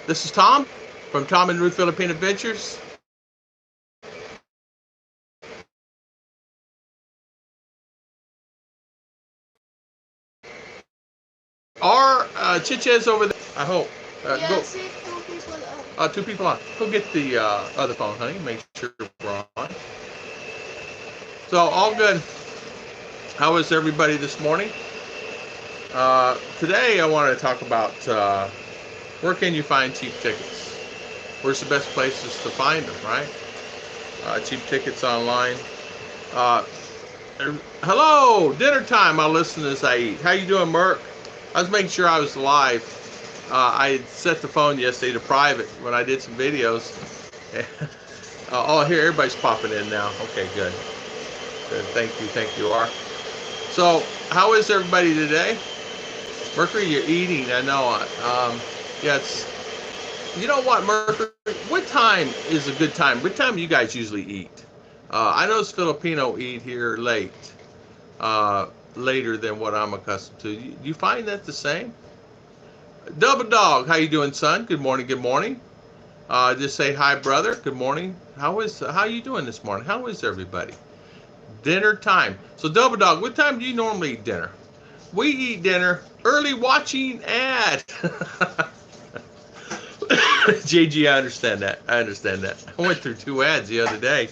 This is Tom from Tom and Ruth Philippine Adventures. Our Chiches over there. I hope. Yeah, see 2 people up. 2 people on. Go get the other phone, honey. Make sure we're on. So all good. How is everybody this morning? Today I want to talk about where can you find cheap tickets? Where's the best places to find them, right? Cheap tickets online. Hello, dinner time. I'll listen as I eat. How you doing, Merck? I was making sure I was live. I had set the phone yesterday to private when I did some videos. Oh, here, everybody's popping in now. Okay, good. Good, thank you, R. So, how is everybody today? Mercury, you're eating, I know. Yeah, it's, you know what, Mercury, what time is a good time? What time do you guys usually eat? I know Filipino eat here late. Later than what I'm accustomed to. You find that the same? Double Dog, how you doing, son? Good morning, good morning. Just say hi, brother. Good morning. How you doing this morning? How is everybody? Dinner time. So Double Dog, what time do you normally eat dinner? We eat dinner early watching ad. JG, I understand that. I went through 2 ads the other day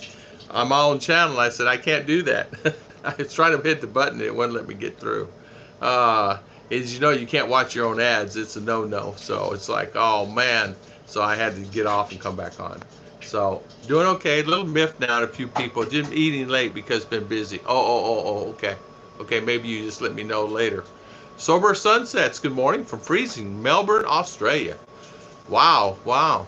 on my own channel. I said, I can't do that. I was trying to hit the button. It wouldn't let me get through. As you know, you can't watch your own ads. It's a no-no. So it's like, oh, man. So I had to get off and come back on. So doing okay. A little miffed now at a few people. Just eating late because it's been busy. Oh, okay. Okay, maybe you just let me know later. Sober Sunsets. Good morning from freezing Melbourne, Australia. Wow.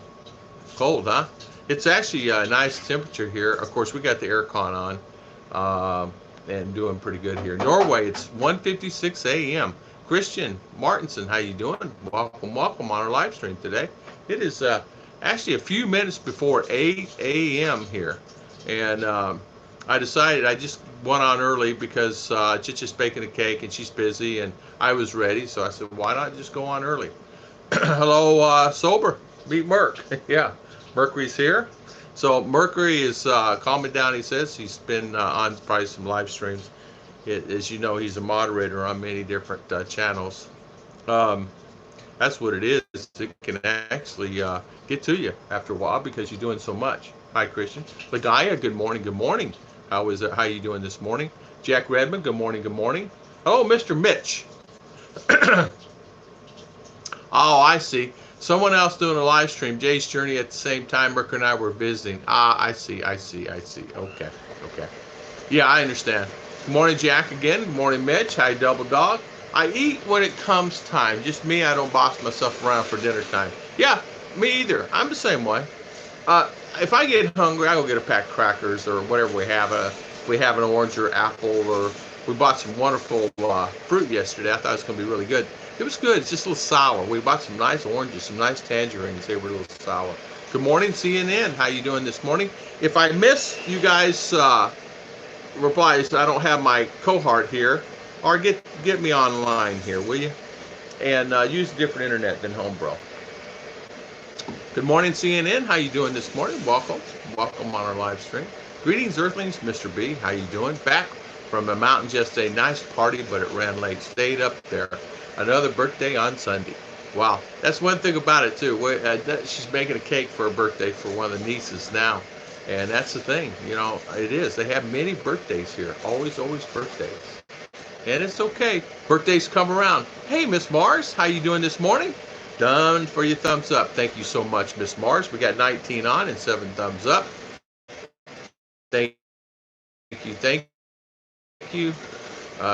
Cold, huh? It's actually a nice temperature here. Of course, we got the aircon on. And doing pretty good here. Norway, it's 1:56 a.m. Christian Martinson, how you doing? Welcome on our live stream today. It is actually a few minutes before 8 a.m. here. And I decided I just went on early because Chicha's baking a cake and she's busy and I was ready. So I said, why not just go on early? Hello, Sober. Meet Merc. Yeah, Mercury's here. So Mercury is calming down, he says. He's been on probably some live streams. As you know, he's a moderator on many different channels. That's what it is. It can actually get to you after a while because you're doing so much. Hi, Christian. Lagaya, good morning. How you doing this morning? Jack Redmond, good morning. Oh, Mr. Mitch. Oh, I see. Someone else doing a live stream, Jay's Journey at the same time. Merker and I were visiting. I see. Okay. Yeah, I understand. Good morning, Jack, again. Good morning, Mitch. Hi, Double Dog. I eat when it comes time. Just me, I don't box myself around for dinner time. Yeah, me either. I'm the same way. If I get hungry, I go get a pack of crackers or whatever we have. If we have an orange or apple, or we bought some wonderful fruit yesterday. I thought it was going to be really good. It was good. It's just a little sour. We bought some nice oranges, some nice tangerines. They were a little sour. Good morning, CNN. How you doing this morning? If I miss you guys' replies, I don't have my cohort here. Or get me online here, will you? And use a different internet than Homebro. Good morning, CNN. How you doing this morning? Welcome on our live stream. Greetings, Earthlings. Mr. B, how you doing? Back from the mountains yesterday. Nice party, but it ran late. Stayed up there. Another birthday on Sunday. Wow, that's one thing about it too. She's making a cake for her birthday for one of the nieces now, and that's the thing. You know, it is. They have many birthdays here. Always birthdays, and it's okay. Birthdays come around. Hey, Miss Mars, how you doing this morning? Done for your thumbs up. Thank you so much, Miss Mars. We got 19 on and 7 thumbs up. Thank you.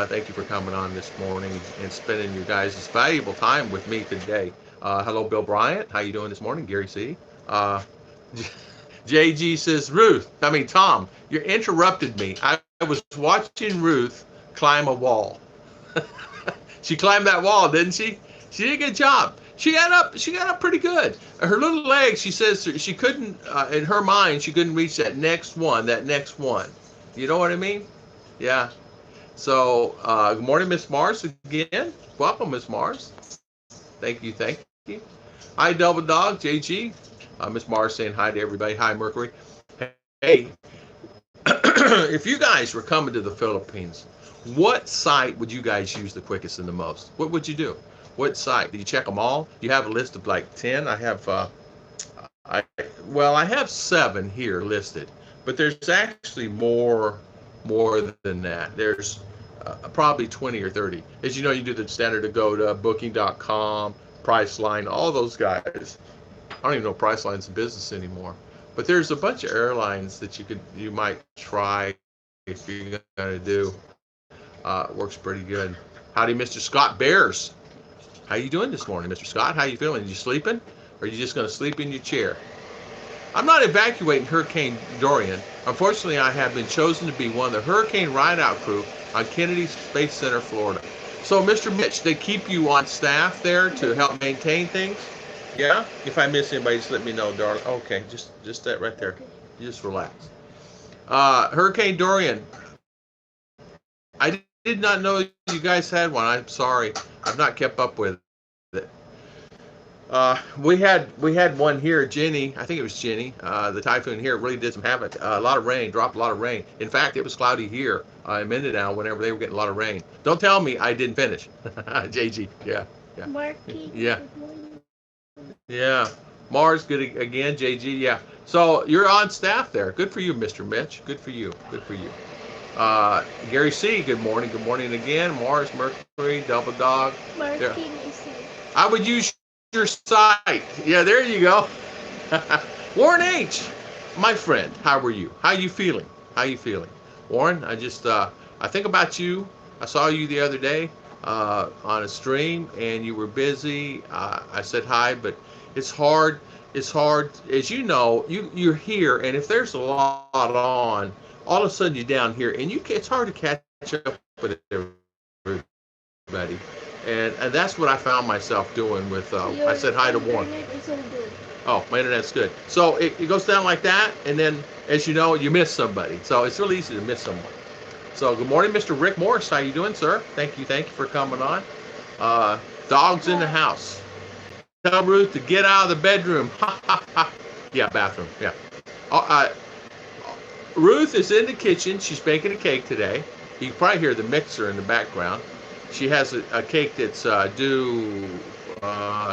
Thank you for coming on this morning and spending your guys' valuable time with me today. Hello, Bill Bryant. How you doing this morning? Gary C. JG says, Tom, you interrupted me. I was watching Ruth climb a wall. She climbed that wall, didn't she? She did a good job. She got up pretty good. Her little legs, she says she couldn't, in her mind, she couldn't reach that next one. You know what I mean? Yeah. So, good morning, Miss Mars, again. Welcome, Miss Mars. Thank you. Hi, Double Dog, JG. Miss Mars saying hi to everybody. Hi, Mercury. Hey, if you guys were coming to the Philippines, what site would you guys use the quickest and the most? What would you do? What site? Do you check them all? You have a list of like 10. I have, I well, I have 7 here listed, but there's actually more than that. There's probably 20 or 30. As you know, you do the standard to go to Booking.com, Priceline, all those guys. I don't even know if Priceline's in business anymore. But there's a bunch of airlines that you might try if you're gonna do. Works pretty good. Howdy, Mr. Scott Bears. How you doing this morning, Mr. Scott? How you feeling? You sleeping? Or are you just gonna sleep in your chair? I'm not evacuating Hurricane Dorian. Unfortunately, I have been chosen to be one of the hurricane ride-out crew on Kennedy Space Center, Florida. So, Mr. Mitch, they keep you on staff there to help maintain things? Yeah? If I miss anybody, just let me know, darling. Okay, just that right there. You just relax. Hurricane Dorian. I did not know you guys had one. I'm sorry. I've not kept up with it. We had one here, Jenny. I think it was Jenny. The typhoon here really did some havoc. A lot of rain, dropped a lot of rain. In fact, it was cloudy here in Mindinao whenever they were getting a lot of rain. Don't tell me I didn't finish. JG, yeah. Marky. Yeah. Yeah. Mars, good again. JG, yeah. So you're on staff there. Good for you, Mr. Mitch. Good for you. Good for you. Gary C, good morning. Good morning again. Mars, Mercury, Double Dog. Marking is I would use your site. Yeah, there you go. Warren H, my friend, how are you? How you feeling? How you feeling? Warren, I think about you. I saw you the other day on a stream, and you were busy. I said hi, but it's hard. It's hard. As you know, you're here, and if there's a lot on, all of a sudden you're down here, and it's hard to catch up with everybody. And that's what I found myself doing with, I said hi to Warren. Oh, my internet's good. So it goes down like that, and then, as you know, you miss somebody. So it's really easy to miss someone. So good morning, Mr. Rick Morris. How you doing, sir? Thank you for coming on. Dogs in the house. Tell Ruth to get out of the bedroom. Yeah, bathroom, yeah. Ruth is in the kitchen. She's baking a cake today. You can probably hear the mixer in the background. She has a cake that's due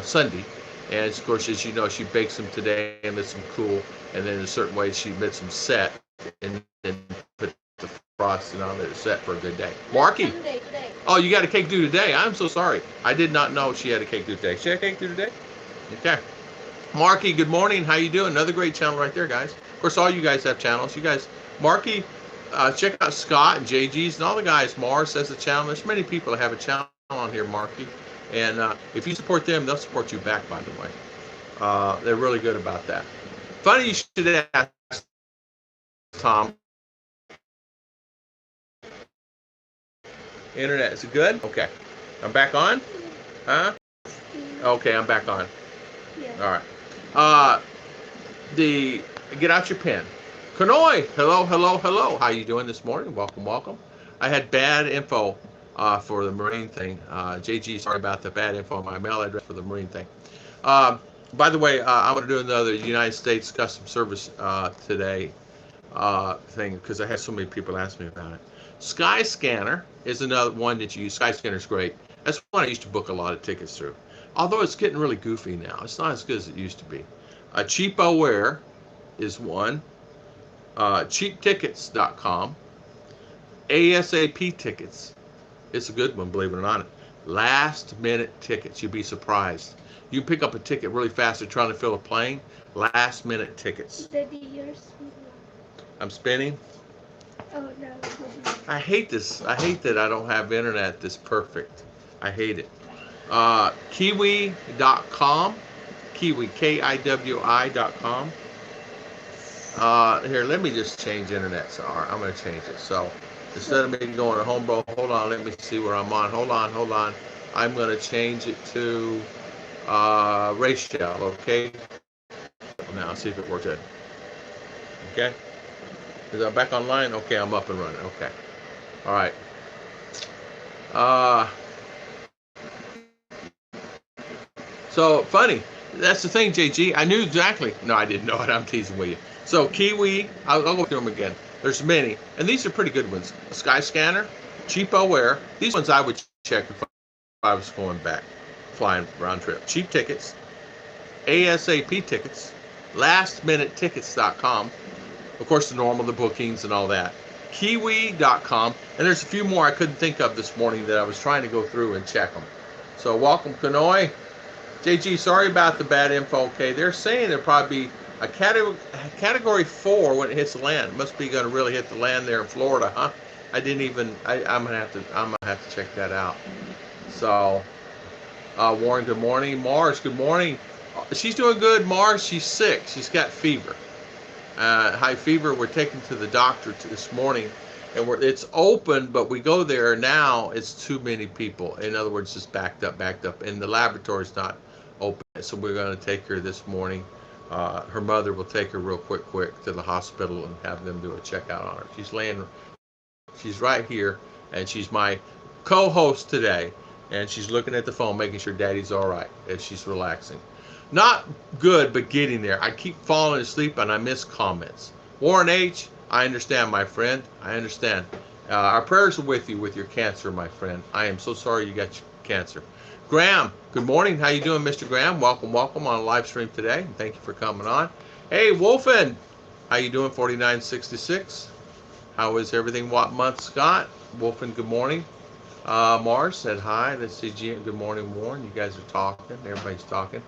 Sunday. And of course, as you know, she bakes them today and lets them cool. And then in a certain way, she lets them set and then put the frosting on it set for a good day. Marky. Oh, you got a cake due today. I'm so sorry. I did not know she had a cake due today. She had a cake due today? Okay. Marky, good morning. How you doing? Another great channel right there, guys. Of course, all you guys have channels. You guys, Marky, check out Scott and JG's and all the guys. Mars has a channel. There's many people that have a channel on here, Marky. And if you support them, they'll support you back, by the way. They're really good about that. Funny you should ask, Tom. Internet, is it good? Okay. I'm back on? Huh? Okay, I'm back on. Yeah. All right. Get out your pen. Kanoi, hello. How you doing this morning? Welcome. I had bad info for the Marine thing. JG, sorry about the bad info on my mail address for the Marine thing. By the way, I'm going to do another United States Customs Service today thing because I had so many people ask me about it. Skyscanner is another one that you use. Skyscanner's great. That's one I used to book a lot of tickets through. Although it's getting really goofy now. It's not as good as it used to be. CheapOware is one. Cheaptickets.com. ASAP Tickets. It's a good one, believe it or not. Last minute tickets. You'd be surprised. You pick up a ticket really fast. They're trying to fill a plane. Last minute tickets. Daddy, you're spinning. I'm spinning. Oh, no. I hate this. I hate that I don't have internet this perfect. I hate it. Kiwi.com. Kiwi, Kiwi.com. Here, let me just change internet. So, all right, I'm going to change it. So instead of me going to home, bro, hold on. Let me see where I'm on. Hold on. I'm going to change it to Rachel, okay? Now, see if it works good. Okay? Is that back online? Okay, I'm up and running. Okay. All right. So funny. That's the thing, JG. I knew exactly. No, I didn't know it. I'm teasing with you. So Kiwi, I'll go through them again. There's many, and these are pretty good ones. Skyscanner, Cheapo Air. These ones I would check if I was going back, flying round trip. Cheap Tickets, ASAP Tickets, LastMinuteTickets.com. Of course, the normal, the bookings and all that. Kiwi.com, and there's a few more I couldn't think of this morning that I was trying to go through and check them. So welcome, Kanoi. JG, sorry about the bad info. Okay, they're saying it'll probably be a category 4 when it hits the land. It must be going to really hit the land there in Florida, huh? I didn't even. I'm gonna have to check that out. So, Warren, good morning. Mars, good morning. She's doing good. Mars, she's sick. She's got fever. High fever. We're taking to the doctor this morning, and it's open, but we go there now. It's too many people. In other words, it's backed up, and the laboratory's not open. So we're going to take her this morning. Her mother will take her real quick to the hospital and have them do a checkout on her. She's right here, and she's my co-host today, and she's looking at the phone, making sure Daddy's all right as she's relaxing. Not good, but getting there. I keep falling asleep, and I miss comments. Warren H., I understand, my friend. I understand. Our prayers are with you with your cancer, my friend. I am so sorry you got cancer. Graham, good morning. How you doing, Mr. Graham? Welcome on a live stream today. Thank you for coming on. Hey, Wolfen, how you doing, 4966? How is everything? What month, Scott? Wolfen, good morning. Mars said hi. Let's see, good morning, Warren. You guys are talking. Everybody's talking.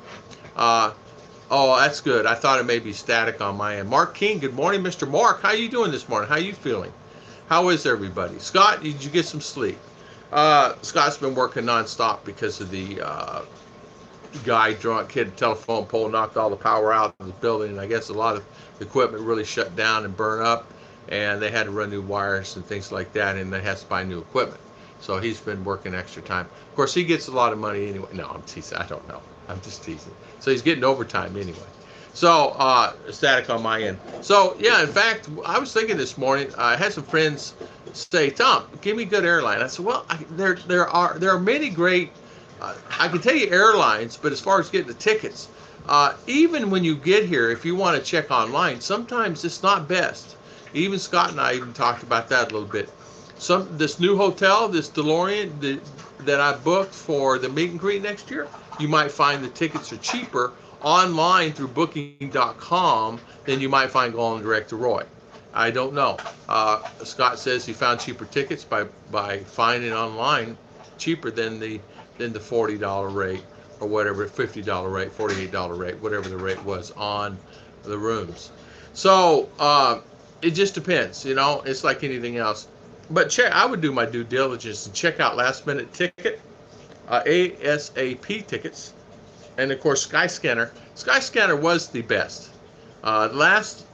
Oh, that's good. I thought it may be static on my end. Mark King, good morning, Mr. Mark. How you doing this morning? How you feeling? How is everybody? Scott, did you get some sleep? Scott's been working nonstop because of the drunk kid telephone pole knocked all the power out of the building, and I guess a lot of equipment really shut down and burned up, and they had to run new wires and things like that, and they had to buy new equipment. So he's been working extra time. Of course, he gets a lot of money anyway. No, I'm teasing. I don't know. I'm just teasing. So he's getting overtime anyway. So static on my end. So yeah, in fact, I was thinking this morning. I had some friends say, "Tom, give me a good airline." I said, "Well, there are many great. I can tell you airlines, but as far as getting the tickets, even when you get here, if you want to check online, sometimes it's not best. Even Scott and I even talked about that a little bit. This new hotel, this DeLorean that I booked for the meet and greet next year, you might find the tickets are cheaper online through booking.com than you might find going direct to Roy. I don't know. Scott says he found cheaper tickets by finding online cheaper than the $40 rate or whatever, $50 rate, $48 rate, whatever the rate was on the rooms. So it just depends, it's like anything else. But I would do my due diligence and check out Last Minute Ticket, ASAP Tickets, and of course Skyscanner. Skyscanner was the best. Last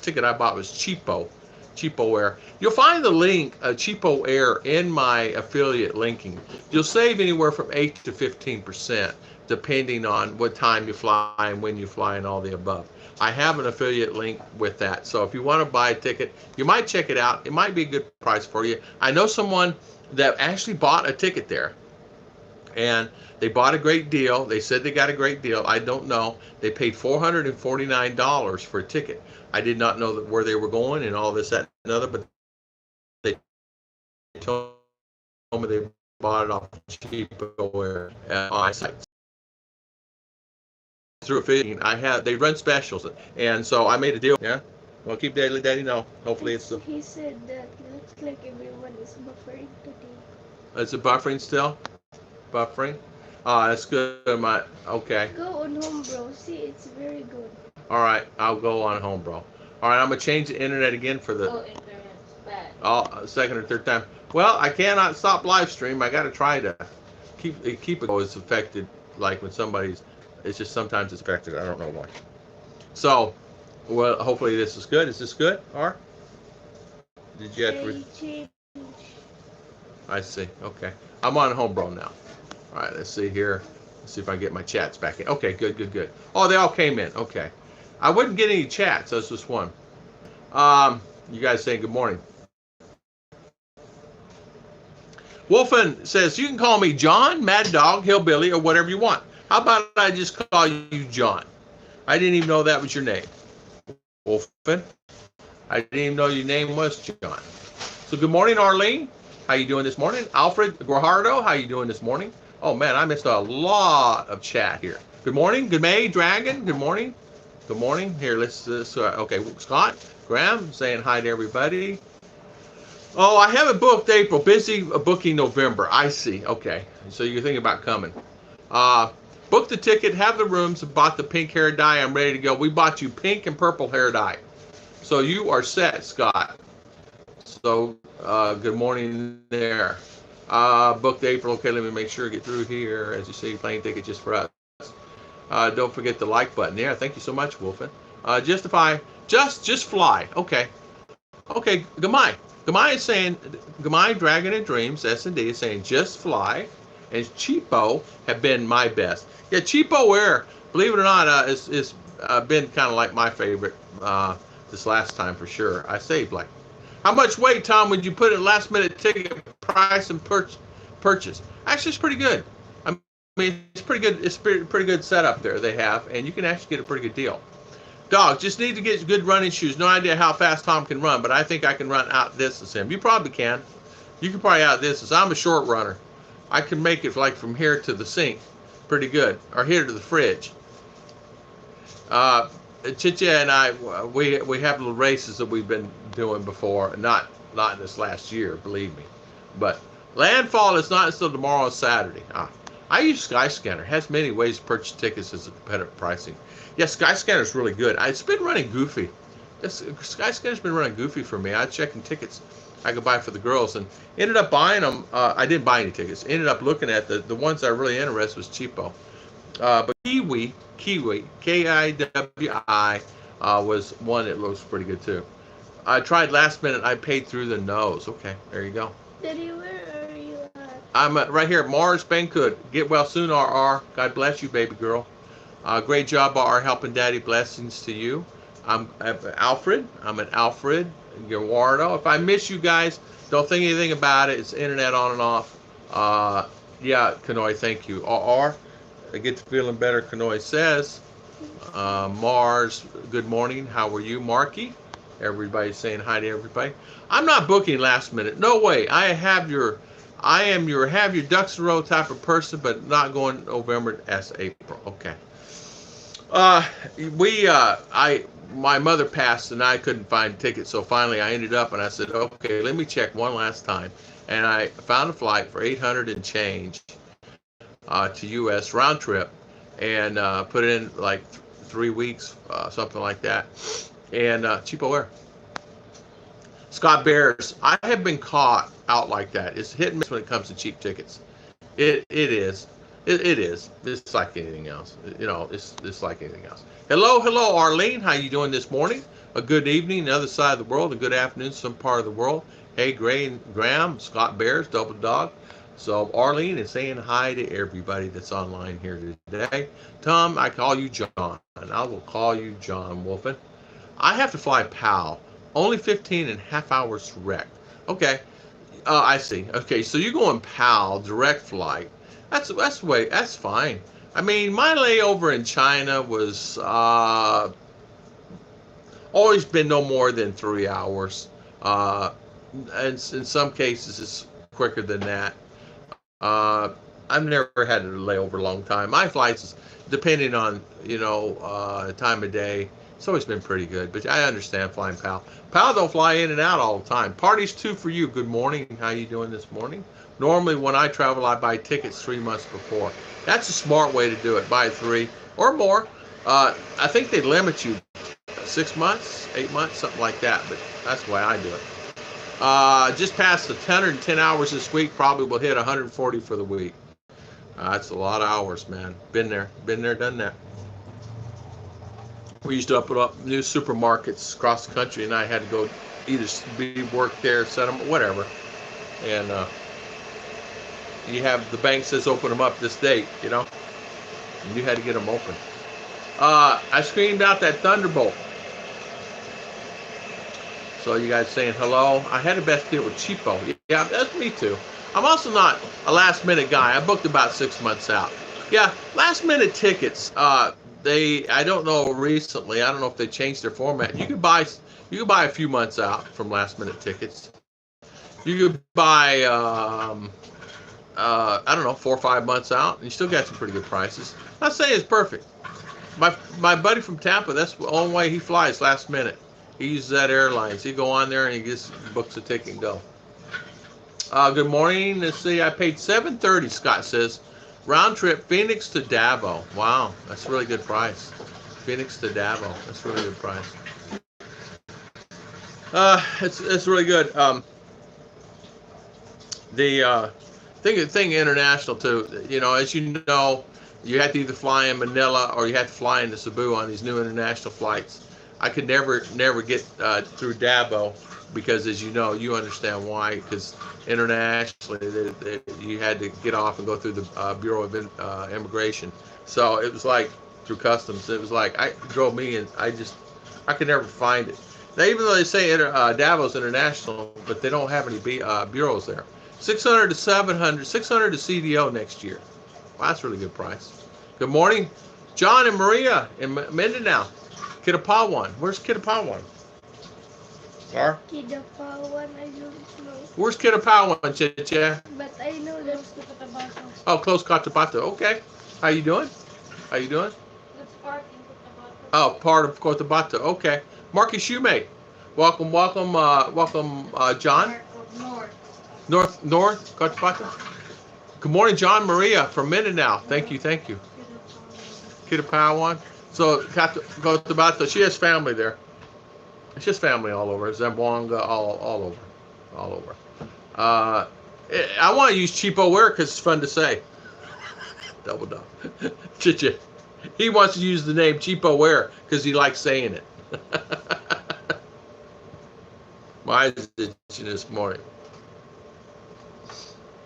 ticket I bought was Cheapo Air. You'll find the link Cheapo Air in my affiliate linking. You'll save anywhere from 8 to 15% depending on what time you fly and when you fly and all the above. I have an affiliate link with that. So if you want to buy a ticket, you might check it out. It might be a good price for you. I know someone that actually bought a ticket there, and they bought a great deal. They said they got a great deal. I don't know. They paid $449 for a ticket. I did not know where they were going and all this, that, and other, but they told me they bought it off Cheapo Air on my site. Through affiliate, they run specials, and so I made a deal. Yeah, well, keep Daddy know. Hopefully it's the. He said that looks like everyone is buffering today. Is it buffering still? Buffering? That's good. Okay. Go on home, bro. See, it's very good. All right, I'll go on home, bro. All right, I'm gonna change the internet again for the Internet's bad. Second or third time. Well, I cannot stop live stream. I got to try to keep it always affected. Like when somebody's. It's just sometimes it's affected. I don't know why. So, well, hopefully this is good. Is this good, R? Did you have to? Change. I see. Okay. I'm on home, bro, now. All right. Let's see here. Let's see if I can get my chats back in. Okay. Good. Oh, they all came in. Okay. I wouldn't get any chats. That's just one. You guys saying good morning. Wolfen says, you can call me John, Mad Dog, Hillbilly, or whatever you want. How about I just call you John? I didn't even know that was your name. Wolfen. I didn't even know your name was John. So good morning, Arlene. How you doing this morning? Alfred Guajardo, how you doing this morning? Oh man, I missed a lot of chat here. Good morning, good May Dragon. Good morning, good morning. Here, let's okay. Scott Graham saying hi to everybody. Oh, I haven't booked April. Busy booking November. I see. Okay, so you're thinking about coming. Uh, book the ticket, have the rooms, bought the pink hair dye. I'm ready to go. We bought you pink and purple hair dye. So you are set, Scott. So good morning there. Booked April. Okay, let me make sure to get through here. As you see, plane ticket just for us. Don't forget the like button. Yeah, thank you so much, Wolfen. Justify. Just fly. Okay. Okay, Gamai. Gamai is saying, Gamai Dragon and Dreams, S&D is saying just fly. And Cheapo have been my best. Yeah, Cheapo Air, believe it or not, is been kind of like my favorite this last time for sure. I saved like, how much weight, Tom, would you put in last minute ticket price and purchase? Actually, it's pretty good. I mean, it's pretty good. It's pretty good setup there they have, and you can actually get a pretty good deal. Dog, just need to get good running shoes. No idea how fast Tom can run, but I think I can run out distance him. You probably can. You can probably out distance. I'm a short runner. I can make it like from here to the sink pretty good, or here to the fridge. Chicha and I, we have little races that we've been doing before, not in this last year, believe me. But landfall is not until tomorrow on Saturday. I use Skyscanner. It has many ways to purchase tickets as a competitive pricing. Yeah, Skyscanner is really good. It's been running goofy. Skyscanner's been running goofy for me. I checking tickets I could buy for the girls and ended up buying them. I didn't buy any tickets. Ended up looking at the ones I really interested was cheapo. But Kiwi, Kiwi, was one that looks pretty good too. I tried last minute. I paid through the nose. Okay, there you go. Daddy, where are you at? I'm right here at Mars Bancood. Get well soon, RR. God bless you, baby girl. Great job, RR, helping Daddy. Blessings to you. I'm Alfred. I'm an Alfred Guajardo. If I miss you guys, don't think anything about it. It's internet on and off. Yeah, Kanoy, thank you. RR, I get to feeling better, Kanoy says. Mars, good morning. How are you, Marky? Everybody's saying hi to everybody. I'm not booking last minute. No way. I have your ducks in a row type of person, but not going November as April. Okay. My mother passed and I couldn't find tickets, so finally I ended up and I said, okay, let me check one last time, and I found a flight for 800 and change to U.S. round trip, and put in like 3 weeks, something like that, and cheapo air. Scott Bears, I have been caught out like that. It's hit and miss when it comes to cheap tickets. It is. It is. It's like anything else. You know, it's like anything else. Hello, Arlene. How you doing this morning? A good evening, the other side of the world. A good afternoon, some part of the world. Hey, Gray and Graham, Scott Bears, Double Dog. So Arlene is saying hi to everybody that's online here today. Tom, I call you John. I will call you John Wolfen. I have to fly PAL. Only 15 and a half hours direct. Okay. I see. Okay, so you're going PAL, direct flight. That's fine. I mean, my layover in China was always been no more than 3 hours. And in some cases, it's quicker than that. I've never had a layover a long time. My flights, depending on time of day, it's always been pretty good. But I understand flying PAL. PAL don't fly in and out all the time. Parties too for you. Good morning. How you doing this morning? Normally, when I travel, I buy tickets 3 months before. That's a smart way to do it. Buy 3 or more. I think they limit you 6 months, 8 months, something like that. But that's the way I do it. Just passed the 110 hours this week. Probably will hit 140 for the week. That's a lot of hours, man. Been there, done that. We used to open up new supermarkets across the country, and I had to go either work there, set them, whatever. And you have the bank says open them up this date, and you had to get them open. I screamed out that Thunderbolt. So you guys saying hello. I had the best deal with cheapo. Yeah, that's me too. I'm also not a last minute guy. I booked about 6 months out. Yeah, last minute tickets. I don't know recently. I don't know if they changed their format. You could buy a few months out from last minute tickets. You could buy I don't know 4 or 5 months out, and you still got some pretty good prices. Not saying it's perfect. My buddy from Tampa, that's the only way he flies last minute. He uses that airlines. He go on there and he just books a ticket and go. Good morning. Let's see. I paid $730. Scott says, round trip Phoenix to Davao. Wow, that's a really good price. Phoenix to Davao. That's a really good price. It's really good. The thing international too. You know, as you know, you had to either fly in Manila or you had to fly into Cebu on these new international flights. I could never get through Davao because, as you know, you understand why. Because internationally, you had to get off and go through the Bureau of Immigration. So it was like through customs. It was like I drove me, and I could never find it. Now, even though they say Davo's international, but they don't have any bureaus there. 600 to 700, 600 to CDO next year. Wow, that's a really good price. Good morning, John and Maria in Mindinao. Kidapawan. Where's Kidapawan? Sir? Kidapawan, I don't know. Where's Kidapawan, Chicha? But I know that's Cotabato. Oh, close Cotabato. Okay. How you doing? How you doing? That's part in Cotabato. Oh, part of Cotabato. Okay. Marcus Shoemate. Welcome, John. North Cotabato. Good morning, John Maria from Mindanao. Thank you. Kidapawan. So Cotabato, she has family there. It's just family all over. Zamboanga, all over. I want to use cheapo wear because it's fun to say. Double. Chicha. He wants to use the name cheapo wear because he likes saying it. My eyes are itching this morning.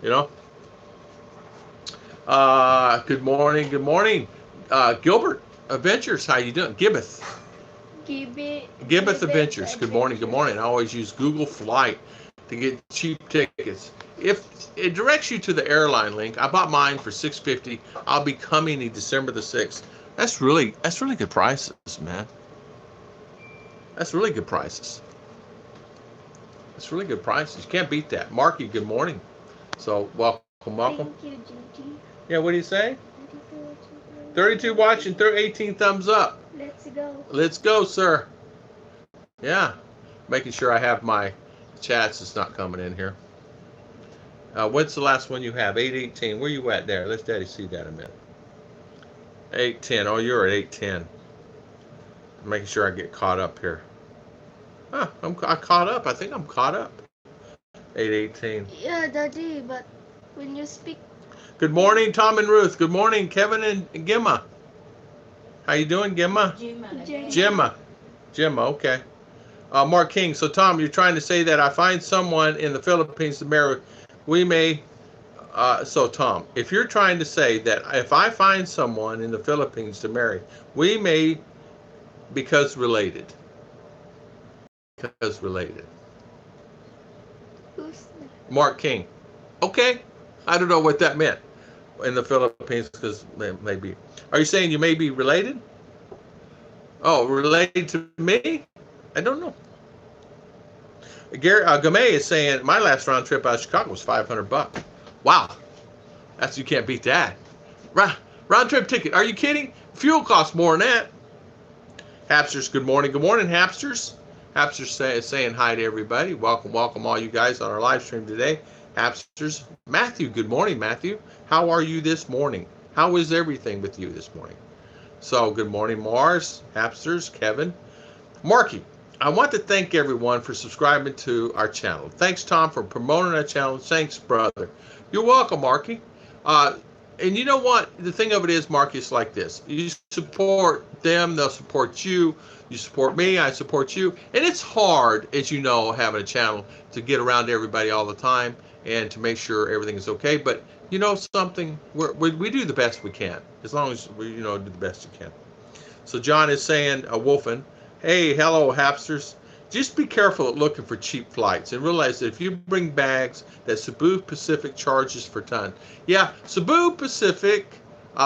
You know? Good morning. Gilbert Adventures, how you doing? Gibbeth Adventures. Good morning. I always use Google Flight to get cheap tickets. If it directs you to the airline link, I bought mine for $650. I'll be coming in December the 6th. That's really good prices, man. That's really good prices. You can't beat that. Marky, good morning. So welcome. Thank you, GT. Yeah, what do you say? 32 watching, 18 thumbs up. Let's go, sir. Yeah. Making sure I have my chats. It's not coming in here. What's the last one you have? 818. Where you at there? Let's Daddy see that a minute. 810. Oh, you're at 810. I'm making sure I get caught up here. Huh, I caught up. I think I'm caught up. 818. Yeah, Daddy, but when you speak. Good morning, Tom and Ruth. Good morning, Kevin and Gemma. How you doing, Gemma? Gemma, okay. Mark King. So, Tom, you're trying to say that I find someone in the Philippines to marry, we may. So, Tom, if you're trying to say that if I find someone in the Philippines to marry, we may, because related. Mark King. Okay. I don't know what that meant in the Philippines because maybe. Are you saying you may be related? Oh, related to me? I don't know. Gary Gamay is saying my last round trip out of Chicago was $500. Wow, you can't beat that. Round trip ticket. Are you kidding? Fuel costs more than that. Hapsters, good morning. Good morning, Hapsters. Hapsters saying hi to everybody. Welcome all you guys on our live stream today. Hapsters. Matthew, good morning, Matthew. How are you this morning? How is everything with you this morning? So, good morning, Mars, Hapsters, Kevin. Marky, I want to thank everyone for subscribing to our channel. Thanks, Tom, for promoting our channel. Thanks, brother. You're welcome, Marky. And you know what? The thing of it is, Marky, it's like this. You support them, they'll support you. You support me, I support you. And it's hard, as you know, having a channel to get around to everybody all the time and to make sure everything is okay. But you know something, we do the best we can, as long as we do the best you can. So John is saying, Wolfen, hey, hello, Hapsters. Just be careful at looking for cheap flights and realize that if you bring bags, that Cebu Pacific charges per ton. Yeah, Cebu Pacific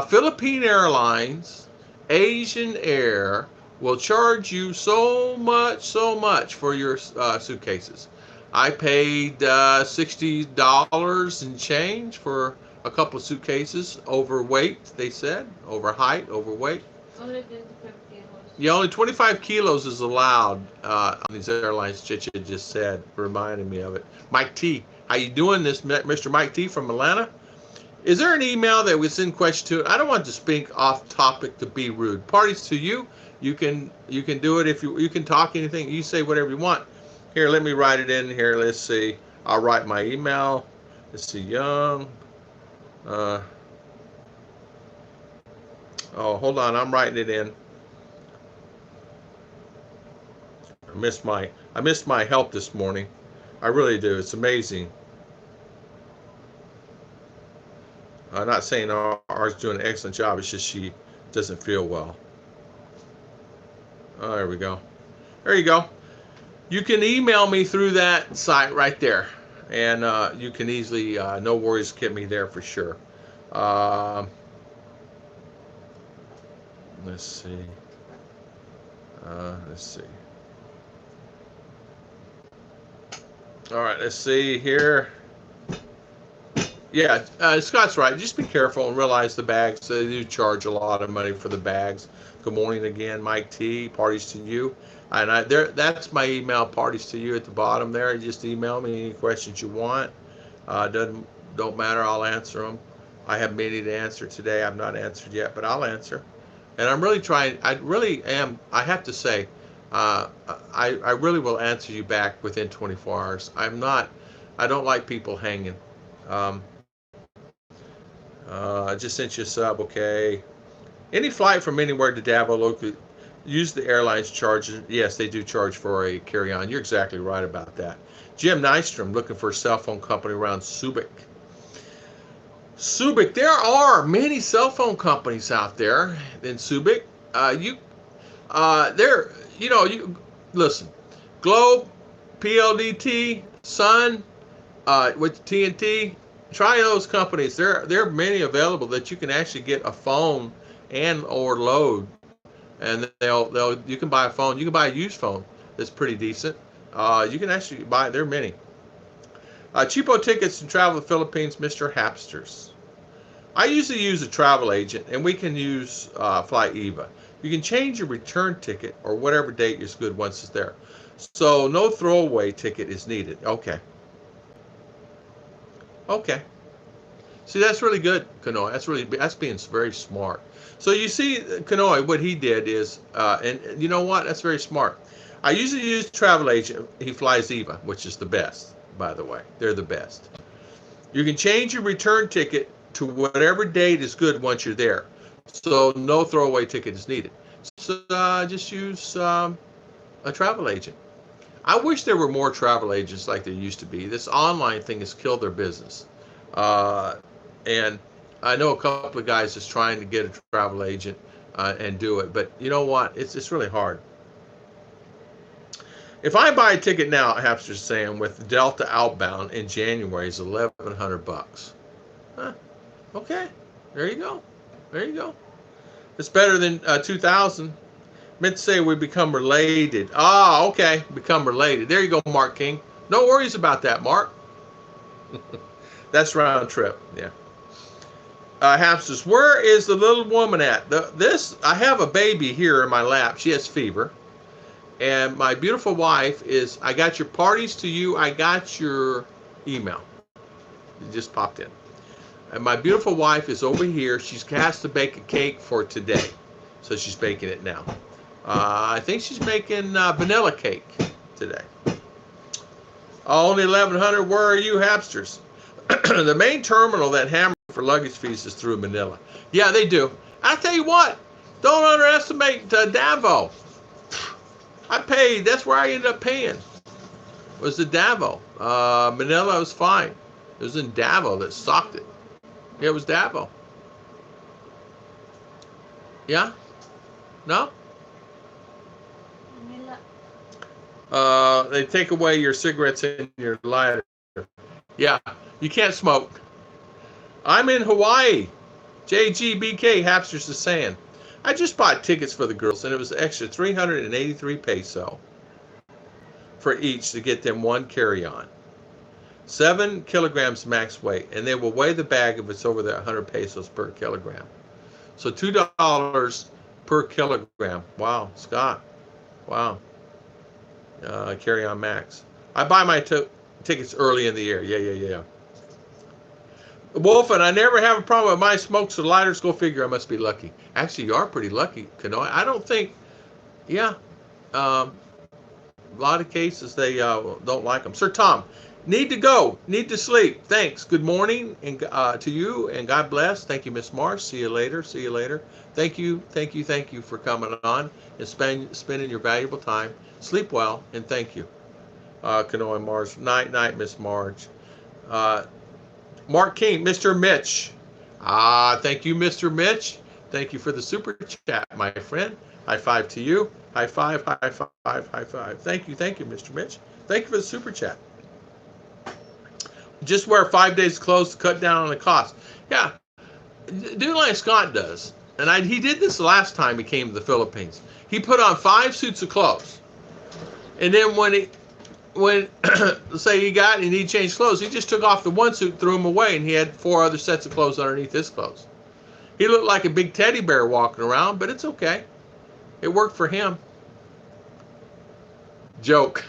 Philippine Airlines, Asian Air will charge you so much for your suitcases. I paid $60 and change for a couple of suitcases, overweight, they said, over height, overweight. Only 25 kilos. Yeah, only 25 kilos is allowed on these airlines. Chicha just said, reminding me of it. Mike T, how you doing, this Mr. Mike T from Atlanta? Is there an email that we send question to? I don't want to speak off topic to be rude. Parties to you. You can do it if you can talk anything. You say whatever you want. Here, let me write it in here. Let's see. I'll write my email. Let's see, Young. Oh, hold on. I'm writing it in. I missed my help this morning. I really do. It's amazing. I'm not saying ours doing an excellent job. It's just she doesn't feel well. Oh, there we go. There you go. You can email me through that site right there, and you can easily, no worries, get me there for sure. Let's see. Let's see. All right, let's see here. Yeah, Scott's right. Just be careful and realize the bags. They do charge a lot of money for the bags. Good morning again, Mike T. Parties to you. And that's my email, parties to you at the bottom there. Just email me any questions you want. Don't matter. I'll answer them. I have many to answer today. I've not answered yet, but I'll answer. And I'm really trying. I really am. I have to say, I really will answer you back within 24 hours. I don't like people hanging. I just sent you a sub, okay. Any flight from anywhere to Davao local, use the airline's charges. Yes, they do charge for a carry-on. You're exactly right about that. Jim Nystrom looking for a cell phone company around Subic. Subic, there are many cell phone companies out there in Subic. You listen. Globe, PLDT, Sun, with TNT. Try those companies. There are many available that you can actually get a phone and or load, and you can buy a phone. You can buy a used phone that's pretty decent. You can actually buy. There are many. Cheapo tickets to travel to the Philippines, Mr. Hapsters. I usually use a travel agent, and we can use Fly Eva. You can change your return ticket or whatever date is good once it's there. So no throwaway ticket is needed. Okay. Okay. See, that's really good, Kanoi. That's being very smart. So you see, Kanoi, what he did is, and you know what? That's very smart. I usually use travel agent. He flies Eva, which is the best, by the way. They're the best. You can change your return ticket to whatever date is good once you're there. So no throwaway ticket is needed. So just use a travel agent. I wish there were more travel agents like there used to be. This online thing has killed their business. And I know a couple of guys that's trying to get a travel agent and do it. But you know what? It's really hard. If I buy a ticket now, Hapster's saying, with Delta outbound in January is $1,100. Huh. Okay. There you go. There you go. It's better than 2,000. Meant to say we become related. Ah, okay. Become related. There you go, Mark King. No worries about that, Mark. That's round trip. Yeah. Hamsters, where is the little woman at? I have a baby here in my lap. She has fever. And my beautiful wife is, I got your parties to you. I got your email. It just popped in. And my beautiful wife is over here. She's has to bake a cake for today. So she's baking it now. I think she's making vanilla cake today. Only 1,100. Where are you, Hapsters? The main terminal that hammer for luggage fees is through Manila. Yeah, they do. I tell you what, don't underestimate Davao. I paid. That's where I ended up paying. Was the Davao. Manila was fine. It was in Davao that socked it. Yeah, it was Davao. Yeah? No? They take away your cigarettes and your lighter. Yeah, you can't smoke. I'm in Hawaii. JGBK Hapsters is saying, I just bought tickets for the girls and it was extra 383 peso for each to get them one carry-on. 7 kilograms max weight, and they will weigh the bag if it's over the 100 pesos per kilogram. So $2 per kilogram. Wow, Scott. Wow. Carry-on max. I buy my tickets early in the year. Yeah. Wolf, and I never have a problem with my smokes or lighters. Go figure. I must be lucky. Actually, you are pretty lucky, Kanoy. I don't think, yeah. A lot of cases they don't like them. Sir Tom, need to go. Need to sleep. Thanks. Good morning and to you, and God bless. Thank you, Miss Marsh. See you later. See you later. Thank you for coming on and spending your valuable time. Sleep well, and thank you. Kanoy Marsh. Night, Miss Marge. Mark King, Mr. Mitch. Thank you, Mr. Mitch. Thank you for the super chat, my friend. High five to you. High five, high five, high five. Thank you, Mr. Mitch. Thank you for the super chat. Just wear 5 days clothes to cut down on the cost. Yeah, do like Scott does. And he did this last time he came to the Philippines. He put on 5 suits of clothes. And then when say he got and he changed clothes, he just took off the one suit, threw them away, and he had 4 other sets of clothes underneath his clothes. He looked like a big teddy bear walking around, but it's okay. It worked for him. Joke.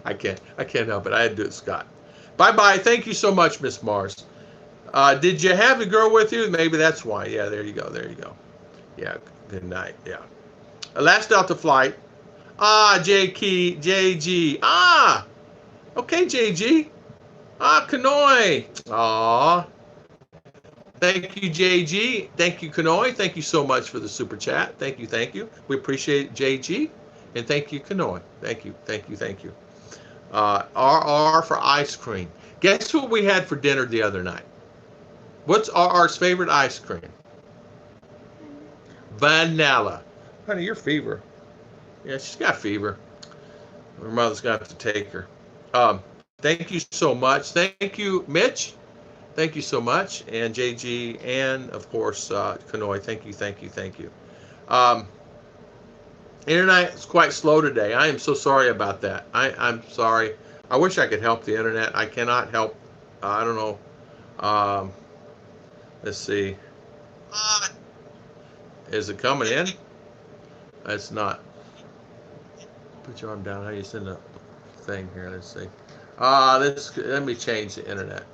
I can't help it. I had to do it, Scott. Bye. Thank you so much, Miss Mars. Did you have the girl with you? Maybe that's why. Yeah, there you go. Yeah, good night. Yeah. Last Delta flight. JG. Okay, JG. Kanoy. Thank you, JG. Thank you, Kanoy. Thank you so much for the super chat. Thank you. We appreciate it, JG. And thank you, Kanoy. Thank you. RR for ice cream. Guess what we had for dinner the other night? What's RR's favorite ice cream? Vanilla. Honey, your fever. Yeah, she's got fever. Her mother's got to take her. Thank you so much. Thank you, Mitch. Thank you so much. And JG and, of course, Kanoy. Thank you. Internet is quite slow today. I am so sorry about that. I'm sorry. I wish I could help the internet. I cannot help. I don't know. Let's see. Is it coming in? It's not. Put your arm down. How do you send a thing here? Let's see. Let me change the internet.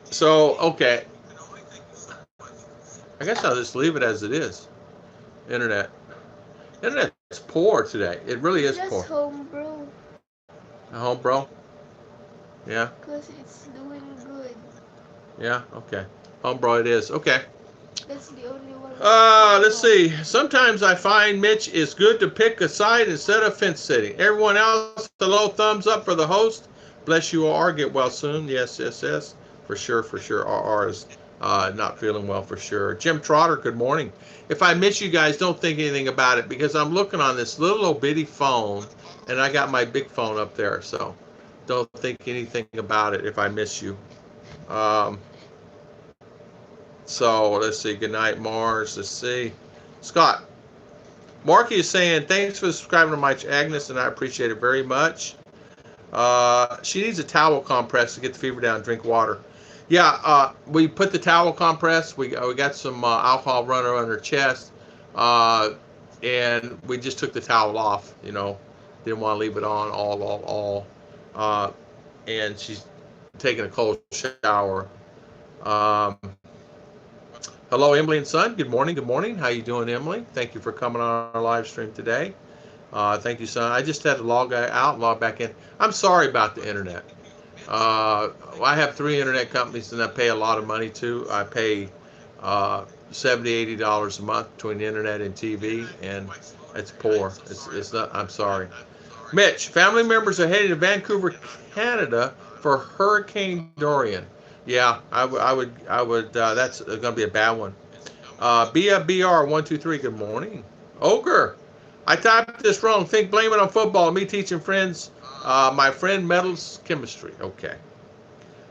So, okay. I guess I'll just leave it as it is. Internet's poor today. It really is poor. Just home, bro. Home, bro? Yeah. Because it's doing good. Yeah, okay. Home, bro, it is. Okay. That's the only one. Let's see. Sometimes I find Mitch is good to pick a side instead of fence sitting. Everyone else, hello, thumbs up for the host. Bless you, RR. Get well soon. Yes. For sure. RR is not feeling well for sure. Jim Trotter, good morning. If I miss you guys, don't think anything about it because I'm looking on this little old bitty phone and I got my big phone up there. So don't think anything about it if I miss you. So let's see. Good night, Mars. Let's see. Scott. Marky is saying, thanks for subscribing to my Agnes, and I appreciate it very much. She needs a towel compress to get the fever down and drink water. Yeah, we put the towel compress. We got some alcohol runner on her chest, and we just took the towel off. Didn't want to leave it on all. And she's taking a cold shower. Hello, Emily and Son. Good morning. How you doing, Emily? Thank you for coming on our live stream today. Thank you, Son. I just had to log out and log back in. I'm sorry about the internet. I have 3 internet companies and I pay a lot of money to. I pay $70, $80 a month between the internet and TV, and it's poor. It's not. I'm sorry. Mitch, family members are heading to Vancouver, Canada for Hurricane Dorian. Yeah, I would. That's going to be a bad one. BFBR123. Good morning. Ogre. I typed this wrong. Think blame it on football. Me teaching friends. My friend meddles chemistry. Okay.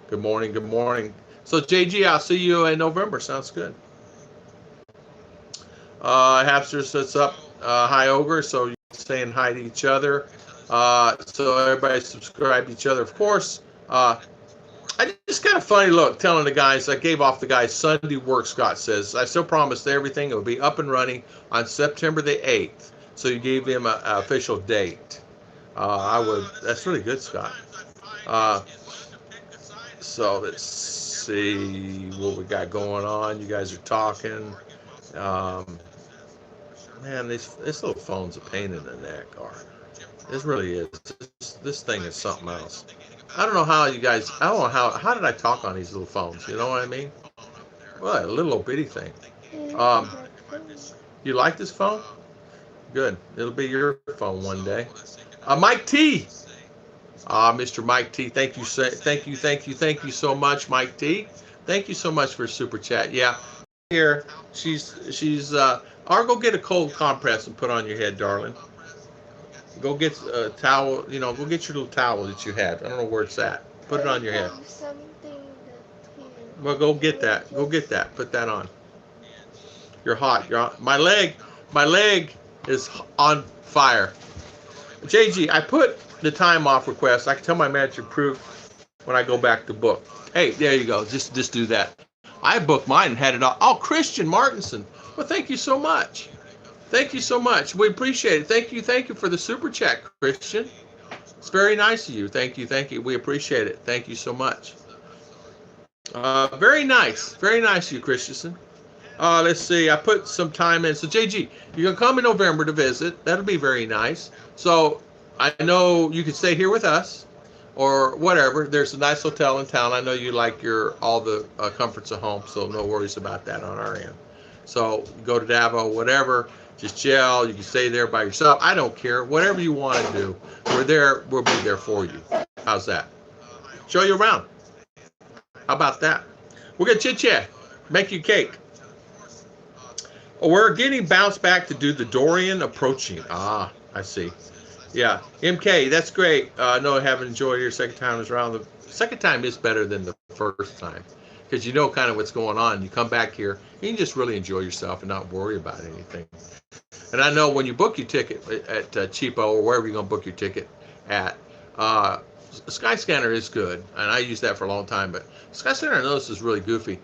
Good morning. Good morning. So JG, I'll see you in November. Sounds good. Hamster sets up. Hi Ogre. So you're saying hi to each other. So everybody subscribe to each other. Of course. I just got a funny look telling the guys, I gave off the guys Sunday work, Scott says. I still promised everything. It will be up and running on September the 8th. So you gave them an official date. That's really good, Scott. So let's see what we got going on. You guys are talking. Man, this little phone's a pain in the neck. This really is. This thing is something else. I don't know how you guys, I don't know how did I talk on these little phones? You know what I mean? Well, a little bitty thing. You like this phone? Good. It'll be your phone one day. Mike T. Mr. Mike T. Thank you so much, Mike T. Thank you so much for super chat. Yeah. Here, she's or go get a cold compress and put on your head, darling. Go get a towel, go get your little towel that you have. I don't know where it's at. Put it on your head. Well, go get that. Go get that. Put that on. You're hot. My leg is on fire. JG, I put the time off request. I can tell my manager proof when I go back to book. Hey, there you go. Just do that. I booked mine and had it all. Oh, Christian Martinson. Well, thank you so much. Thank you so much. We appreciate it. Thank you for the super chat, Christian. It's very nice of you. Thank you. We appreciate it. Thank you so much. Very nice of you, Christensen. Let's see. I put some time in. So JG, you're gonna come in November to visit. That'll be very nice. So I know you can stay here with us, or whatever. There's a nice hotel in town. I know you like all the comforts of home, so no worries about that on our end. So go to Davao, whatever. Just chill. You can stay there by yourself. I don't care. Whatever you want to do, we're there. We'll be there for you. How's that? Show you around. How about that? We're gonna chit chat. Make you cake. We're getting bounced back to do the Dorian approaching. I see. Yeah, MK, that's great. No, I haven't enjoyed your second time around. The second time is better than the first time because you know kind of what's going on. You come back here, you can just really enjoy yourself and not worry about anything. And I know when you book your ticket at Cheapo or wherever you're going to book your ticket at, Skyscanner is good, and I use that for a long time, but Skyscanner I notice is really goofy.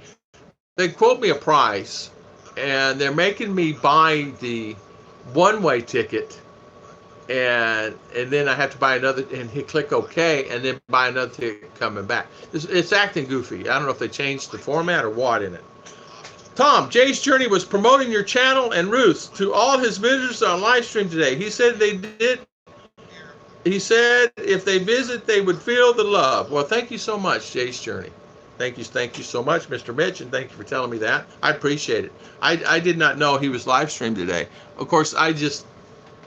They quote me a price, and they're making me buy the one-way ticket, and then I have to buy another, and hit click OK, and then buy another ticket coming back. It's acting goofy. I don't know if they changed the format or what in it. Tom, Jay's Journey was promoting your channel and Ruth to all his visitors on live stream today. He said they did. He said if they visit, they would feel the love. Well, thank you so much, Jay's Journey. Thank you so much, Mr. Mitch, and thank you for telling me that. I appreciate it. I did not know he was live streamed today. Of course, I just,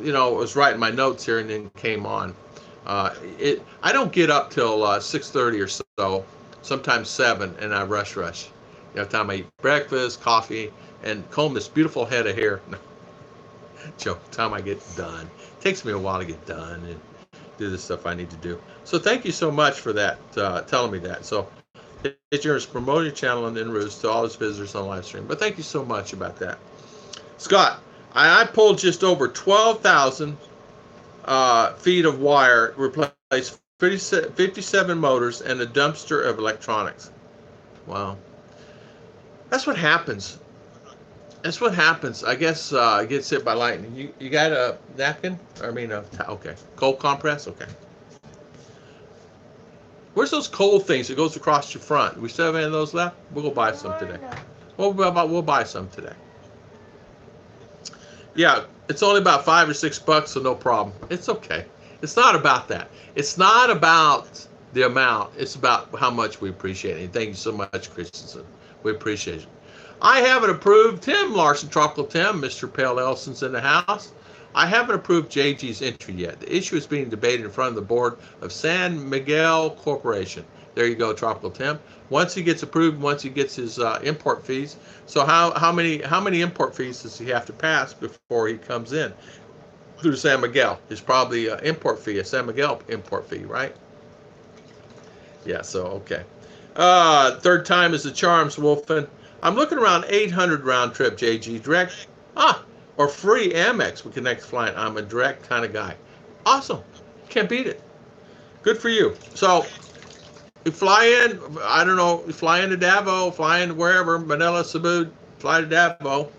was writing my notes here and then came on. I don't get up till 6:30 or so, sometimes 7, and I rush. Time I eat breakfast, coffee, and comb this beautiful head of hair. Joe, time I get done. It takes me a while to get done and do the stuff I need to do. So thank you so much for that, telling me that. So it's yours, promote your channel and Ruth to all his visitors on live stream. But thank you so much about that. Scott, I pulled just over 12,000 feet of wire, replaced 57 motors, and a dumpster of electronics. Wow. That's what happens. I guess it gets hit by lightning. You got a napkin? Okay. Cold compress? Okay. Where's those cold things that goes across your front? We still have any of those left? We'll go buy some today. We'll buy some today. Yeah, it's only about $5 or $6, so no problem. It's okay. It's not about that. It's not about the amount. It's about how much we appreciate it. And thank you so much, Christensen. We appreciate it. I haven't approved Tim Larson, Tropical Tim, Mr. Pale Elson's in the house. I haven't approved JG's entry yet. The issue is being debated in front of the board of San Miguel Corporation. There you go, Tropical Tim. Once he gets approved, once he gets his import fees. So how many import fees does he have to pass before he comes in? through San Miguel. It's probably an import fee, a San Miguel import fee, right? Yeah, so, okay. Third time is the charms, Wolfen. I'm looking around 800 round trip, JG. Direct, or free Amex with connect flight. I'm a direct kind of guy. Awesome. Can't beat it. Good for you. So, you fly in, I don't know, you fly into Davao, fly into wherever, Manila, Cebu, fly to Davao.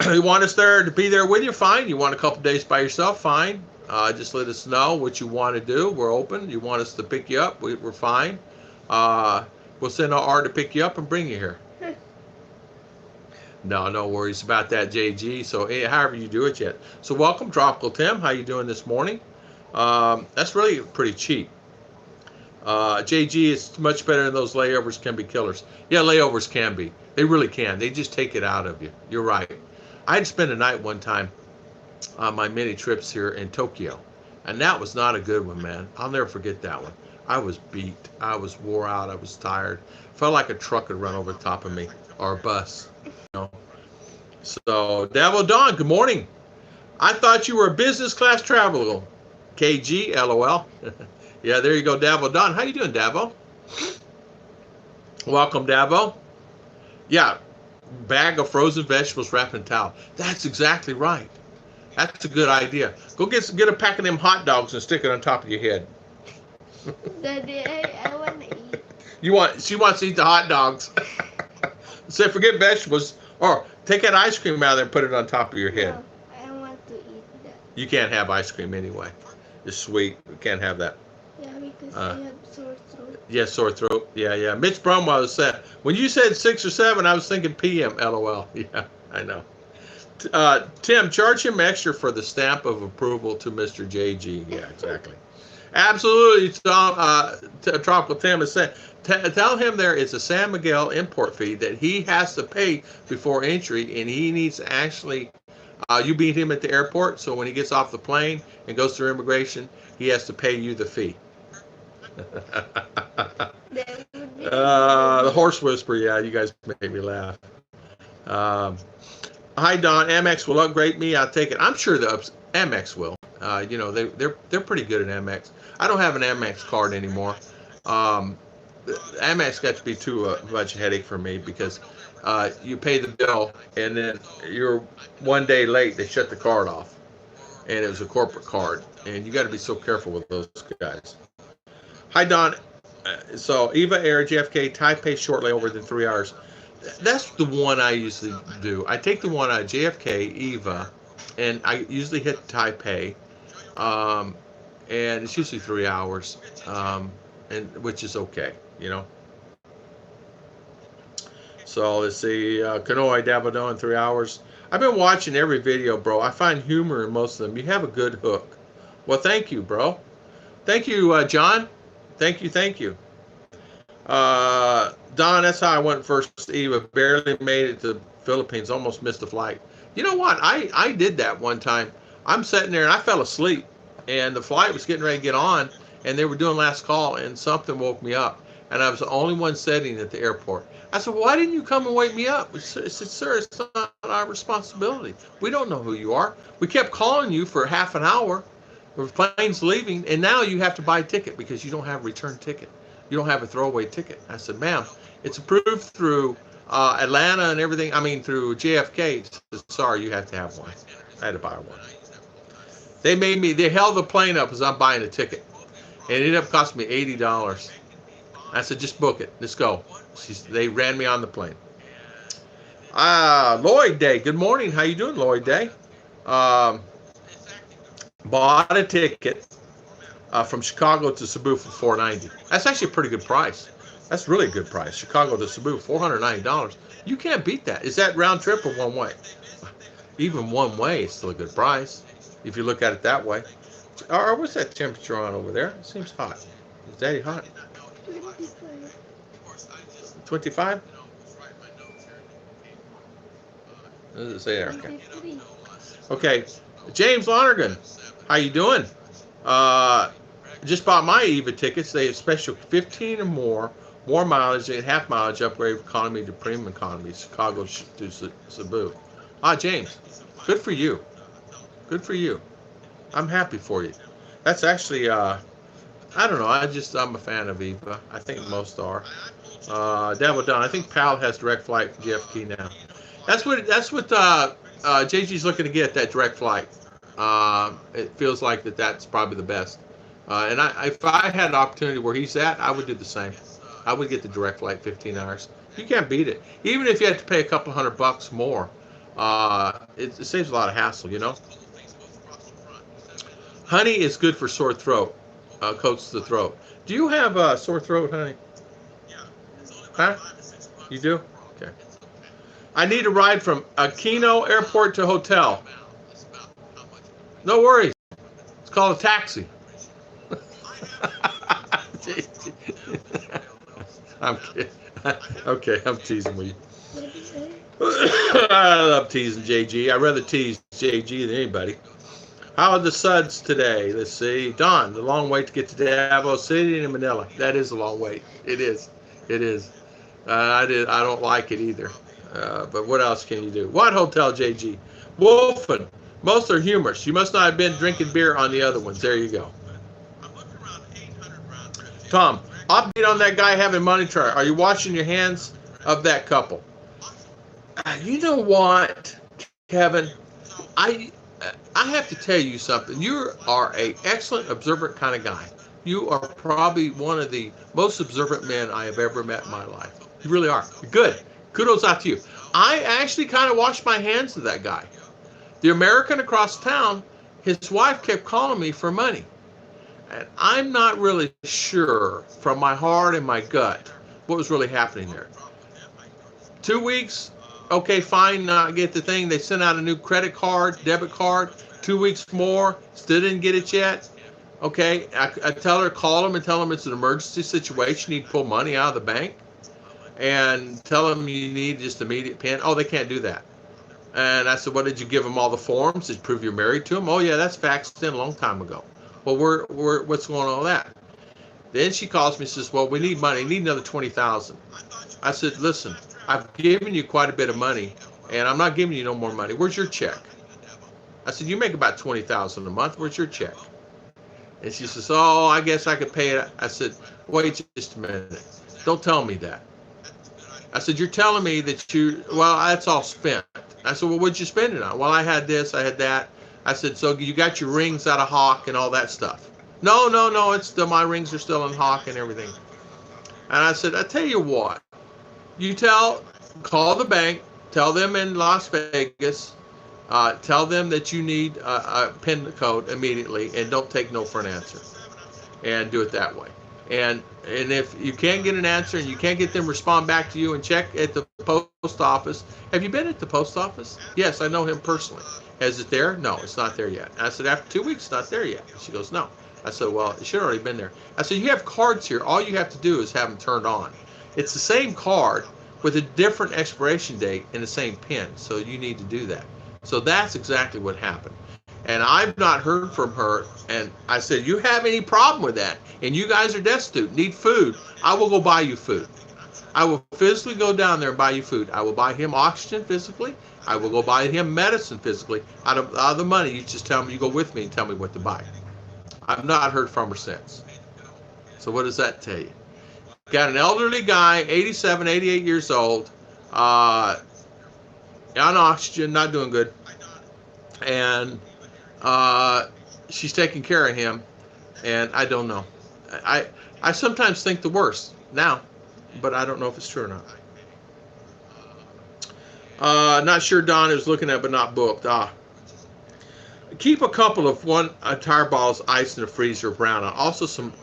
You want us there to be there with you, fine. You want a couple days by yourself, fine. Just let us know what you want to do. We're open. You want us to pick you up, we're fine. We'll send our R to pick you up and bring you here. No worries about that, JG. So however you do it yet. So welcome, Tropical Tim. How you doing this morning? That's really pretty cheap. JG is much better than those layovers can be killers. Yeah, layovers can be. They really can. They just take it out of you. You're right. I had spent a night one time on my many trips here in Tokyo, and that was not a good one, man. I'll never forget that one. I was beat. I was wore out. I was tired. Felt like a truck had run over the top of me, or a bus. You know. So, Davo Don, good morning. I thought you were a business class traveler. KG, LOL. Yeah, there you go, Davo Don. How you doing, Davo? Welcome, Davo. Yeah, bag of frozen vegetables wrapped in towel. That's exactly right. That's a good idea. Go get a pack of them hot dogs and stick it on top of your head. Daddy, I want to eat. She wants to eat the hot dogs. Say, forget vegetables, or take that ice cream out of there and put it on top of your head. No, I want to eat that. You can't have ice cream anyway. It's sweet. You can't have that. Yeah, because I have sore throat. Yeah, sore throat. Yeah. Mitch Brumwell said, when you said 6 or 7, I was thinking PM, LOL. Yeah, I know. Tim, charge him extra for the stamp of approval to Mr. JG. Yeah, exactly. Absolutely. Tropical Tim is saying, tell him there is a San Miguel import fee that he has to pay before entry, and he needs to actually, you beat him at the airport, so when he gets off the plane and goes through immigration, he has to pay you the fee. The horse whisperer, yeah, you guys made me laugh. Hi Don, Amex will upgrade me. I'll take it. I'm sure the Amex will. They're pretty good at Amex. I don't have an Amex card anymore. Amex got to be too much a headache for me because you pay the bill and then you're 1 day late. They shut the card off, and it was a corporate card, and you got to be so careful with those guys. Hi Don. So Eva Air JFK Taipei short layover within 3 hours. That's the one I usually do. I take the one out of JFK Eva, and I usually hit Taipei, and it's usually 3 hours, and which is okay, you know. So let's see, Kanoi Davado in 3 hours. I've been watching every video, bro. I find humor in most of them. You have a good hook. Well, thank you, bro. Thank you, John. Thank you. Don, that's how I went first. Eva barely made it to the Philippines, almost missed the flight. You know what? I did that one time. I'm sitting there and I fell asleep, and the flight was getting ready to get on, and they were doing last call, and something woke me up, and I was the only one sitting at the airport. I said, why didn't you come and wake me up? I said, sir, it's not our responsibility. We don't know who you are. We kept calling you for half an hour. The plane's leaving, and now you have to buy a ticket because you don't have a return ticket. You don't have a throwaway ticket. I said, ma'am, it's approved through Atlanta and everything. I mean, through JFK. Said, sorry, you have to have one. I had to buy one. They held the plane up as I'm buying a ticket. And it ended up costing me $80. I said, just book it. Let's go. They ran me on the plane. Lloyd Day. Good morning. How you doing, Lloyd Day? Bought a ticket from Chicago to Cebu for $490. That's actually a pretty good price. That's really a good price. Chicago to Cebu, $490. You can't beat that. Is that round trip or one way? Even one way is still a good price if you look at it that way. Or what's that temperature on over there? It seems hot. Is that hot? 25? What does it say there? Okay. James Lonergan, how you doing? Just bought my EVA tickets. They have special 15 or more mileage and half mileage upgrade economy to premium economy, Chicago to Cebu. James, good for you. Good for you. I'm happy for you. That's actually, I don't know. I'm a fan of Eva. I think most are. Dabble Don. I think PAL has direct flight from JFK now. That's what JG's looking to get, that direct flight. It feels like that's probably the best. And if I had an opportunity where he's at, I would do the same. I would get the direct flight, 15 hours. You can't beat it. Even if you have to pay a couple $100 more, it saves a lot of hassle, you know. Honey is good for sore throat. Coats the throat. Do you have a sore throat, honey? Huh? You do? Okay. I need a ride from Aquino Airport to hotel. No worries. It's called a taxi. I'm kidding. Okay, I'm teasing with you. What did you say? I love teasing JG. I'd rather tease JG than anybody. How are the suds today? Let's see. Don, the long wait to get to Davao City and Manila. That is a long wait. It is. It is. I don't like it either. But what else can you do? What hotel, JG? Wolfen. Most are humorous. You must not have been drinking beer on the other ones. There you go. Tom, update on that guy having money trial. Are you washing your hands of that couple? You know what, Kevin? I have to tell you something. You are an excellent, observant kind of guy. You are probably one of the most observant men I have ever met in my life. You really are. You're good. Kudos out to you. I actually kind of washed my hands of that guy. The American across town, his wife kept calling me for money. And I'm not really sure from my heart and my gut what was really happening there. 2 weeks, okay, fine, not get the thing. They sent out a new credit card, debit card. 2 weeks more, still didn't get it yet. Okay, I tell her, call them and tell them it's an emergency situation. You need to pull money out of the bank. And tell them you need just immediate PIN. Oh, they can't do that. And I said, what, did you give them all the forms to prove you're married to them? Oh, yeah, that's faxed in a long time ago. Well, what's going on with that? Then she calls me and says, well, we need money. We need another $20,000. I said, listen, I've given you quite a bit of money, and I'm not giving you no more money. Where's your check? I said, you make about $20,000 a month. Where's your check? And she says, oh, I guess I could pay it. I said, wait just a minute. Don't tell me that. I said, you're telling me that well, that's all spent. I said, well, what'd you spend it on? Well, I had this, I had that. I said, so you got your rings out of Hawk and all that stuff? No, it's still, my rings are still in Hawk and everything. And I said, I tell you what, call the bank, tell them in Las Vegas, tell them that you need a PIN code immediately and don't take no for an answer. And do it that way. And if you can't get an answer and you can't get them to respond back to you, and check at the post office. Have you been at the post office? Yes, I know him personally. Is it there? No, it's not there yet. I said, after 2 weeks, it's not there yet. She goes, no. I said, well, it should have already been there. I said, you have cards here. All you have to do is have them turned on. It's the same card with a different expiration date and the same PIN. So you need to do that. So that's exactly what happened. And I've not heard from her. And I said, you have any problem with that? And you guys are destitute, need food. I will go buy you food. I will physically go down there and buy you food. I will buy him oxygen physically. I will go buy him medicine physically. Out of the money, you just tell me, you go with me and tell me what to buy. I've not heard from her since. So what does that tell you? Got an elderly guy, 87, 88 years old, on oxygen, not doing good. And she's taking care of him, and I don't know. I sometimes think the worst now, but I don't know if it's true or not. Not sure Don is looking at, but not booked. Keep a couple of tire balls ice in the freezer brown. Also some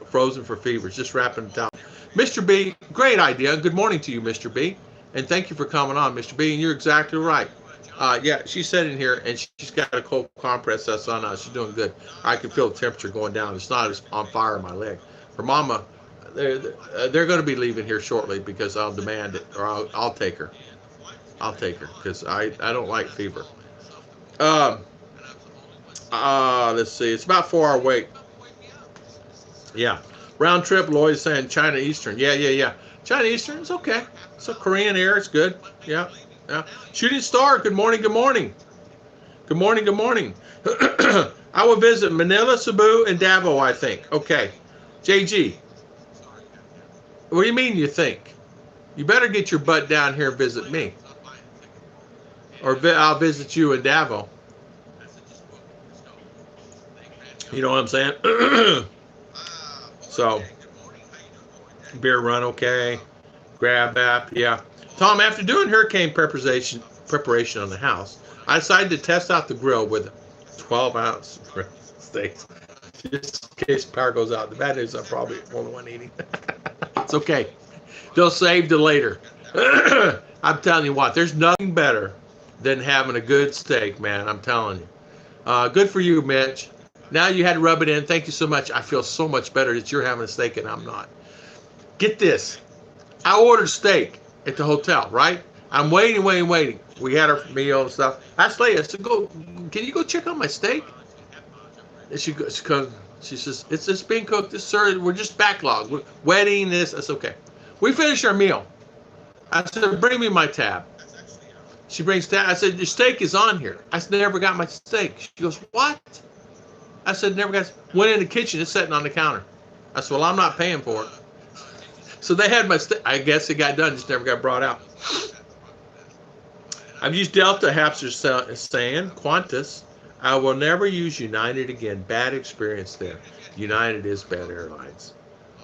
frozen for fevers. Just wrapping it down. Mr. B, great idea. Good morning to you, Mr. B. And thank you for coming on, Mr. B. And you're exactly right. Yeah, she said in here, and she's got a cold compress that's on. She's doing good. I can feel the temperature going down. It's not as on fire in my leg. Her mama, they're going to be leaving here shortly because I'll demand it, or I'll take her. I'll take her because I don't like fever. Let's see. It's about 4 hour wait. Yeah. Round trip, Lloyd's saying China Eastern. Yeah. China Eastern is okay. So Korean Air, it's good. Yeah. Shooting Star, good morning. I will visit Manila, Cebu, and Davao, I think. Okay. JG, what do you mean you think? You better get your butt down here and visit me. Or I'll visit you in Davao. You know what I'm saying? So, beer run, okay. Grab app, yeah. Tom, after doing hurricane preparation on the house, I decided to test out the grill with 12-ounce steaks. Just in case power goes out. The bad news, I'm probably only one eating. It's okay. They'll save to later. I'm telling you what, there's nothing better than having a good steak, man. I'm telling you. Good for you, Mitch. Now you had to rub it in. Thank you so much. I feel so much better that you're having a steak and I'm not. Get this. I ordered steak at the hotel, right? I'm waiting. We had our meal and stuff. I asked Leah, I said, can you go check on my steak? And she says, it's being cooked. This, sir, we're just backlogged. We're waiting this. That's okay. We finished our meal. I said, bring me my tab. She brings tab. I said, your steak is on here. I said, never got my steak. She goes, what? I said, never got. Went in the kitchen. It's sitting on the counter. I said, well, I'm not paying for it. So they had my steak. I guess it got done, just never got brought out. I've used Delta, Hapster saying, Qantas. I will never use United again. Bad experience there. United is bad airlines.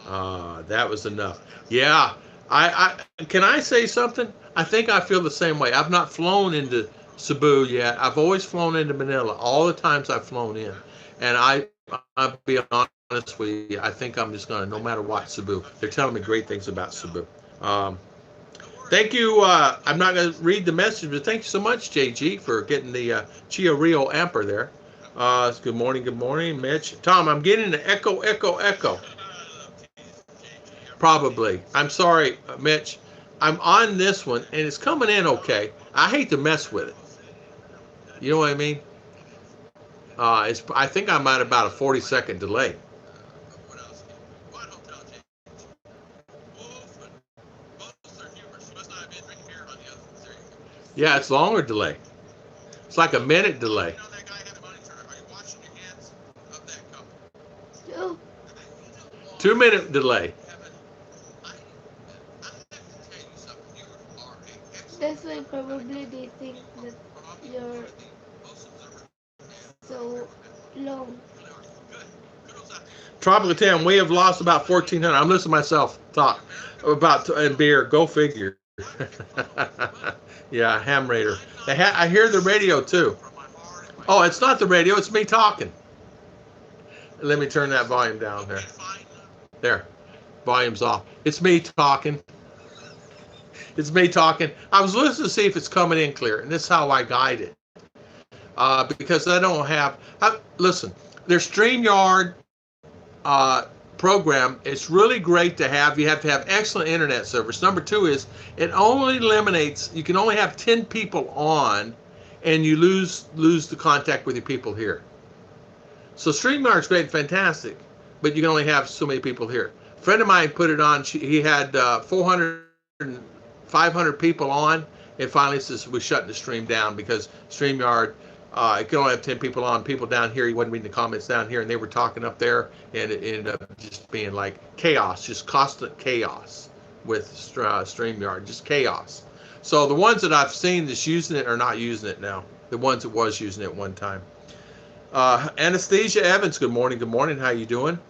That was enough. Yeah. Can I say something? I think I feel the same way. I've not flown into Cebu yet. I've always flown into Manila. All the times I've flown in. And I'll be honest with you, I think I'm just going to, no matter what, Cebu. They're telling me great things about Cebu. Thank you. I'm not going to read the message, but thank you so much, JG, for getting the Chia Rio Amper there. Good morning, Mitch. Tom, I'm getting the echo. Probably. I'm sorry, Mitch. I'm on this one, and it's coming in okay. I hate to mess with it. You know what I mean? I think I'm at about a 40-second delay. Yeah, it's longer delay. It's like a minute delay. 2-minute delay. That's why probably they think that you're so long. Tropical Town, we have lost about 1,400. I'm listening to myself talk about and beer. Go figure. Yeah, ham raider. I hear the radio too. Oh, it's not the radio. It's me talking. Let me turn that volume down there. There. Volume's off. It's me talking. It's me talking. I was listening to see if it's coming in clear, and this is how I guide it. Because I don't have... listen, their StreamYard program, it's really great to have. You have to have excellent internet service. Number two is it only eliminates, you can only have 10 people on, and you lose the contact with your people here. So StreamYard's great and fantastic, but you can only have so many people here. A friend of mine put it on. He had 400 and 500 people on, and finally says we're shutting the stream down because StreamYard, it can only have 10 people on. People down here, you wasn't reading the comments down here, and they were talking up there, and it ended up just being like chaos, just constant chaos with StreamYard, just chaos. So the ones that I've seen that's using it are not using it now. The ones that was using it at one time. Anastasia Evans, good morning. How you doing?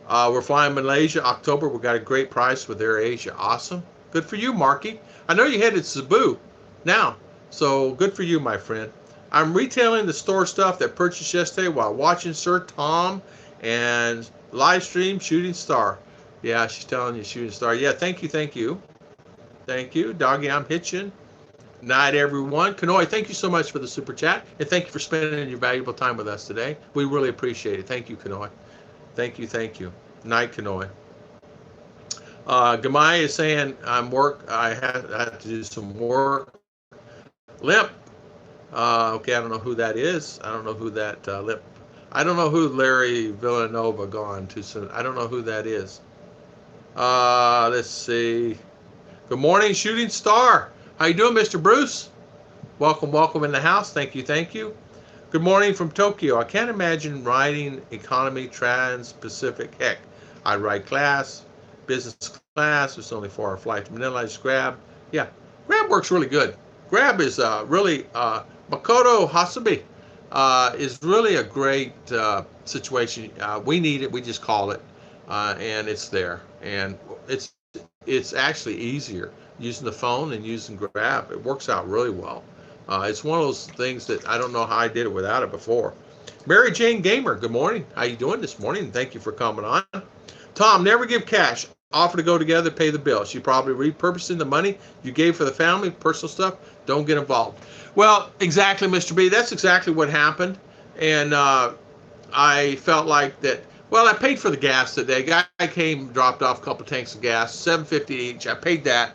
We're flying Malaysia, October. We got a great price with Air Asia. Awesome. Good for you, Marky. I know you headed to Cebu now, so good for you, my friend. I'm retailing the store stuff that purchased yesterday while watching Sir Tom and live stream Shooting Star. Yeah, she's telling you Shooting Star. Yeah, thank you. Thank you. Doggy, I'm hitching. Night, everyone. Kanoi, thank you so much for the super chat, and thank you for spending your valuable time with us today. We really appreciate it. Thank you, Kanoi. Thank you. Night, Kanoi. Gamai is saying I had to do some work. Limp. Okay, I don't know who that is. I don't know who that Limp. I don't know who Larry Villanova gone too soon. I don't know who that is. Let's see. Good morning, Shooting Star. How you doing, Mr. Bruce? Welcome in the house. Thank you. Good Good morning from Tokyo. I can't imagine riding economy, trans-Pacific. Heck, I ride class, business class. It's only 4-hour flight to Manila. I just Grab. Yeah, Grab works really good. Grab is really, Makoto Hasabi is really a great situation. We need it. We just call it, and it's there. And it's actually easier using the phone than using Grab. It works out really well. It's one of those things that I don't know how I did it without it before. Mary Jane Gamer, good morning. How you doing this morning? Thank you for coming on. Tom, never give cash. Offer to go together, pay the bill. She probably repurposing the money you gave for the family, personal stuff. Don't get involved. Well, exactly, Mr. B. That's exactly what happened. And I felt like that. Well, I paid for the gas today. Guy came, dropped off a couple of tanks of gas, $7.50 each. I paid that.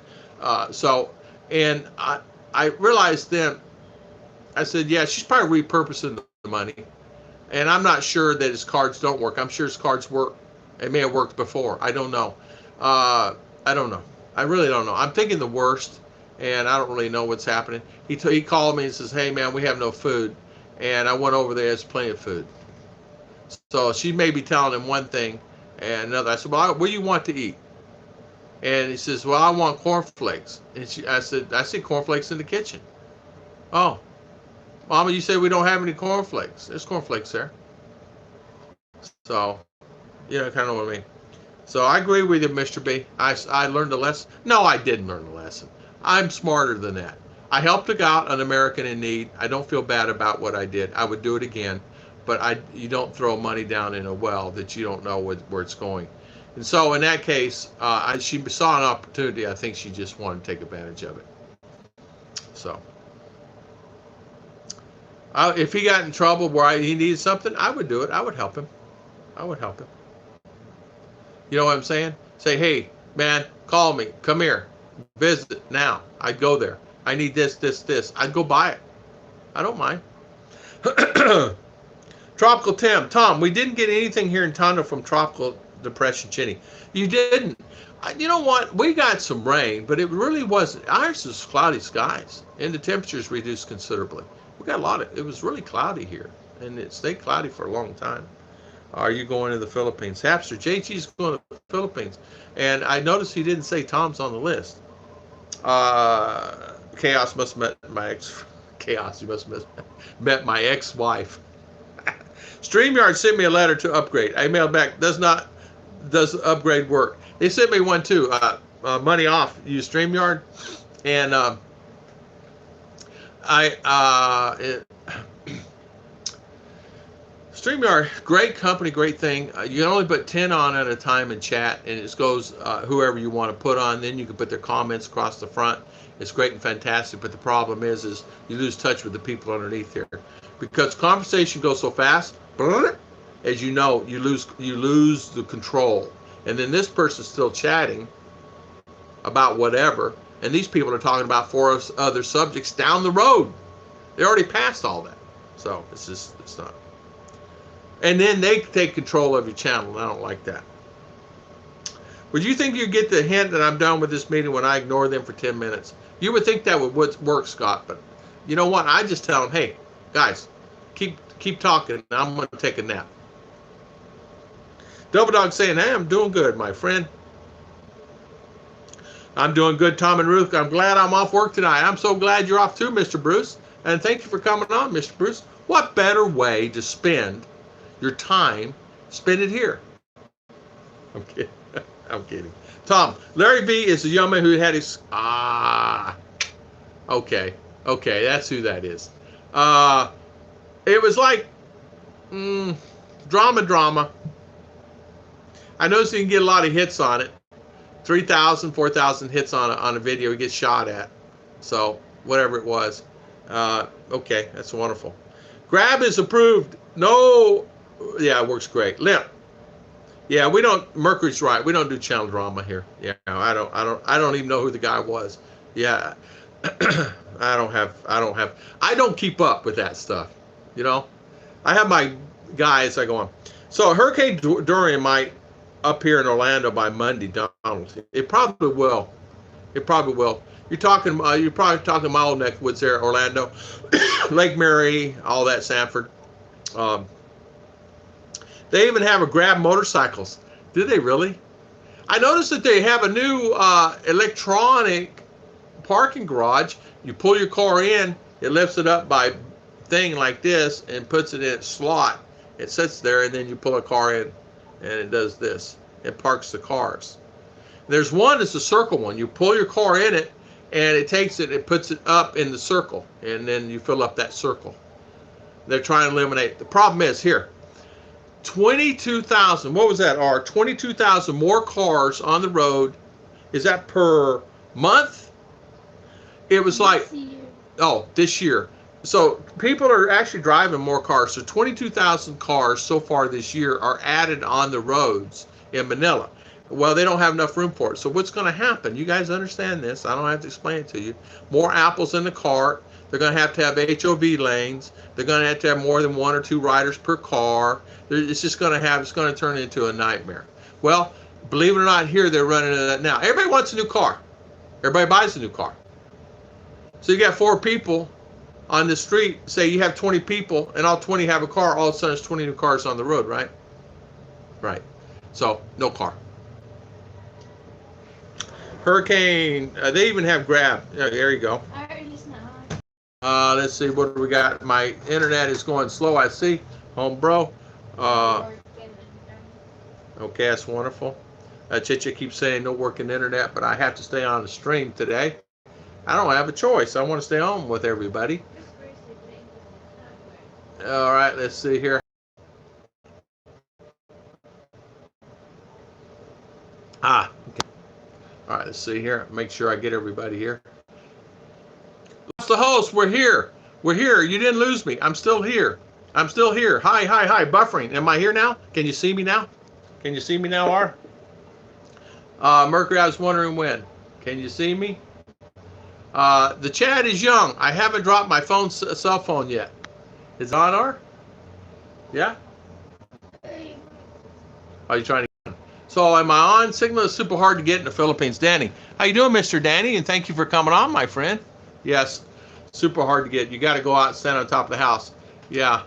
And I realized then, I said, yeah, she's probably repurposing the money. And I'm not sure that his cards don't work. I'm sure his cards work. It may have worked before. I don't know. I don't know. I really don't know. I'm thinking the worst, and I don't really know what's happening. He called me and says, hey, man, we have no food. And I went over there. There's plenty of food. So she may be telling him one thing and another. I said, well, what do you want to eat? And he says, well, I want cornflakes. And I said, I see cornflakes in the kitchen. Oh, Mama, you said we don't have any cornflakes. There's cornflakes there. So, kind of know what I mean. So I agree with you, Mr. B. I learned a lesson. No, I didn't learn a lesson. I'm smarter than that. I helped out an American in need. I don't feel bad about what I did. I would do it again. But you don't throw money down in a well that you don't know where it's going. And so in that case, she saw an opportunity. I think she just wanted to take advantage of it. So if he got in trouble where he needed something, I would do it. I would help him. You know what I'm saying? Say, hey, man, call me. Come here. Visit now. I'd go there. I need this. I'd go buy it. I don't mind. Tropical Tim. Tom, we didn't get anything here in Tondo from Tropical Depression Chinny. You didn't. You know what? We got some rain, but it really wasn't. Ours was cloudy skies, and the temperatures reduced considerably. We got it was really cloudy here, and it stayed cloudy for a long time. Are you going to the Philippines? Hapster, JG's going to the Philippines. And I noticed he didn't say Tom's on the list. Chaos must have met my ex. Chaos, you must have met my ex-wife. StreamYard sent me a letter to upgrade. I emailed back, does upgrade work? They sent me one too, money off, use StreamYard. And StreamYard, great company, great thing. You can only put 10 on at a time in chat, and it goes whoever you want to put on. Then you can put their comments across the front. It's great and fantastic, but the problem is you lose touch with the people underneath here. Because conversation goes so fast, as you know, you lose the control. And then this person's still chatting about whatever, and these people are talking about 4 other subjects down the road. They already passed all that. So it's not. And then they take control of your channel, and I don't like that. Would you think you'd get the hint that I'm done with this meeting when I ignore them for 10 minutes? You would think that would work, Scott, but you know what? I just tell them, hey, guys, keep talking. I'm going to take a nap. Double Dog saying, hey, I'm doing good, my friend. I'm doing good, Tom and Ruth. I'm glad I'm off work tonight. I'm so glad you're off too, Mr. Bruce. And thank you for coming on, Mr. Bruce. What better way to spend your time? Spend it here. I'm kidding. I'm kidding. Tom, Larry B is the young man who had his... Okay, that's who that is. It was like drama. I noticed you can get a lot of hits on it. 3,000, 4,000 hits on a video he gets shot at. So whatever it was. Okay, that's wonderful. Grab is approved. No, yeah, it works great. Limp. Yeah, we don't. Mercury's right. We don't do channel drama here. Yeah, I don't even know who the guy was. Yeah, I don't keep up with that stuff. You know, I have my guys I go on. So Hurricane Dorian might appear in Orlando by Monday, Donald. It probably will. It probably will. You're probably talking my old neck of woods there, Orlando, Lake Mary, all that, Sanford. Um, they even have a grab motorcycles. Do they really? I noticed that they have a new electronic parking garage. You pull your car in, it lifts it up by thing like this and puts it in its slot. It sits there, and then you pull a car in, and it does this. It parks the cars. There's one that's a circle one. You pull your car in it, and it takes it, it puts it up in the circle, and then you fill up that circle. They're trying to eliminate. The problem is here, 22,000. What was that? 22,000 more cars on the road. Is that per month? It was like, this year. So people are actually driving more cars. So 22,000 cars so far this year are added on the roads in Manila. Well, they don't have enough room for it. So what's going to happen? You guys understand this. I don't have to explain it to you. More apples in the cart. They're going to have HOV lanes. They're going to have more than 1 or 2 riders per car. It's just going to turn into a nightmare. Well, believe it or not, here they're running into that now. Everybody wants a new car. Everybody buys a new car. So you got 4 people on the street. Say you have 20 people and all 20 have a car. All of a sudden, it's 20 new cars on the road, right? Right. So no car. Hurricane. They even have Grab. There you go. Let's see, what do we got? My internet is going slow, I see. Home bro. Okay, that's wonderful. Chicha keeps saying no working internet, but I have to stay on the stream today. I don't have a choice. I want to stay home with everybody. All right, let's see here. Okay. All right, let's see here. Make sure I get everybody here. That's the host. We're here. We're here. You didn't lose me. I'm still here. I'm still here. Hi, hi, hi. Buffering. Am I here now? Can you see me now? Can you see me now, R? Mercury, I was wondering when. Can you see me? The chat is young. I haven't dropped my cell phone yet. Is it on, R? Yeah? Are you trying to? So am I on? Signal is super hard to get in the Philippines. Danny. How you doing, Mr. Danny? And thank you for coming on, my friend. Yes. Super hard to get. You got to go out and stand on top of the house. Yeah.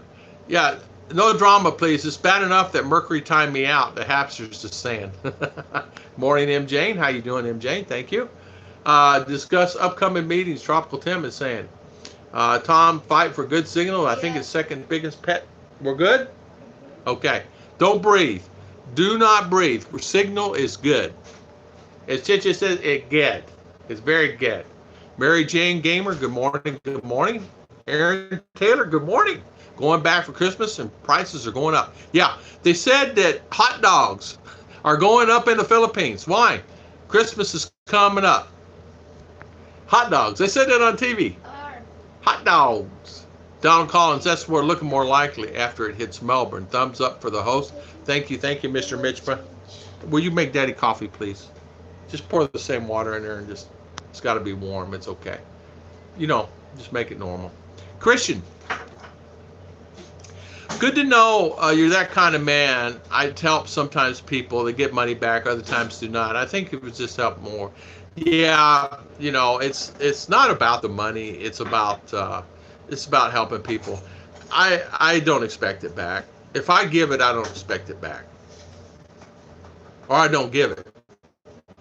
Yeah. No drama, please. It's bad enough that Mercury timed me out. The Hapster's just saying. Morning, M. Jane. How you doing, M. Jane? Thank you. Discuss upcoming meetings. Tropical Tim is saying. Tom, fight for good signal. I think it's second biggest pet. We're good? Okay. Don't breathe. Do not breathe. Signal is good. As Chicha says, it's good. It's very good. Mary Jane Gamer, good morning. Good morning. Aaron Taylor, good morning. Going back for Christmas and prices are going up. Yeah, they said that hot dogs are going up in the Philippines. Why? Christmas is coming up. Hot dogs. They said that on TV. Hot dogs. Donald Collins, that's where looking more likely after it hits Melbourne. Thumbs up for the host. Thank you, Mr. Mitchma. Will you make Daddy coffee, please? Just pour the same water in there and just, it's got to be warm. It's okay. You know, just make it normal. Christian, good to know you're that kind of man. I help sometimes people. They get money back. Other times do not. I think it would just help more. Yeah, you know, it's not about the money. It's about helping people. I don't expect it back. If I give it, I don't expect it back. Or I don't give it.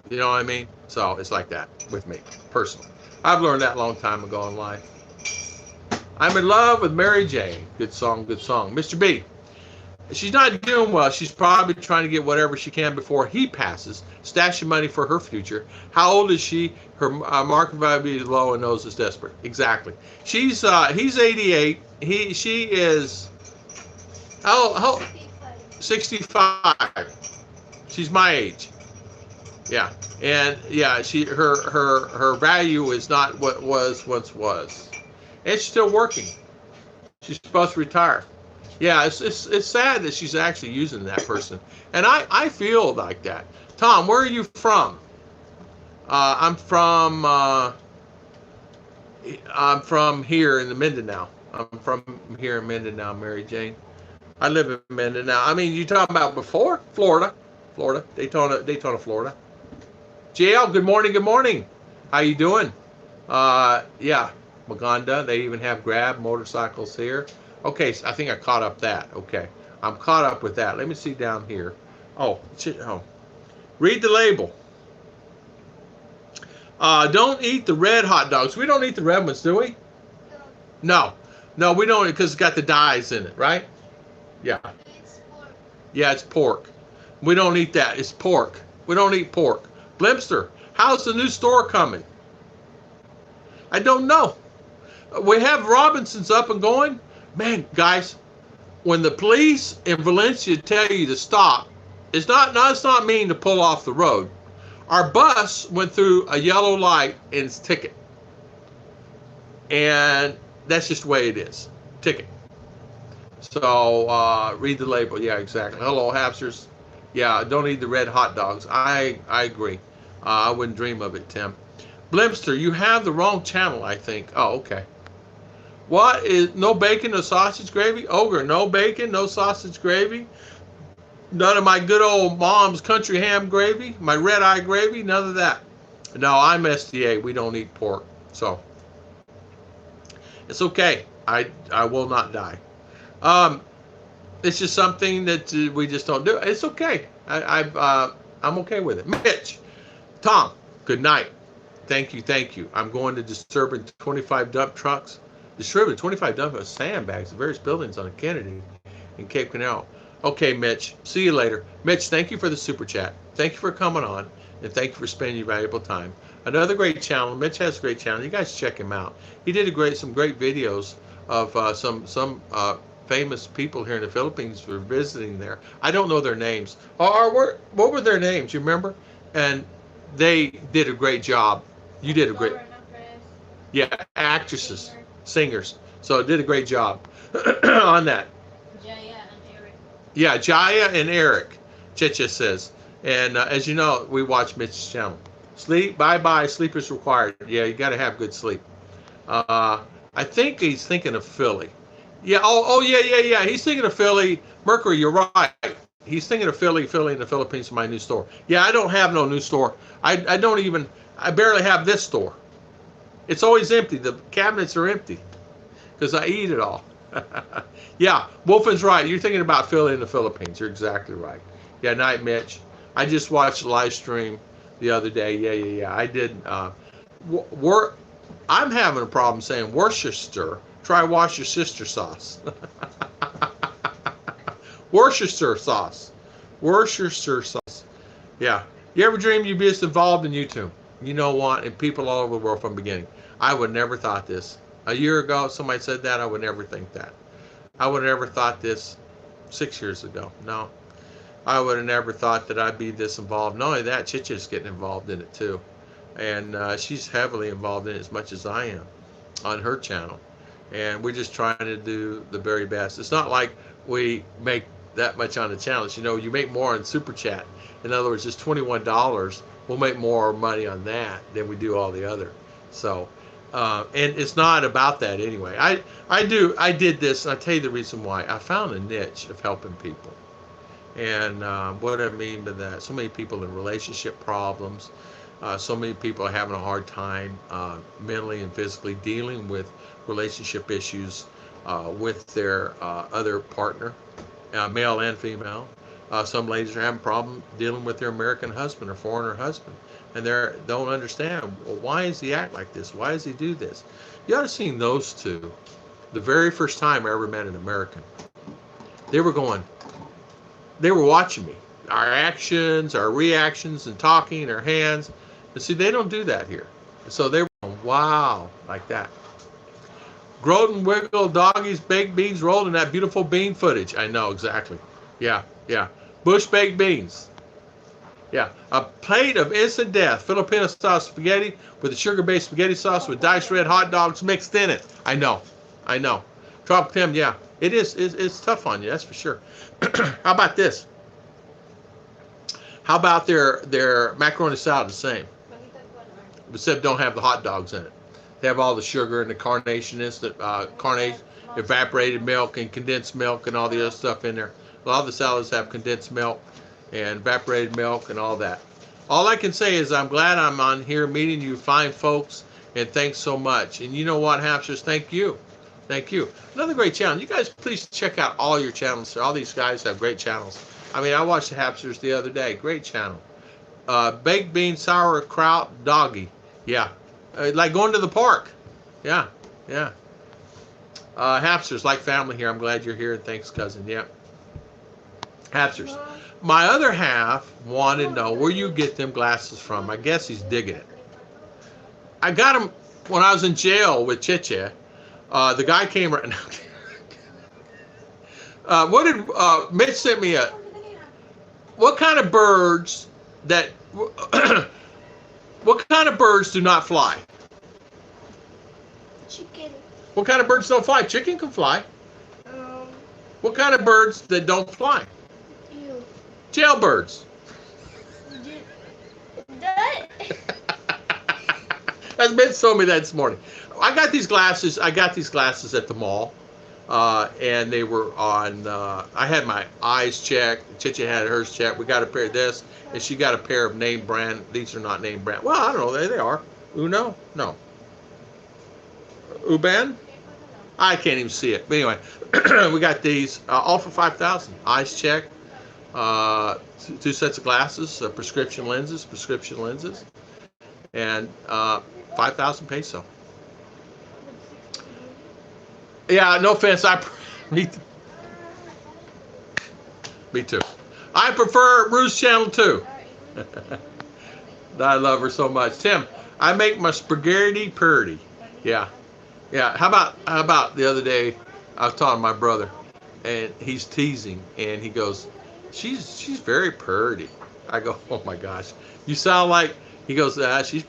You know what I mean? So it's like that with me, personally. I've learned that a long time ago in life. I'm in love with Mary Jane. Good song, good song. Mr. B, she's not doing well. She's probably trying to get whatever she can before he passes, stashing money for her future. How old is she? Her market value is low and knows is desperate. Exactly. He's 88. She is 65. She's my age. Yeah, and yeah, her value is not what once was, and she's still working. She's supposed to retire. Yeah, it's sad that she's actually using that person, and I feel like that. Tom, where are you from? I'm from here in the Mindinao. I'm from here in Mindinao, Mary Jane. I live in Mindinao. I mean, you talking about before? Florida, Daytona, Florida. JL, good morning, good morning. How you doing? Yeah, Maganda. They even have Grab motorcycles here. Okay, so I think I caught up that. Okay, I'm caught up with that. Let me see down here. Oh, oh. Read the label. Don't eat the red hot dogs. We don't eat the red ones, do we? No. No, we don't because it's got the dyes in it, right? Yeah. Yeah, it's pork. We don't eat that. It's pork. We don't eat pork. Blimpster, how's the new store coming? I don't know. We have Robinson's up and going. Man, guys, when the police in Valencia tell you to stop, it's not mean to pull off the road. Our bus went through a yellow light and it's ticket. And that's just the way it is. Ticket. So read the label. Yeah, exactly. Hello, hamsters. Yeah, don't eat the red hot dogs. I agree. I wouldn't dream of it, Tim. Blimpster, you have the wrong channel, I think. Oh, okay. What is no bacon, no sausage gravy? Ogre, no bacon, no sausage gravy. None of my good old mom's country ham gravy, my red eye gravy, none of that. No, I'm SDA. We don't eat pork, so it's okay. I will not die. It's just something that we just don't do. It's okay. I'm okay with it. Mitch, Tom, good night. Thank you. I'm going to distribute 25 dump trucks. Distribute 25 dump sandbags at various buildings on Kennedy in Cape Canaveral. Okay, Mitch. See you later. Mitch, thank you for the super chat. Thank you for coming on, and thank you for spending your valuable time. Another great channel. Mitch has a great channel. You guys check him out. He did some great videos of some famous people here in the Philippines for visiting there. I don't know their names. What were their names? You remember? And they did a great job. You did a great. Yeah, actresses, singers. So did a great job on that. Yeah, Jaya and Eric, Chicha says. And as you know, we watch Mitch's channel. Sleep, bye-bye, sleep is required. Yeah, you got to have good sleep. I think he's thinking of Philly. Yeah, yeah. He's thinking of Philly. Mercury, you're right. He's thinking of Philly in the Philippines for my new store. Yeah, I don't have no new store. I barely have this store. It's always empty. The cabinets are empty because I eat it all. Yeah, Wolfen's right. You're thinking about Philly in the Philippines. You're exactly right. Yeah, night, Mitch. I just watched the live stream the other day. Yeah. I did. I'm having a problem saying Worcester. Try Worcestershire sauce. Worcestershire sauce. Worcestershire sauce. Yeah. You ever dream you'd be as involved in YouTube? You know what? And people all over the world from the beginning. I would never thought this. A year ago, somebody said that. I would never think that. I would have never thought this 6 years ago. No. I would have never thought that I'd be this involved. Not only that, Chicha's getting involved in it too. And she's heavily involved in it as much as I am on her channel. And we're just trying to do the very best. It's not like we make that much on the channel. You know, you make more on Super Chat. In other words, just $21. We'll make more money on that than we do all the other. So, and it's not about that anyway. I did this, and I'll tell you the reason why. I found a niche of helping people. And what I mean by that, so many people in relationship problems, so many people are having a hard time mentally and physically dealing with relationship issues with their other partner, male and female. Some ladies are having a problem dealing with their American husband or foreigner husband, and they don't understand, well, why does he act like this? Why does he do this? You ought to have seen those two the very first time I ever met an American. They were watching me, our actions, our reactions, and talking, our hands. And see, they don't do that here. So they were going, wow, like that. Groton Wiggle Doggies baked beans rolled in that beautiful bean footage. I know, exactly. Yeah. Bush baked beans. Yeah. A plate of instant death, Filipino style spaghetti with a sugar-based spaghetti sauce with diced red hot dogs mixed in it. I know. Tropical Tim, yeah. It is. It's tough on you, that's for sure. How about this? How about their macaroni salad the same? Except don't have the hot dogs in it. They have all the sugar and the carnation, evaporated milk and condensed milk and all the other stuff in there. A lot of the salads have condensed milk and evaporated milk and all that. All I can say is I'm glad I'm on here meeting you fine folks, and thanks so much. And you know what, hamsters? Thank you. Thank you. Another great channel. You guys please check out all your channels. All these guys have great channels. I mean, I watched the hamsters the other day. Great channel. Baked bean sauerkraut doggy. Yeah. Like going to the park. Yeah. Yeah. Hamsters, like family here. I'm glad you're here. Thanks, cousin. Yeah. Hamsters. My other half wanted to know where you get them glasses from. I guess he's digging it. I got them when I was in jail with Chiche. The guy came right now. What did Mitch sent me a? What kind of birds that? What kind of birds do not fly? Chicken. What kind of birds don't fly? Chicken can fly. What kind of birds that don't fly? You. Jailbirds. That. As Mitch told me that this morning. I got these glasses. I got these glasses at the mall, and they were on. I had my eyes checked. Chicha had hers checked. We got a pair of this, and she got a pair of name brand. These are not name brand. Well, I don't know. They are. Uno? No. Uban? I can't even see it. But anyway, we got these all for 5,000. Eyes checked. 2 sets of glasses, prescription lenses, and 5,000 peso. Yeah, no offense. Me too. I prefer Ruth's channel too. I love her so much. Tim, I make my spaghetti purdy. Yeah, yeah. How about the other day? I was talking to my brother, and he's teasing, and he goes, "She's very purdy." I go, "Oh my gosh, you sound like." He goes, "She's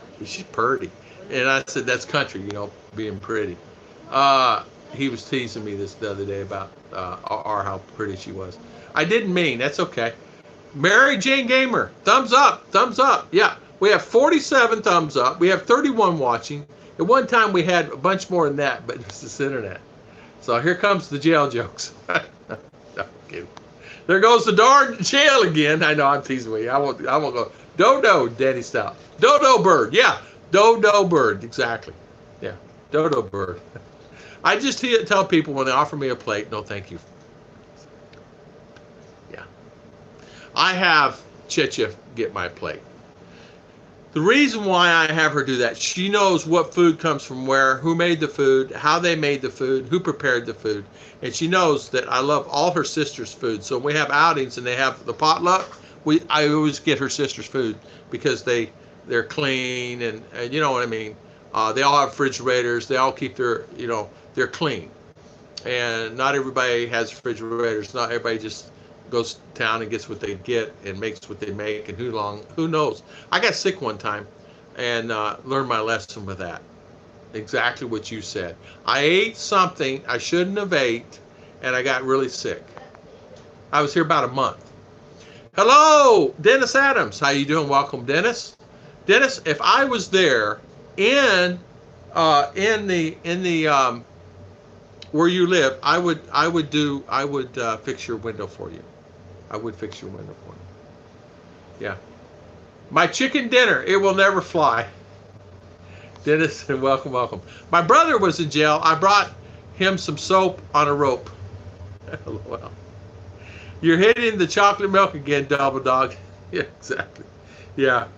purdy," and I said, "That's country, being pretty." He was teasing me the other day about how pretty she was. I didn't mean. That's okay. Mary Jane Gamer, thumbs up, thumbs up. Yeah, we have 47 thumbs up. We have 31 watching. At one time we had a bunch more than that, but it's this internet. So here comes the jail jokes. No, kidding. There goes the darn jail again. I know I'm teasing you. I won't go. Dodo, Daddy style. Dodo bird. Yeah, dodo bird. Exactly. Yeah, dodo bird. I just tell people when they offer me a plate, no thank you. Yeah. I have Chicha get my plate. The reason why I have her do that, she knows what food comes from where, who made the food, how they made the food, who prepared the food. And she knows that I love all her sister's food. So when we have outings and they have the potluck, I always get her sister's food because they're clean and you know what I mean. They all have refrigerators. They all keep they're clean. And not everybody has refrigerators. Not everybody just goes to town and gets what they get and makes what they make. And who knows? I got sick one time and learned my lesson with that. Exactly what you said. I ate something I shouldn't have ate, and I got really sick. I was here about a month. Hello, Dennis Adams. How you doing? Welcome, Dennis. Dennis, if I was there in the where you live, I would fix your window for you. I would fix your window for you. Yeah. My chicken dinner, it will never fly. Dennis, welcome. My brother was in jail. I brought him some soap on a rope. LOL. You're hitting the chocolate milk again, double dog. Yeah, exactly. Yeah.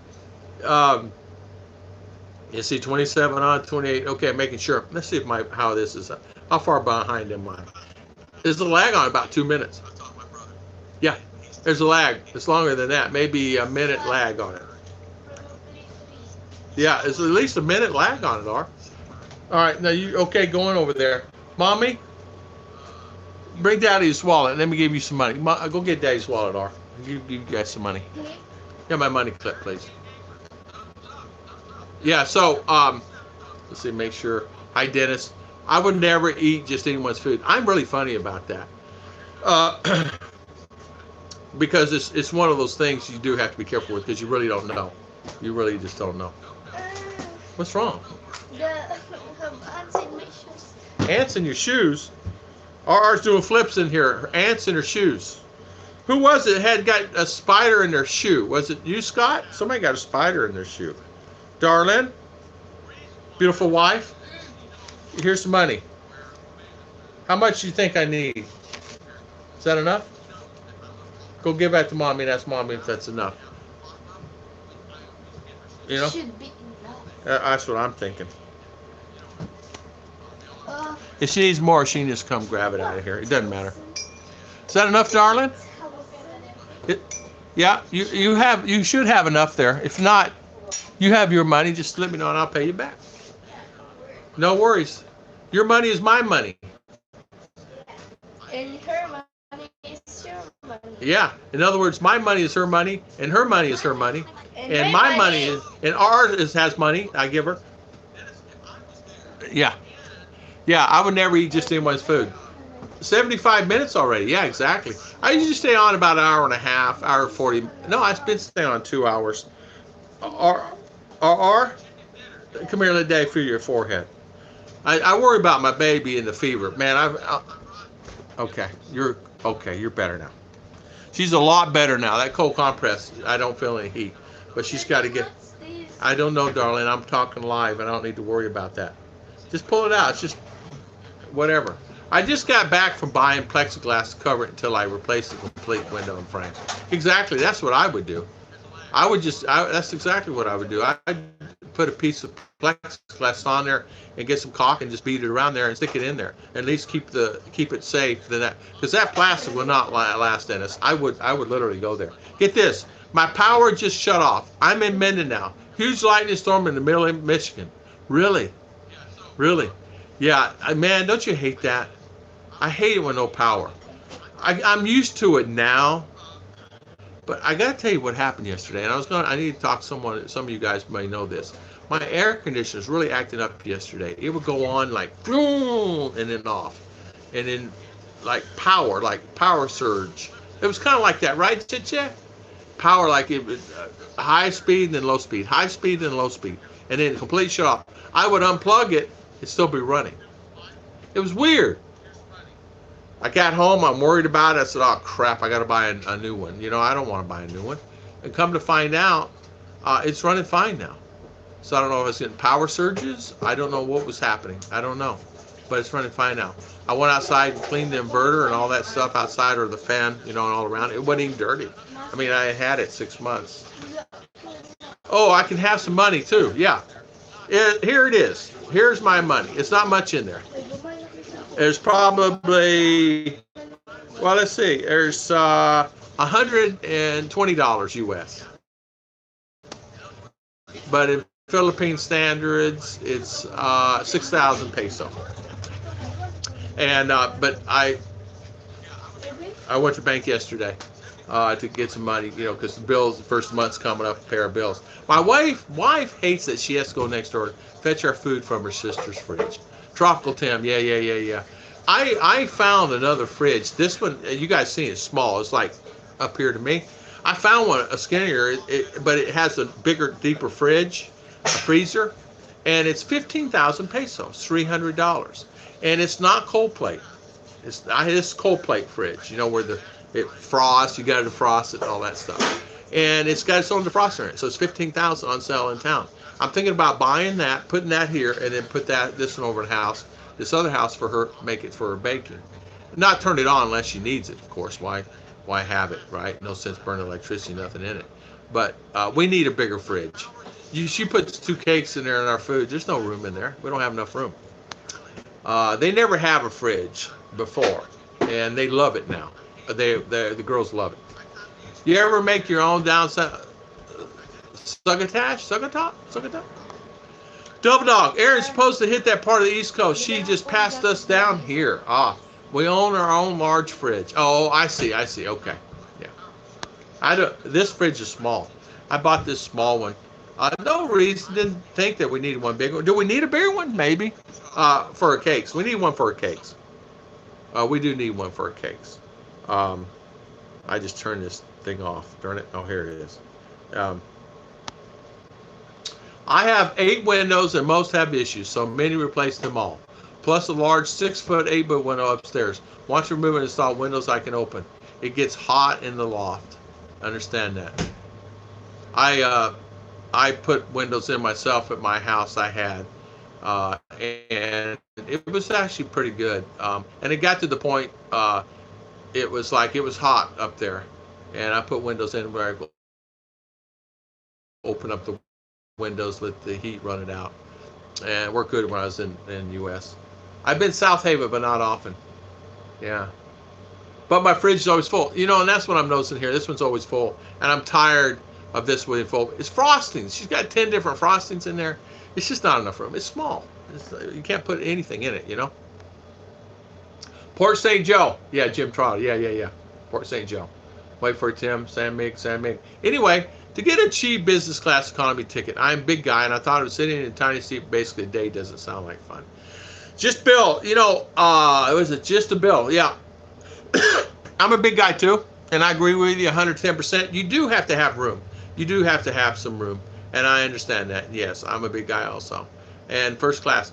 You see 27 on, 28. Okay, making sure. Let's see if how this is. How far behind am I? There's a lag on about 2 minutes. Yeah, there's a lag. It's longer than that. Maybe a minute lag on it. Yeah, it's at least a minute lag on it, R. All right, now you okay going over there. Mommy, bring Daddy's wallet and let me give you some money. Go get Daddy's wallet, R. Give you guys some money. Get my money clip, please. Yeah, so, let's see, make sure. Hi, Dennis. I would never eat just anyone's food. I'm really funny about that. Because it's one of those things you do have to be careful with because you really don't know. You really just don't know. What's wrong? The ants in my shoes. Ants in your shoes? RR's doing flips in here. Ants in her shoes. Who was it had got a spider in their shoe? Was it you, Scott? Somebody got a spider in their shoe. Darlene, beautiful wife, here's some money. How much do you think I need? Is that enough? Go give that to mommy and ask mommy if that's enough. You know? Should be enough. That's what I'm thinking. If she needs more, she can just come grab it out of here. It doesn't matter. Is that enough, darling? Yeah, you should have enough there. If not, you have your money. Just let me know and I'll pay you back. No worries. Your money is my money. And her money is your money. Yeah. In other words, my money is her money, and her money is her money, and my my money is, and ours has money. I give her. Yeah. Yeah. I would never eat just anyone's food. 75 minutes already. Yeah, exactly. I usually stay on about an hour and a half, hour 40. No, I've been staying on 2 hours. Come here, let Daddy feel your forehead. I worry about my baby and the fever. Man, okay, you're better now. She's a lot better now. That cold compress, I don't feel any heat. But she's got to get, I don't know, darling. I'm talking live, and I don't need to worry about that. Just pull it out. It's just whatever. I just got back from buying plexiglass to cover it until I replaced the complete window and frame. Exactly, that's what I would do. That's exactly what I would do. I'd put a piece of plexiglass on there and get some caulk and just beat it around there and stick it in there. At least keep it safe than that, because that plastic will not last, Dennis. I would literally go there. Get this, my power just shut off. I'm in Mindinao. Huge lightning storm in the middle of Michigan. Really? Yeah, man, don't you hate that? I hate it when no power. I'm used to it now, but I gotta tell you what happened yesterday. And I need to talk to someone. Some of you guys may know this. My air conditioner is really acting up yesterday. It would go on like boom and then off, and then like power surge. It was kind of like that, right, Chicha? Power, like it was high speed and then low speed, high speed and low speed, and then complete shut off. I would unplug it, it'd still be running. It was weird. I got home, I'm worried about it. I said, oh crap, I got to buy a new one. You know, I don't want to buy a new one. And come to find out, it's running fine now. So I don't know if it's getting power surges. I don't know what was happening. I don't know. But it's running fine now. I went outside and cleaned the inverter and all that stuff outside, or the fan, you know, and all around. It wasn't even dirty. I mean, I had it 6 months. Oh, I can have some money too. Yeah. Here it is. Here's my money. It's not much in there. There's probably, well, let's see. There's $120 US. But in Philippine standards, it's 6,000 peso. And but I went to the bank yesterday to get some money, you know, because the bills, the first month's coming up, a pair of bills. My wife hates that she has to go next door, fetch our food from her sister's fridge. Tropical Tim, yeah. I found another fridge. This one, you guys see, it's small. It's like up here to me. I found one, a skinnier, but it has a bigger, deeper fridge, a freezer, and it's 15,000 pesos, $300. And it's not cold plate. It's cold plate fridge, you know, where it frosts, you got to defrost it and all that stuff. And it's got its own defroster in it, so it's 15,000 on sale in town. I'm thinking about buying that, putting that here, and then put this one over the house, this other house for her, make it for her baking. Not turn it on unless she needs it, of course. Why have it, right? No sense burning electricity, nothing in it. But we need a bigger fridge. She puts 2 cakes in there in our food. There's no room in there. We don't have enough room. They never have a fridge before, and they love it now. The girls love it. You ever make your own downside succotash? Double dog. Erin's supposed to hit that part of the East Coast. She just passed us down here. We own our own large fridge. Oh, I see. Okay. Yeah. This fridge is small. I bought this small one. No reason, didn't think that we needed one big one. Do we need a bigger one? Maybe. For our cakes. We need one for our cakes. We do need one for our cakes. I just turned this thing off. Darn it. Oh, here it is. I have 8 windows and most have issues, so many replaced them all. Plus a large 6-foot, 8-foot window upstairs. Want to remove and install windows I can open. It gets hot in the loft. Understand that. I put windows in myself at my house I had, and it was actually pretty good. And it got to the point, it was like it was hot up there, and I put windows in where I go open up the windows, let the heat run it out, and it worked good when I was in U.S. I've been South Haven, but not often. Yeah. But my fridge is always full. You know, and that's what I'm noticing here. This one's always full. And I'm tired of this one full. It's frostings. She's got 10 different frostings in there. It's just not enough room. It's small. You can't put anything in it, you know? Port St. Joe. Yeah, Jim Trotter. Yeah. Port St. Joe. Wait for Tim. Sam Mig. Anyway, to get a cheap business class economy ticket, I'm a big guy, and I thought it was sitting in a tiny seat basically a day doesn't sound like fun. Just Bill, you know, it was just a bill. Yeah. I'm a big guy too, and I agree with you 110%. You do have to have room. You do have to have some room, and I understand that. Yes, I'm a big guy also. And first class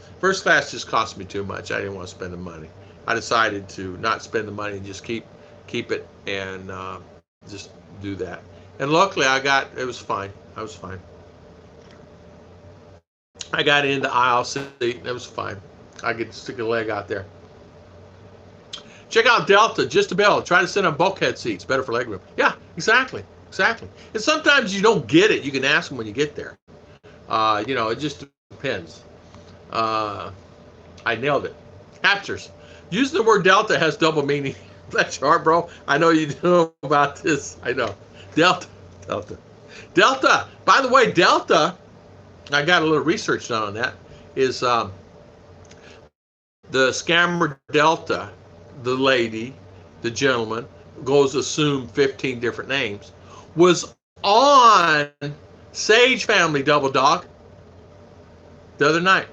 just cost me too much. I didn't want to spend the money. I decided to not spend the money and just keep it and just do that. And luckily, it was fine. I was fine. I got in the aisle seat, and it was fine. I could stick a leg out there. Check out Delta, just a bell. Try to sit on bulkhead seats, better for leg room. Yeah, exactly. And sometimes you don't get it. You can ask them when you get there. You know, it just depends. I nailed it. Captures. Using the word Delta has double meaning. That's sharp, bro. I know you know about this. I know. Delta. By the way, Delta, I got a little research done on that, is the scammer Delta, the lady, the gentleman, goes assume 15 different names, was on Sage Family Double Dog the other night.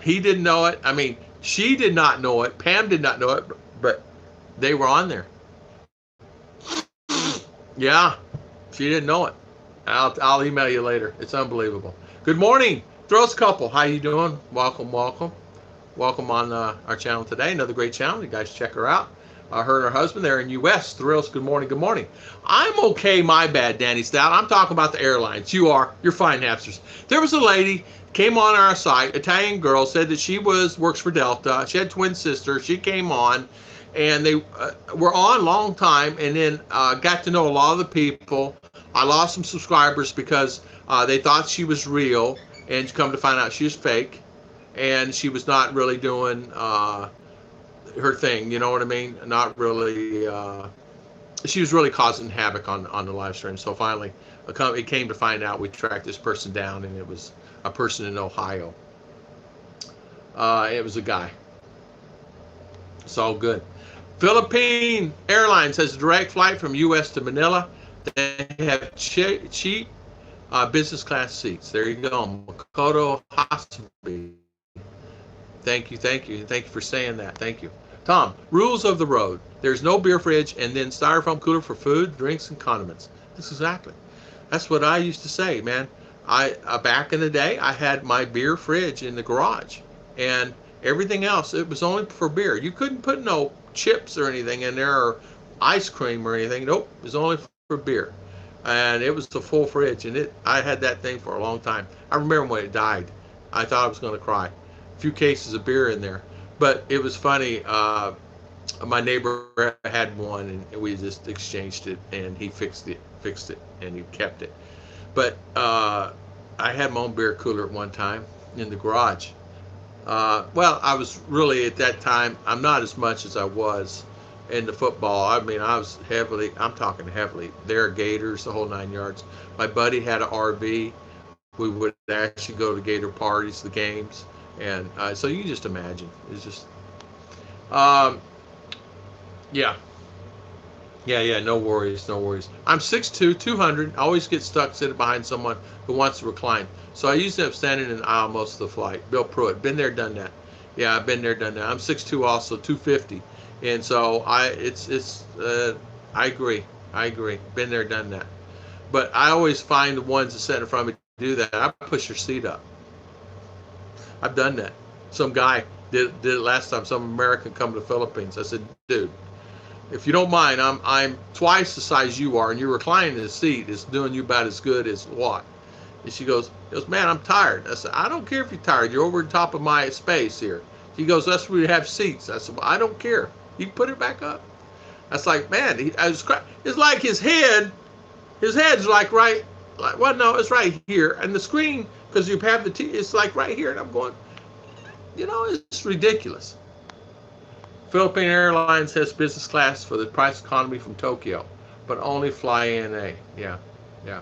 He didn't know it. I mean, she did not know it. Pam did not know it, but they were on there. Yeah, she didn't know it. I'll email you later. It's unbelievable. Good morning, Thrills Couple. How you doing? Welcome on our channel today. Another great channel. You guys check her out. Her and her husband, they're in U.S. Thrills, good morning. I'm okay, my bad, Danny Stout. I'm talking about the airlines. You're fine, Napsters. There was a lady, came on our site, Italian girl, said that she works for Delta. She had twin sisters. She came on, and they were on a long time, and then got to know a lot of the people. I lost some subscribers because they thought she was real, and come to find out she was fake. And she was not really doing her thing, you know what I mean? Not really. She was really causing havoc on the live stream. So finally, it came to find out we tracked this person down, and it was a person in Ohio. It was a guy. It's all good. Philippine Airlines has a direct flight from U.S. to Manila. They have cheap business class seats. There you go. Makoto Hasabi. Thank you for saying that. Thank you. Tom, rules of the road. There's no beer fridge, and then styrofoam cooler for food, drinks, and condiments. That's what I used to say, man. Back in the day, I had my beer fridge in the garage, and everything else, it was only for beer. You couldn't put no chips or anything in there, or ice cream or anything. Nope, it was only for beer. And it was the full fridge, and I had that thing for a long time. I remember when it died. I thought I was going to cry. Few cases of beer in there, but it was funny. My neighbor had one, and we just exchanged it, and he fixed it, and he kept it. But I had my own beer cooler at one time in the garage. Well, I was really at that time, I'm not as much as I was into football. I mean, I'm talking heavily. There are Gators, the whole 9 yards. My buddy had an RV. We would actually go to Gator parties, the games. And so you can just imagine. It's just, yeah, no worries. I'm 6'2", 200. I always get stuck sitting behind someone who wants to recline. So I usually am standing in the aisle most of the flight. Bill Pruitt, been there, done that. Yeah, I've been there, done that. I'm 6'2", also 250. And so I agree. Been there, done that. But I always find the ones that sit in front of me do that. I push your seat up. I've done that. Some guy did it last time. Some American come to the Philippines. I said, dude, If you don't mind, I'm twice the size you are, and you're reclining in the seat. It's doing you about as good as what? And she goes, man, I'm tired. I said, I don't care if you're tired. You're over the top of my space here. She goes, that's where we have seats. I said, well, I don't care. You can put it back up. That's like, man, it's like his head's like right, like, well, no, it's right here. And the screen, because you have the it's like right here. And I'm going, it's ridiculous. Philippine Airlines has business class for the price economy from Tokyo, but only fly ANA. Yeah, yeah.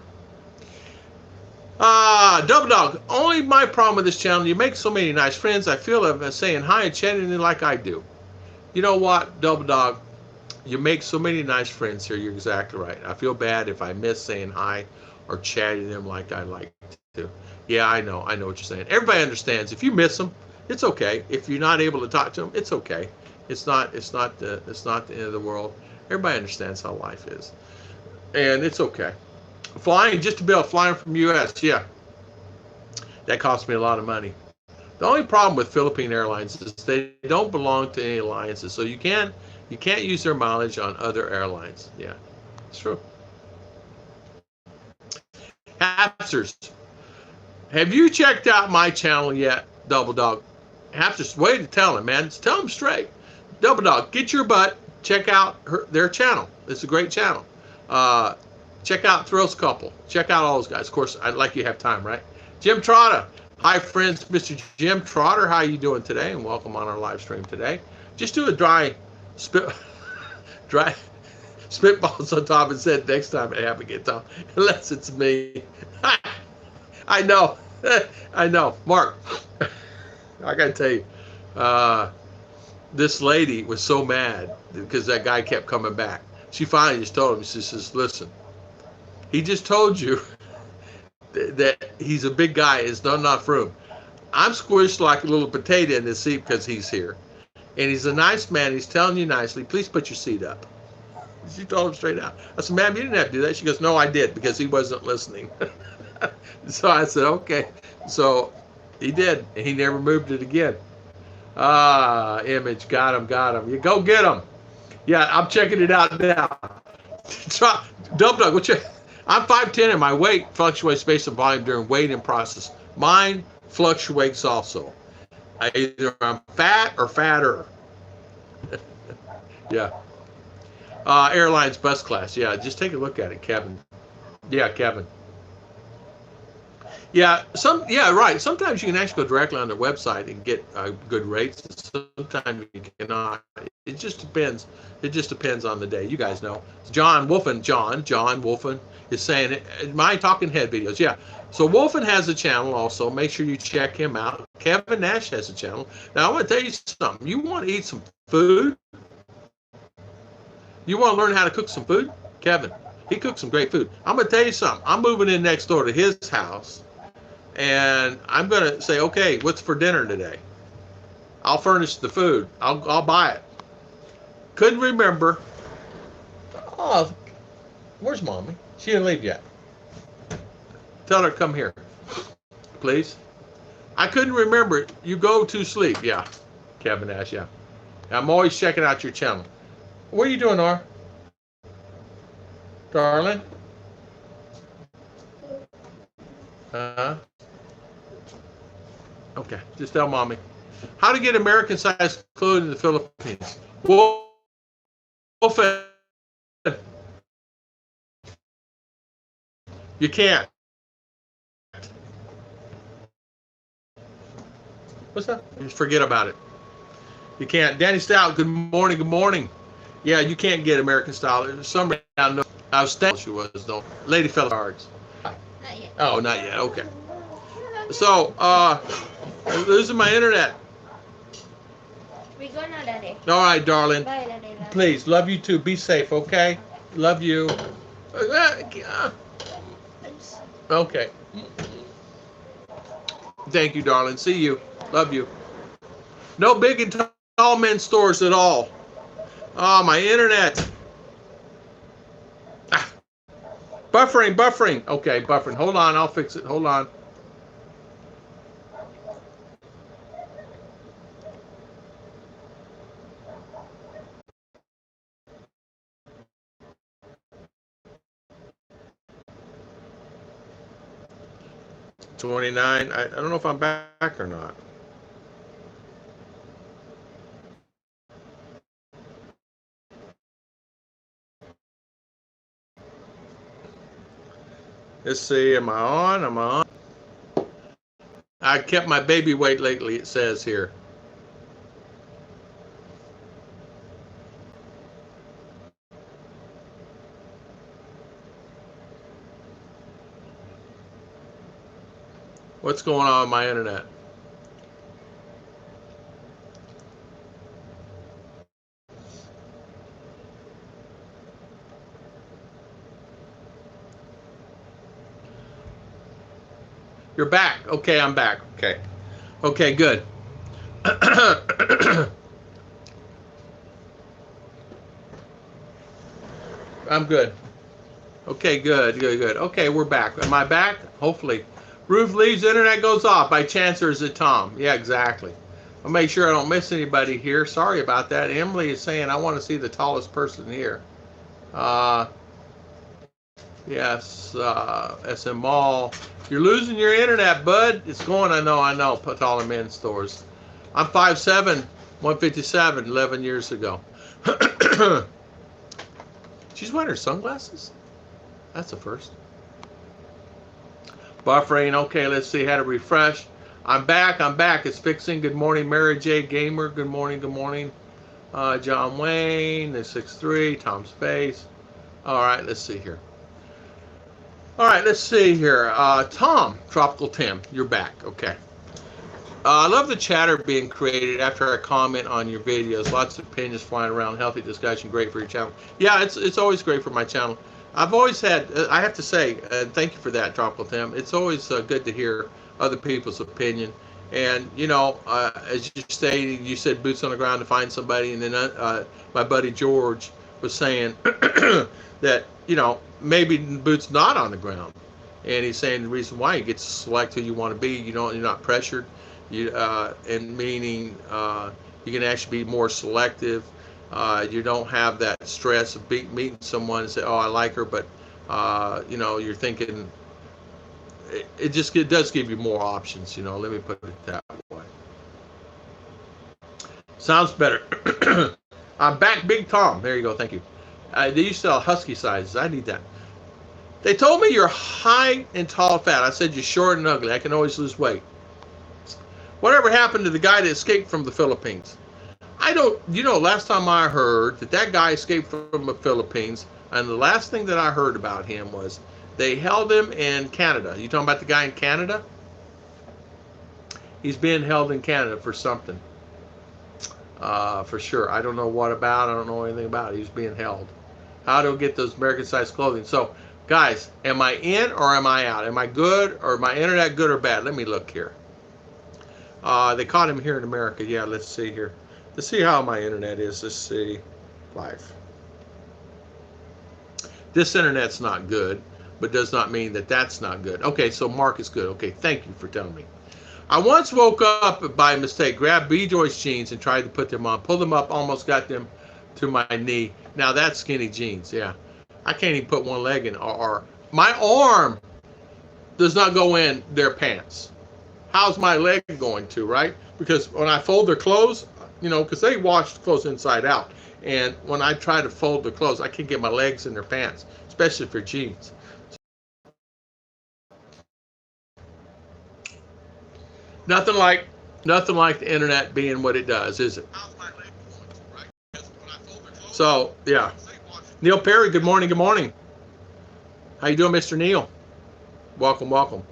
Double Dog. Only my problem with this channel, you make so many nice friends. I feel of saying hi and chatting like I do. You know what, Double Dog? You make so many nice friends here. You're exactly right. I feel bad if I miss saying hi or chatting them like I like to. Yeah, I know what you're saying. Everybody understands. If you miss them, it's okay. If you're not able to talk to them, it's okay. It's not the end of the world. Everybody understands how life is, and it's okay. Flying, just to be able to fly from U.S., yeah, that cost me a lot of money. The only problem with Philippine Airlines is they don't belong to any alliances, so you can't use their mileage on other airlines. Yeah, it's true. Hapsters, have you checked out my channel yet, Double Dog? Hapsters, way to tell them, man. Just tell them straight. Double Dog, get your butt, check out their channel. It's a great channel. Check out Thrills Couple. Check out all those guys. Of course, I'd like you to have time, right? Jim Trotta. Hi, friends. Mr. Jim Trotter, how you doing today? And welcome on our live stream today. Just do a dry spitballs on top and said next time it happens again, Tom. Unless it's me. I know. I know. Mark, I got to tell you, this lady was so mad because that guy kept coming back. She finally just told him, she says, listen, he just told you that he's a big guy. It's not enough room. I'm squished like a little potato in this seat because he's here. And he's a nice man. He's telling you nicely, please put your seat up. She told him straight out. I said, ma'am, you didn't have to do that. She goes, no, I did, because he wasn't listening. So I said, okay. So he did. And he never moved it again. Image, got him. You go get him. Yeah, I'm checking it out now. Double Dog, I'm 5'10", and my weight fluctuates based on volume during weight and process. Mine fluctuates also. Either I'm fat or fatter. Yeah. Airlines bus class. Yeah, just take a look at it, Kevin. Yeah, Kevin. Yeah, right. Sometimes you can actually go directly on their website and get good rates. Sometimes you cannot. It just depends. It just depends on the day. You guys know. John Wolfen is saying, my Talking Head videos. Yeah. So Wolfen has a channel also. Make sure you check him out. Kevin Nash has a channel. Now I want to tell you something. You want to eat some food? You want to learn how to cook some food? Kevin, he cooks some great food. I'm going to tell you something. I'm moving in next door to his house. And I'm going to say, okay, what's for dinner today? I'll furnish the food. I'll buy it. Couldn't remember. Oh, where's Mommy? She didn't leave yet. Tell her to come here, please. I couldn't remember. You go to sleep. Yeah, Kevin Ash, yeah. I'm always checking out your channel. What are you doing, Nora? Darling? Okay, just tell Mommy. How to get American-sized clothing in the Philippines. Wolfen. You can't. What's that? Just forget about it. You can't. Danny Stout, good morning, good morning. Yeah, you can't get American style. There's somebody I know. I was standing. She was, though. Lady fella cards. Not yet. Oh, not yet. Okay. So, losing my internet. We go now, Daddy. All right, darling. Bye, Daddy. Please, love you too. Be safe, okay? Love you. Okay. Thank you, darling. See you. Love you. No big and tall men's stores at all. Oh, my internet. Buffering. Okay, buffering. Hold on, I'll fix it. Hold on. 29. I don't know if I'm back or not. Let's see. Am I on? Am I on? I kept my baby weight lately, it says here. What's going on with my internet? You're back. Okay, I'm back. Okay. Okay, good. I'm good. Okay, good, good, good. Okay, we're back. Am I back? Hopefully. Ruth leaves, internet goes off. By chance, or is it Tom? Yeah, exactly. I'll make sure I don't miss anybody here. Sorry about that. Emily is saying, I want to see the tallest person here. Yes, SM Mall. You're losing your internet, bud. It's going, I know. Taller men stores. I'm 5'7", 157, 11 years ago. She's wearing her sunglasses? That's a first. Buffering. Okay, let's see how to refresh. I'm back. It's fixing. Good morning, Mary J. Gamer. Good morning. John Wayne, the 6'3", Tom Space. All right, let's see here. Tom, Tropical Tim, you're back. Okay. I love the chatter being created after I comment on your videos. Lots of opinions flying around. Healthy discussion. Great for your channel. Yeah, it's always great for my channel. I've always had, I have to say, thank you for that, Tropical Tim. It's always good to hear other people's opinion. And, as you stated, you said boots on the ground to find somebody. And then my buddy George was saying that, maybe boots not on the ground. And he's saying the reason why you get to select who you want to be. You're not pressured. And meaning you can actually be more selective. You don't have that stress of meeting someone and say, oh, I like her, but you're thinking it does give you more options. Let me put it that way. Sounds better. I'm back, Big Tom. There you go. Thank you. They used to sell husky sizes. I need that. They told me you're high and tall, fat. I said you're short and ugly. I can always lose weight. Whatever happened to the guy that escaped from the Philippines? I don't, last time I heard that guy escaped from the Philippines, and the last thing that I heard about him was they held him in Canada. You talking about the guy in Canada? He's being held in Canada for something. For sure. I don't know what about. I don't know anything about it. He's being held. How to get those American-sized clothing. So, guys, am I in or am I out? Am I good or my internet good or bad? Let me look here. They caught him here in America. Yeah, let's see here. Let's see how my internet is. Let's see. Live. This internet's not good, but does not mean that that's not good. Okay, so Mark is good. Okay, thank you for telling me. I once woke up by mistake, grabbed B-Joy's jeans and tried to put them on. Pulled them up, almost got them to my knee. Now that's skinny jeans, yeah. I can't even put one leg in. Or my arm does not go in their pants. How's my leg going to, right? Because when I fold their clothes, because they wash clothes inside out. And when I try to fold the clothes, I can't get my legs in their pants, especially for jeans. Nothing like the internet being what it does, is it? So, yeah. Neil Perry, good morning, good morning. How you doing, Mr. Neil? Welcome, welcome.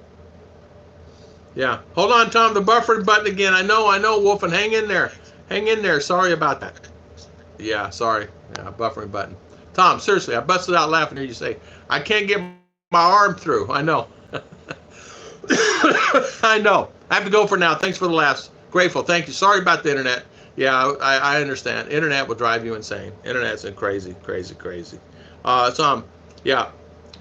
Yeah. Hold on, Tom, the buffer button again. I know, Wolfen. Hang in there. Hang in there. Sorry about that. Yeah, sorry. Yeah, buffering button. Tom, seriously, I busted out laughing here. You say, I can't get my arm through. I know. I know. I have to go for now. Thanks for the laughs. Grateful. Thank you. Sorry about the internet. Yeah, I understand. Internet will drive you insane. Internet's crazy, crazy, crazy. Yeah,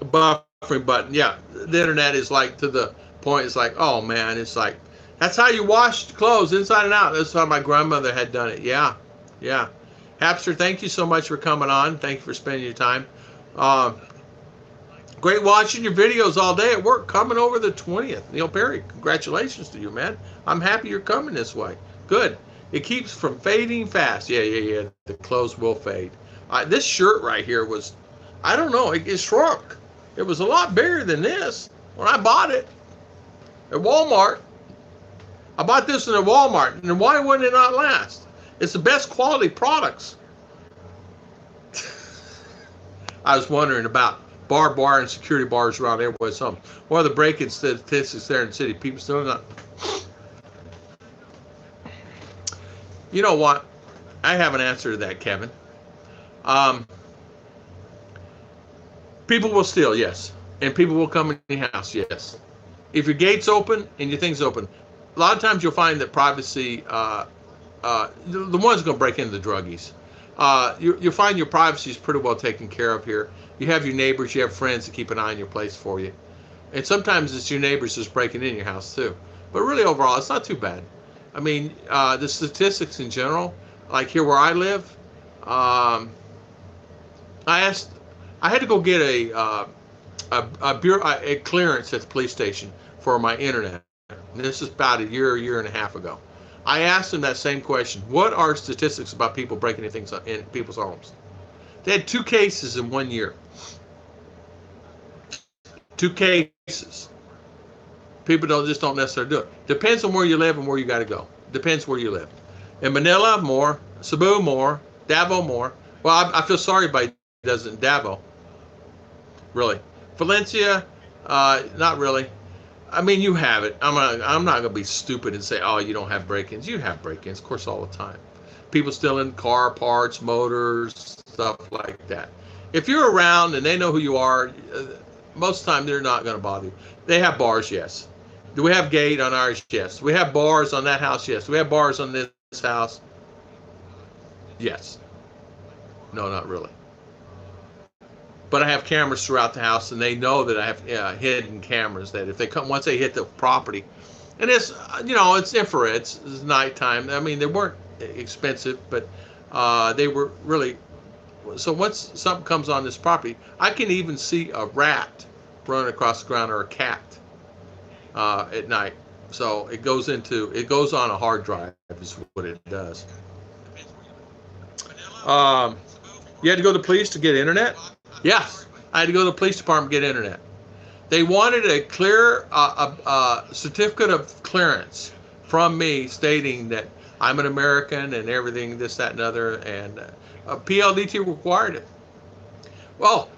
buffering button. Yeah, the internet is like to the point. It's like, oh man, it's like that's how you wash clothes inside and out. That's how my grandmother had done it. Yeah, yeah. Hapster, thank you so much for coming on. Thank you for spending your time. Great watching your videos all day at work. Coming over the 20th. Neil Perry, congratulations to you, man. I'm happy you're coming this way. Good. It keeps from fading fast. Yeah. The clothes will fade. This shirt right here was, I don't know, it shrunk. It was a lot bigger than this when I bought it at Walmart. I bought this at Walmart, and why wouldn't it not last? It's the best quality products. I was wondering about barbed wire and security bars around everywhere. What are the break-in statistics there in the city? People still not. You know what? I have an answer to that, Kevin. People will steal, yes. And people will come in your house, yes. If your gate's open and your thing's open, a lot of times you'll find that privacy, the one's going to break into the druggies. You'll find your privacy is pretty well taken care of here. You have your neighbors, you have friends that keep an eye on your place for you. And sometimes it's your neighbors just breaking in your house too. But really overall, it's not too bad. I mean, the statistics in general, like here where I live, I had to go get a clearance at the police station for my internet. And this is about a year and a half ago. I asked them that same question. What are statistics about people breaking in things in people's homes? They had 2 cases in 1 year. 2 cases. People just don't necessarily do it. Depends on where you live and where you got to go. Depends where you live. In Manila, more. Cebu, more. Davao, more. Well, I feel sorry by doesn't Davao. Really. Valencia, not really. I mean, you have it. I'm not gonna be stupid and say, oh, you don't have break-ins. You have break-ins, of course, all the time. People stealing car parts, motors, stuff like that. If you're around and they know who you are, most of the time they're not gonna bother you. They have bars, yes. Do we have gate on ours? Yes. Do we have bars on that house? Yes. Do we have bars on this house? Yes. No, not really. But I have cameras throughout the house, and they know that I have hidden cameras. That if they come, once they hit the property, and it's it's infrared, it's nighttime. I mean, they weren't expensive, but they were really. So once something comes on this property, I can even see a rat running across the ground or a cat at night. So it goes on a hard drive is what it does. You had to go to the police to get internet? Yes, I had to go to the police department to get internet. They wanted a clear certificate of clearance from me stating that I'm an American and everything, this, that, and other, and PLDT required it. Well,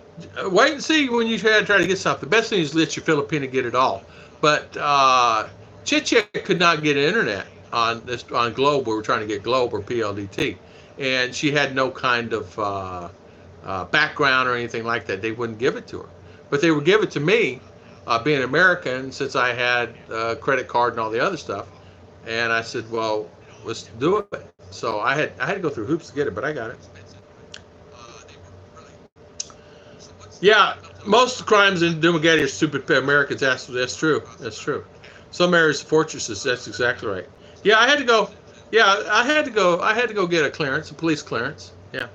wait and see when you try to get something. The best thing is let your Filipina get it all. But Chicha could not get internet on Globe. We were trying to get Globe or PLDT, and she had no kind of background or anything like that. They wouldn't give it to her, but they would give it to me, being American, since I had a credit card and all the other stuff. And I said, well, let's do it. So I had to go through hoops to get it, but I got it. Yeah, most crimes in Dumaguete are stupid Americans. That's true. That's true. Some areas, fortresses. That's exactly right. Yeah, I had to go. Yeah, I had to go get a clearance, a police clearance. Yeah.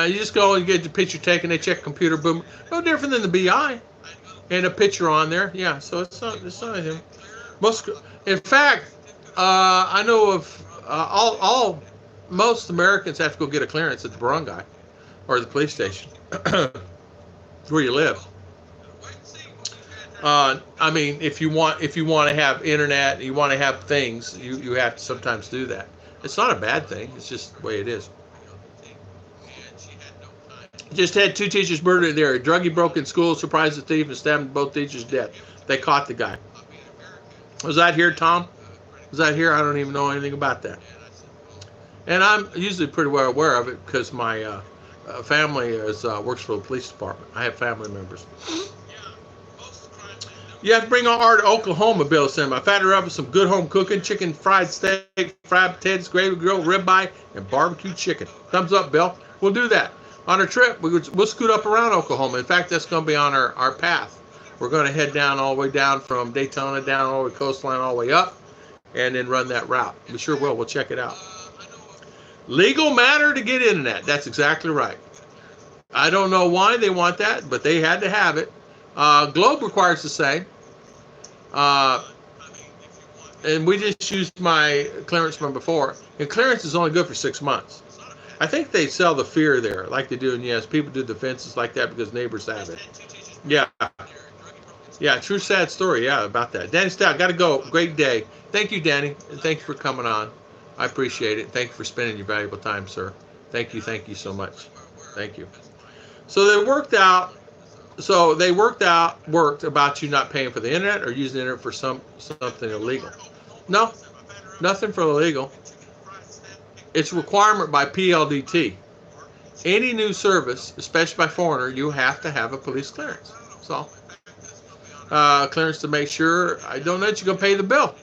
You just go and get the picture taken. They check computer, boom. No different than the BI, and a picture on there. Yeah, so it's not anything. In fact, I know of most Americans have to go get a clearance at the barangay or the police station, where you live. I mean, if you want to have internet, you want to have things, you have to sometimes do that. It's not a bad thing. It's just the way it is. Just had 2 teachers murdered there. A druggie broke in school, surprised the thief, and stabbed both teachers to death. They caught the guy. Was that here, Tom? Was that here? I don't even know anything about that. And I'm usually pretty well aware of it because my family works for the police department. I have family members. You have to bring our to Oklahoma, Bill said. My fatter up with some good home cooking, chicken, fried steak, fried potatoes, gravy, grilled ribeye, and barbecue chicken. Thumbs up, Bill. We'll do that. On our trip, we'll scoot up around Oklahoma. In fact, that's going to be on our path. We're going to head down all the way down from Daytona, down all the coastline, all the way up, and then run that route. We sure will. We'll check it out. Legal matter to get internet. That's exactly right. I don't know why they want that, but they had to have it. Globe requires the same. Uh, and we just used my clearance from before. And clearance is only good for 6 months. I think they sell the fear there, like they do in yes. People do defenses like that because neighbors have it. Yeah. Yeah, true sad story. Yeah, about that. Danny Stout, got to go. Great day. Thank you, Danny. And thank you for coming on. I appreciate it. Thank you for spending your valuable time, sir. Thank you so much. Thank you. So they worked about you not paying for the internet or using the internet for something illegal. No, nothing for illegal. It's a requirement by PLDT. Any new service, especially by foreigner, you have to have a police clearance. So, clearance to make sure I don't know that you're gonna pay the bill.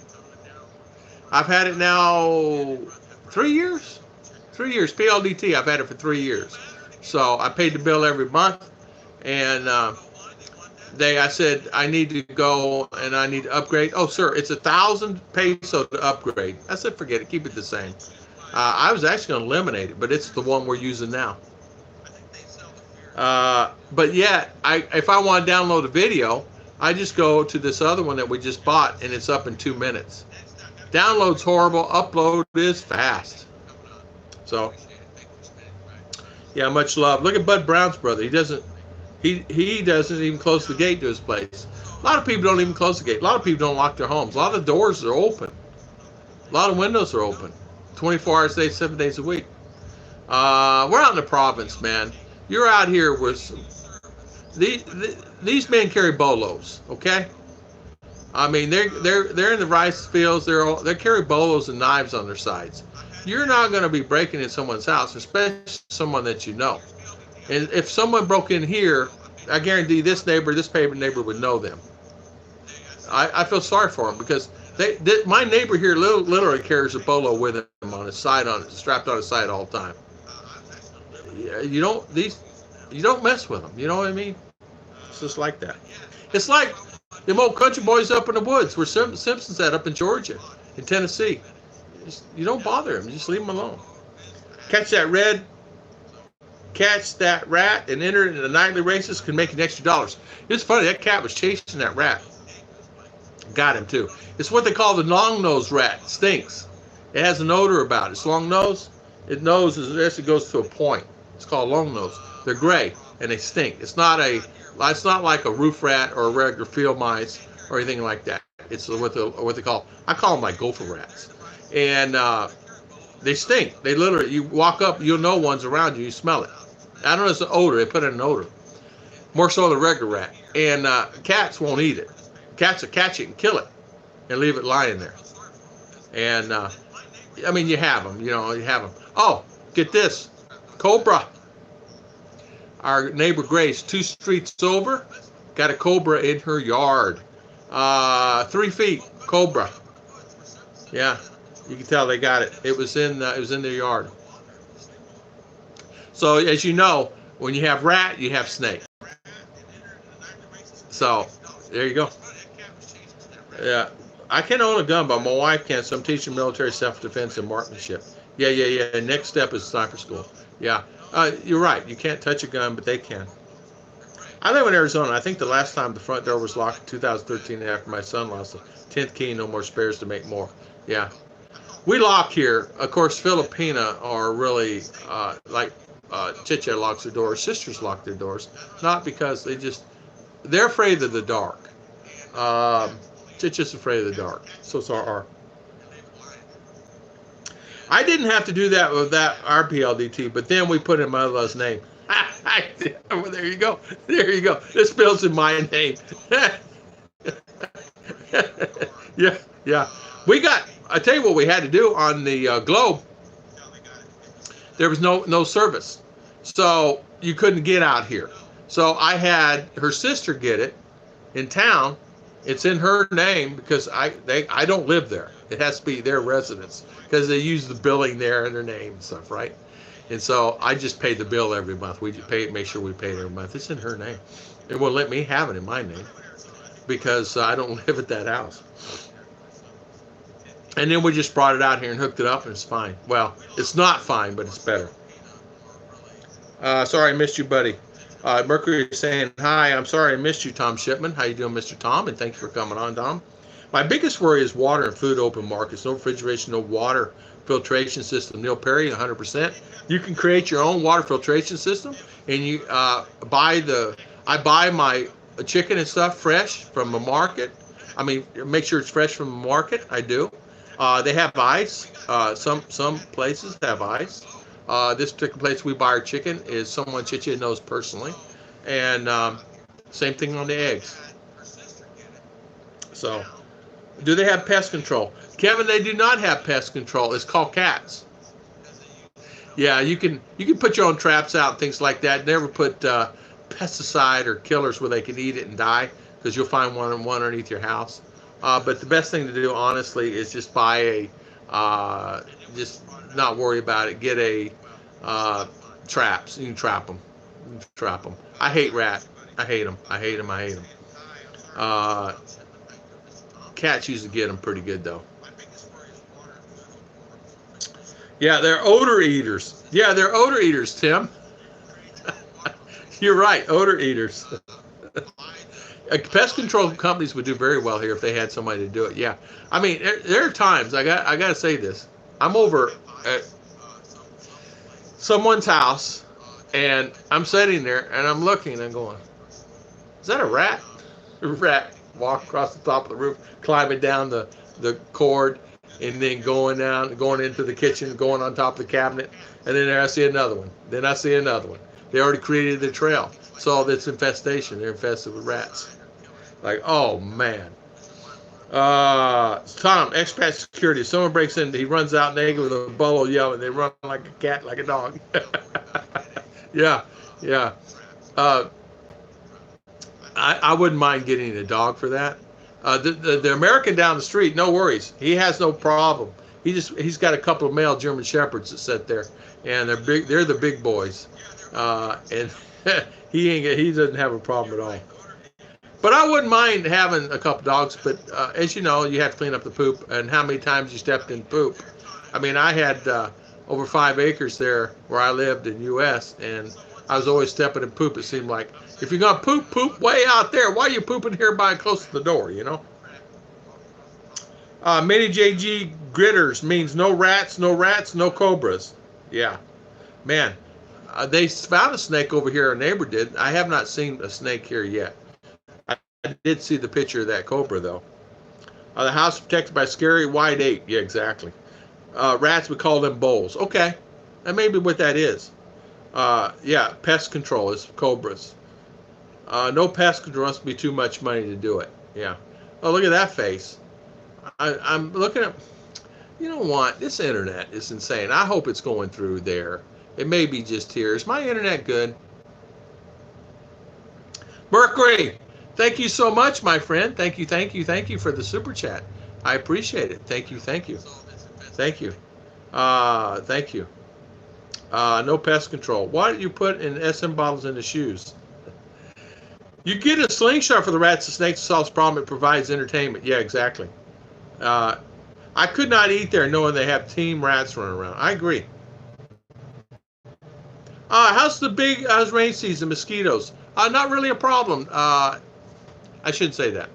I've had it now 3 years. 3 years. PLDT. I've had it for 3 years. So I paid the bill every month, and I said I need to go and I need to upgrade. Oh, sir, it's 1,000 peso to upgrade. I said forget it, keep it the same. I was actually going to eliminate it, but it's the one we're using now. But yet, if I want to download a video, I just go to this other one that we just bought, and it's up in 2 minutes. Download's horrible. Upload is fast. So, yeah, much love. Look at Bud Brown's brother. He doesn't even close the gate to his place. A lot of people don't even close the gate. A lot of people don't lock their homes. A lot of doors are open. A lot of windows are open. 24 hours a day, 7 days a week. We're out in the province, man. You're out here with these men carry bolos, okay? I mean, they're in the rice fields. They carry bolos and knives on their sides. You're not going to be breaking in someone's house, especially someone that you know. And if someone broke in here, I guarantee this neighbor would know them. I feel sorry for them because my neighbor here literally carries a bolo with him on his side, strapped on his side all the time. You don't mess with them. You know what I mean? It's just like that. It's like them old country boys up in the woods where Simpsons at up in Georgia, in Tennessee. You don't bother them. You just leave them alone. Catch that rat and enter it in the nightly races, can make an extra dollars. It's funny, that cat was chasing that rat. Got him too. It's what they call the long-nosed rat. It stinks. It has an odor about it. It's long nose. It knows as it goes to a point. It's called long nose. They're gray and they stink. It's not like a roof rat or a regular field mice or anything like that. It's what they call. I call them like gopher rats. And they stink. They literally, you walk up, you'll know one's around you. You smell it. I don't know, it's an odor. They put in an odor. More so than a regular rat. And cats won't eat it. Cats will catch it and kill it and leave it lying there. And, I mean, you have them. You have them. Oh, get this. Cobra. Our neighbor Grace, 2 streets over, got a cobra in her yard. 3 feet, cobra. Yeah, you can tell they got it. It was in their yard. So as you know, when you have rat, you have snake. So there you go. Yeah, I can own a gun, but my wife can't. So I'm teaching military self-defense and marksmanship. Yeah. Next step is sniper school. Yeah, you're right. You can't touch a gun, but they can. I live in Arizona. I think the last time the front door was locked in 2013 after my son lost the 10th key, no more spares to make more. Yeah. We lock here. Of course, Filipina are really like Chicha locks her doors. Sisters lock their doors. Not because they're afraid of the dark. Chicha's afraid of the dark. So it's our. I didn't have to do that with that RPLDT, but then we put in my mother's name. Well, there you go. There you go. This bill's in my name. Yeah. I tell you what we had to do on the Globe. There was no service. So you couldn't get out here. So I had her sister get it in town. It's in her name because I don't live there. It has to be their residence because they use the billing there in their name and stuff, right? And so I just pay the bill every month. We make sure we pay it every month. It's in her name. It won't let me have it in my name because I don't live at that house. And then we just brought it out here and hooked it up, and it's fine. Well, it's not fine, but it's better. Sorry I missed you, buddy. Mercury is saying, hi, I'm sorry I missed you, Tom Shipman. How you doing, Mr. Tom? And thank you for coming on, Tom. My biggest worry is water and food open markets. No refrigeration, no water filtration system. Neil Perry, 100%. You can create your own water filtration system, and you I buy my chicken and stuff fresh from the market. I mean, make sure it's fresh from the market. I do. They have ice. Some places have ice. This particular place we buy our chicken is someone Chicha knows personally, and same thing on the eggs. So, do they have pest control? Kevin, they do not have pest control. It's called cats. Yeah, you can put your own traps out, things like that. Never put pesticide or killers where they can eat it and die, because you'll find one underneath your house. But the best thing to do, honestly, is just buy just not worry about it. Get a traps. You can trap them. I hate rat. I hate them. Cats usually get them pretty good, though. Yeah, they're odor eaters. Yeah, they're odor eaters, Tim. You're right, odor eaters. Pest control companies would do very well here if they had somebody to do it. Yeah, I mean, there are times I got to say this. I'm over at someone's house, and I'm sitting there, and I'm looking, and I'm going, "Is that a rat?" A rat walk across the top of the roof, climbing down the cord, and then going into the kitchen, going on top of the cabinet, and then there I see another one. Then I see another one. They already created the trail. So it's infestation. They're infested with rats. Like, oh man. Tom, expat security. Someone breaks in, he runs out naked with a bolo yelling. They run like a cat, like a dog. Yeah. I wouldn't mind getting a dog for that. The American down the street, no worries. He has no problem. He's got a couple of male German shepherds that sit there, and they're big. They're the big boys, and he doesn't have a problem at all. But I wouldn't mind having a couple dogs. But as you know, you have to clean up the poop, and how many times you stepped in poop. I mean, I had over 5 acres there where I lived in U.S., and I was always stepping in poop. It seemed like, if you're gonna poop way out there. Why are you pooping here by close to the door? You know. Mini JG Gritters means no rats, no cobras. Yeah, man. They found a snake over here. Our neighbor did. I have not seen a snake here yet. I did see the picture of that cobra though. The house protected by scary white ape. Yeah, exactly. Rats, we call them bowls. Okay, that may be what that is. Yeah, pest control is cobras. No pest control must be too much money to do it. Yeah. Oh, look at that face. I'm looking at, you know what? This internet is insane. I hope it's going through there. It may be just here. Is my internet good? Mercury, thank you so much, my friend. Thank you for the super chat. I appreciate it. Thank you. Thank you. No pest control. Why don't you put in SM bottles in the shoes? You get a slingshot for the rats and snakes to solve this problem. It provides entertainment. Yeah, exactly. I could not eat there knowing they have team rats running around. I agree. How's rain season? Mosquitoes? Not really a problem. I shouldn't say that.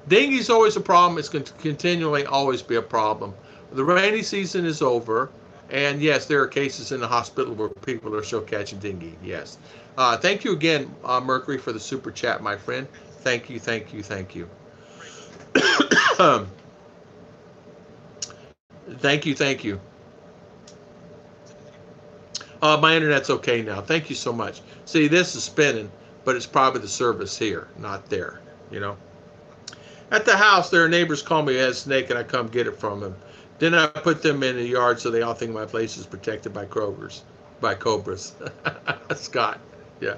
Dengue's always a problem. It's going to continually always be a problem. The rainy season is over, and yes, there are cases in the hospital where people are still catching dengue. Yes. Thank you again, Mercury, for the super chat, my friend. Thank you. Thank you. My internet's okay now. Thank you so much. See, this is spinning, but it's probably the service here, not there, you know. At the house, their neighbors call me as a snake, and I come get it from them. Then I put them in the yard so they all think my place is protected by cobras. Scott, yeah.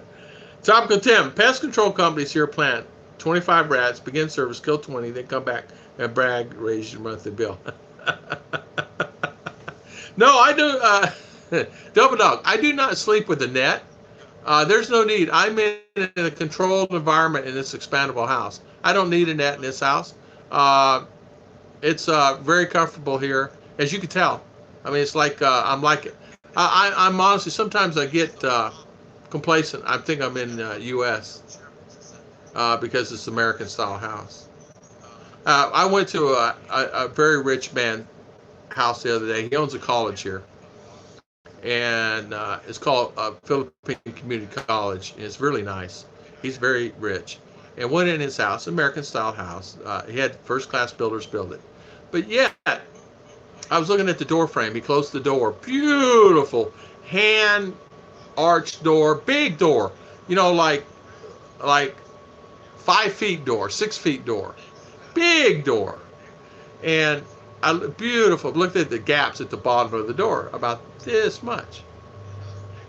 Topical Tim, pest control companies here plant 25 rats, begin service, kill 20, then come back and brag, raise your monthly bill. No, I do. Double Dog, I do not sleep with a net. There's no need. I'm in a controlled environment in this expandable house. I don't need a net in this house. It's very comfortable here, as you can tell. I mean, it's like I'm like it. I'm honestly, sometimes I get complacent. I think I'm in U.S. Because it's American style house. I went to a very rich man house the other day. He owns a college here, and it's called Philippine Community College. And it's really nice. He's very rich, and went in his house, American style house. He had first class builders build it, but yet I was looking at the door frame. He closed the door. Beautiful hand arched door, big door. You know, like 5 feet door, 6 feet door, big door, and beautiful. Looked at the gaps at the bottom of the door, about this much.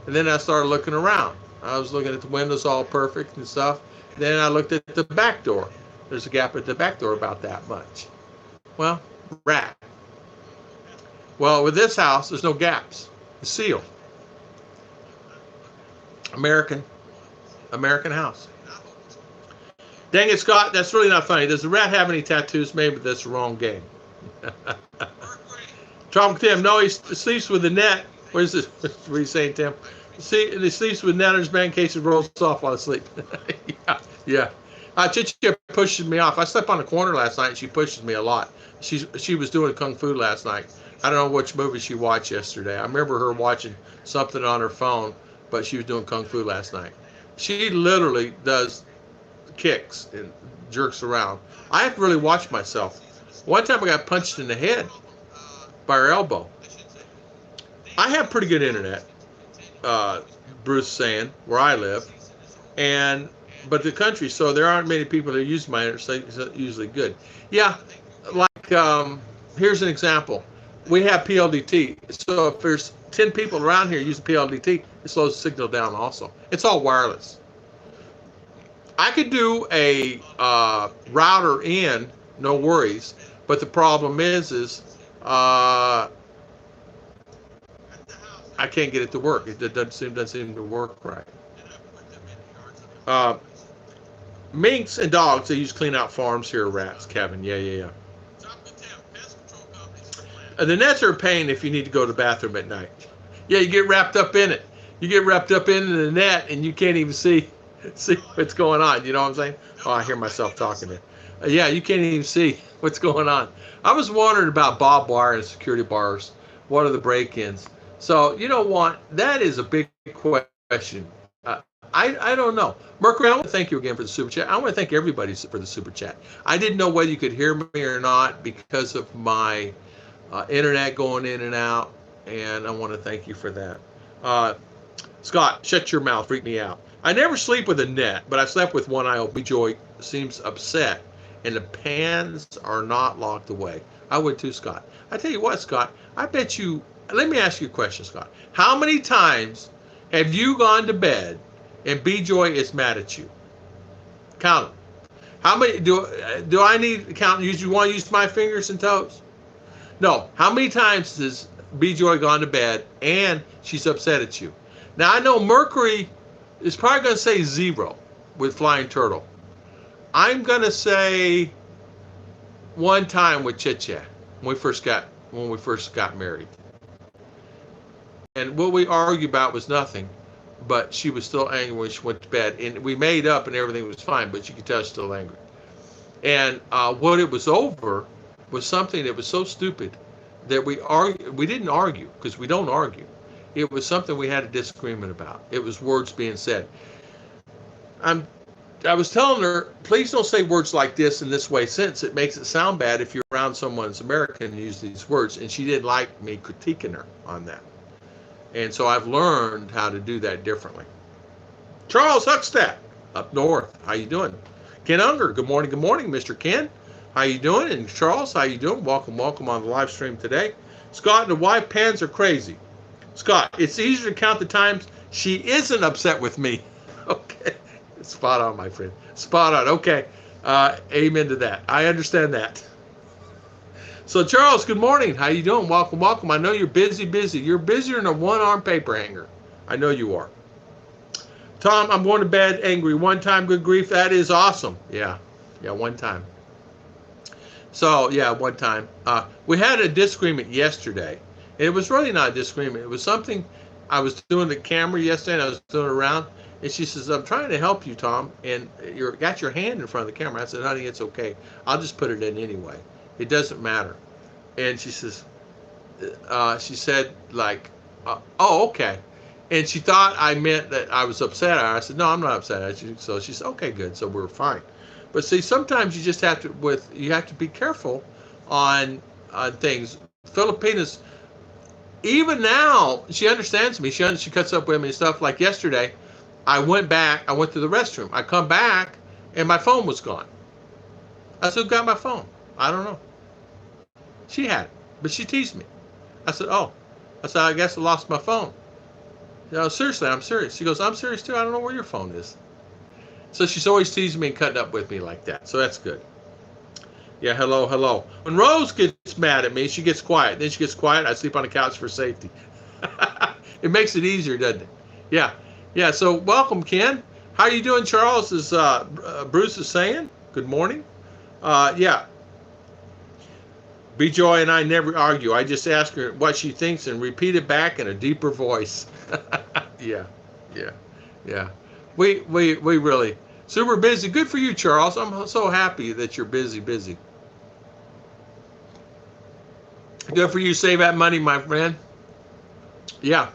And then I started looking around. I was looking at the windows, all perfect and stuff. Then I looked at the back door. There's a gap at the back door about that much. Well, rat. Well, with this house, there's no gaps. It's sealed. American house. Dang it, Scott, that's really not funny. Does the rat have any tattoos? Maybe that's the wrong game. Tropical Tim, no, he sleeps with the net. What is this? What are you saying, Tim? See, he sleeps with net on his back in case he rolls off while asleep. Yeah. Chichi pushes me off. I slept on the corner last night, and she pushes me a lot. She was doing kung fu last night. I don't know which movie she watched yesterday. I remember her watching something on her phone, but she was doing kung fu last night. She literally does kicks and jerks around. I have to really watch myself. One time I got punched in the head by her elbow. I have pretty good internet, Bruce saying, where I live, but the country, so there aren't many people that use my internet, so it's usually good. Yeah, like, here's an example. We have PLDT, so if there's 10 people around here using PLDT, it slows the signal down also. It's all wireless. I could do a router in, no worries, but the problem is I can't get it to work. It doesn't seem to work right. Minks and dogs, they use clean out farms here, rats, Kevin. Yeah. The nets are a pain if you need to go to the bathroom at night. Yeah, you get wrapped up in it. You get wrapped up into the net, and you can't even see what's going on. You know what I'm saying? Oh, I hear myself talking there. Yeah, you can't even see what's going on. I was wondering about barbed wire and security bars. What are the break-ins? So, you know what? That is a big question. I don't know. Mercury, I want to thank you again for the super chat. I want to thank everybody for the super chat. I didn't know whether you could hear me or not because of my internet going in and out, and I want to thank you for that. Scott, shut your mouth, freak me out. I never sleep with a net, but I slept with one eye open. Joy seems upset, and the pans are not locked away. I would too, Scott. I tell you what, Scott, I bet you, let me ask you a question, Scott. How many times have you gone to bed and B-Joy is mad at you? Count them. How many, do I need to count? You want to use my fingers and toes? No. How many times has B-Joy gone to bed and she's upset at you? Now, I know Mercury is probably going to say 0 with Flying Turtle. I'm going to say 1 time with Chicha when we first got married. And what we argued about was nothing, but she was still angry when she went to bed. And we made up and everything was fine, but you could tell she's still angry. And what it was over was something that was so stupid that we didn't argue, because we don't argue. It was something we had a disagreement about. It was words being said. I was telling her, please don't say words like this in this way, since it makes it sound bad if you're around someone who's American and use these words. And she didn't like me critiquing her on that. And so I've learned how to do that differently. Charles Huckstack, up north. How you doing? Ken Unger, good morning, Mr. Ken. How you doing? And Charles, how you doing? Welcome on the live stream today. Scott and the wife pans are crazy. Scott, it's easier to count the times she isn't upset with me. Okay. Spot on, my friend. Spot on. Okay. Amen to that. I understand that. So, Charles, good morning. How you doing? Welcome. I know you're busy. You're busier than a one-arm paper hanger. I know you are. Tom, I'm going to bed angry. 1 time, good grief. That is awesome. Yeah, 1 time. So, yeah, 1 time. We had a disagreement yesterday. It was really not a disagreement. It was something I was doing the camera yesterday, and I was doing it around, and she says, "I'm trying to help you, Tom, and you got your hand in front of the camera." I said, "Honey, it's okay. I'll just put it in anyway. It doesn't matter." And she says, she said like, "Oh, okay." And she thought I meant that I was upset at her. I said, "No, I'm not upset at you." So she said, "Okay, good. So we're fine." But see, sometimes you just have to you have to be careful on things. Filipinas, even now, she understands me. She cuts up with me and stuff. Like yesterday, I went to the restroom. I come back and my phone was gone. I said, "Who got my phone?" "I don't know." She had it, but she teased me. I said, "Oh." I said, "I guess I lost my phone." "No, seriously, I'm serious." She goes, "I'm serious too. I don't know where your phone is." So she's always teasing me and cutting up with me like that. So that's good. Yeah, hello, hello. When Rose gets mad at me, she gets quiet. Then she gets quiet. I sleep on the couch for safety. It makes it easier, doesn't it? Yeah, yeah. So welcome, Ken. How are you doing, Charles? Is Bruce is saying good morning. Yeah. B Joy and I never argue. I just ask her what she thinks and repeat it back in a deeper voice. Yeah, yeah, yeah. We really super busy. Good for you, Charles. I'm so happy that you're busy. Good for you. Save that money, my friend. Yeah,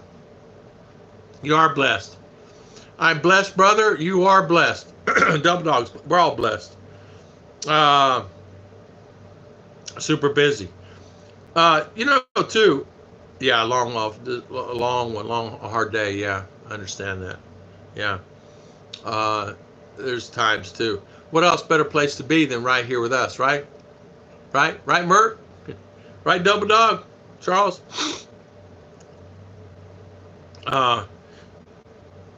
you are blessed. I'm blessed, brother. You are blessed. Double dogs. We're all blessed. Uh, Super busy. Too. Yeah, long, hard day. Yeah, I understand that. Yeah. There's times too. What else better place to be than right here with us, right? Right, Mert? Right, Double Dog? Charles? Uh,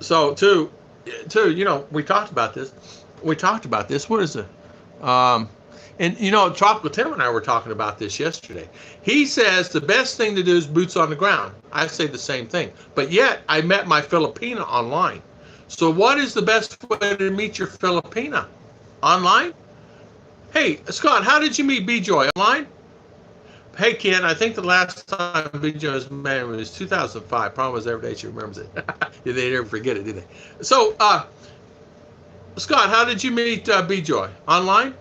so, we talked about this. What is it? Um, and, Tropical Tim and I were talking about this yesterday. He says the best thing to do is boots on the ground. I say the same thing. But yet, I met my Filipina online. So what is the best way to meet your Filipina? Online? Hey, Scott, how did you meet B-Joy? Online? Hey, Ken, I think the last time B-Joy was married was 2005. Problem was every day she remembers it. They never forget it, do they? So, Scott, how did you meet B-Joy? Online?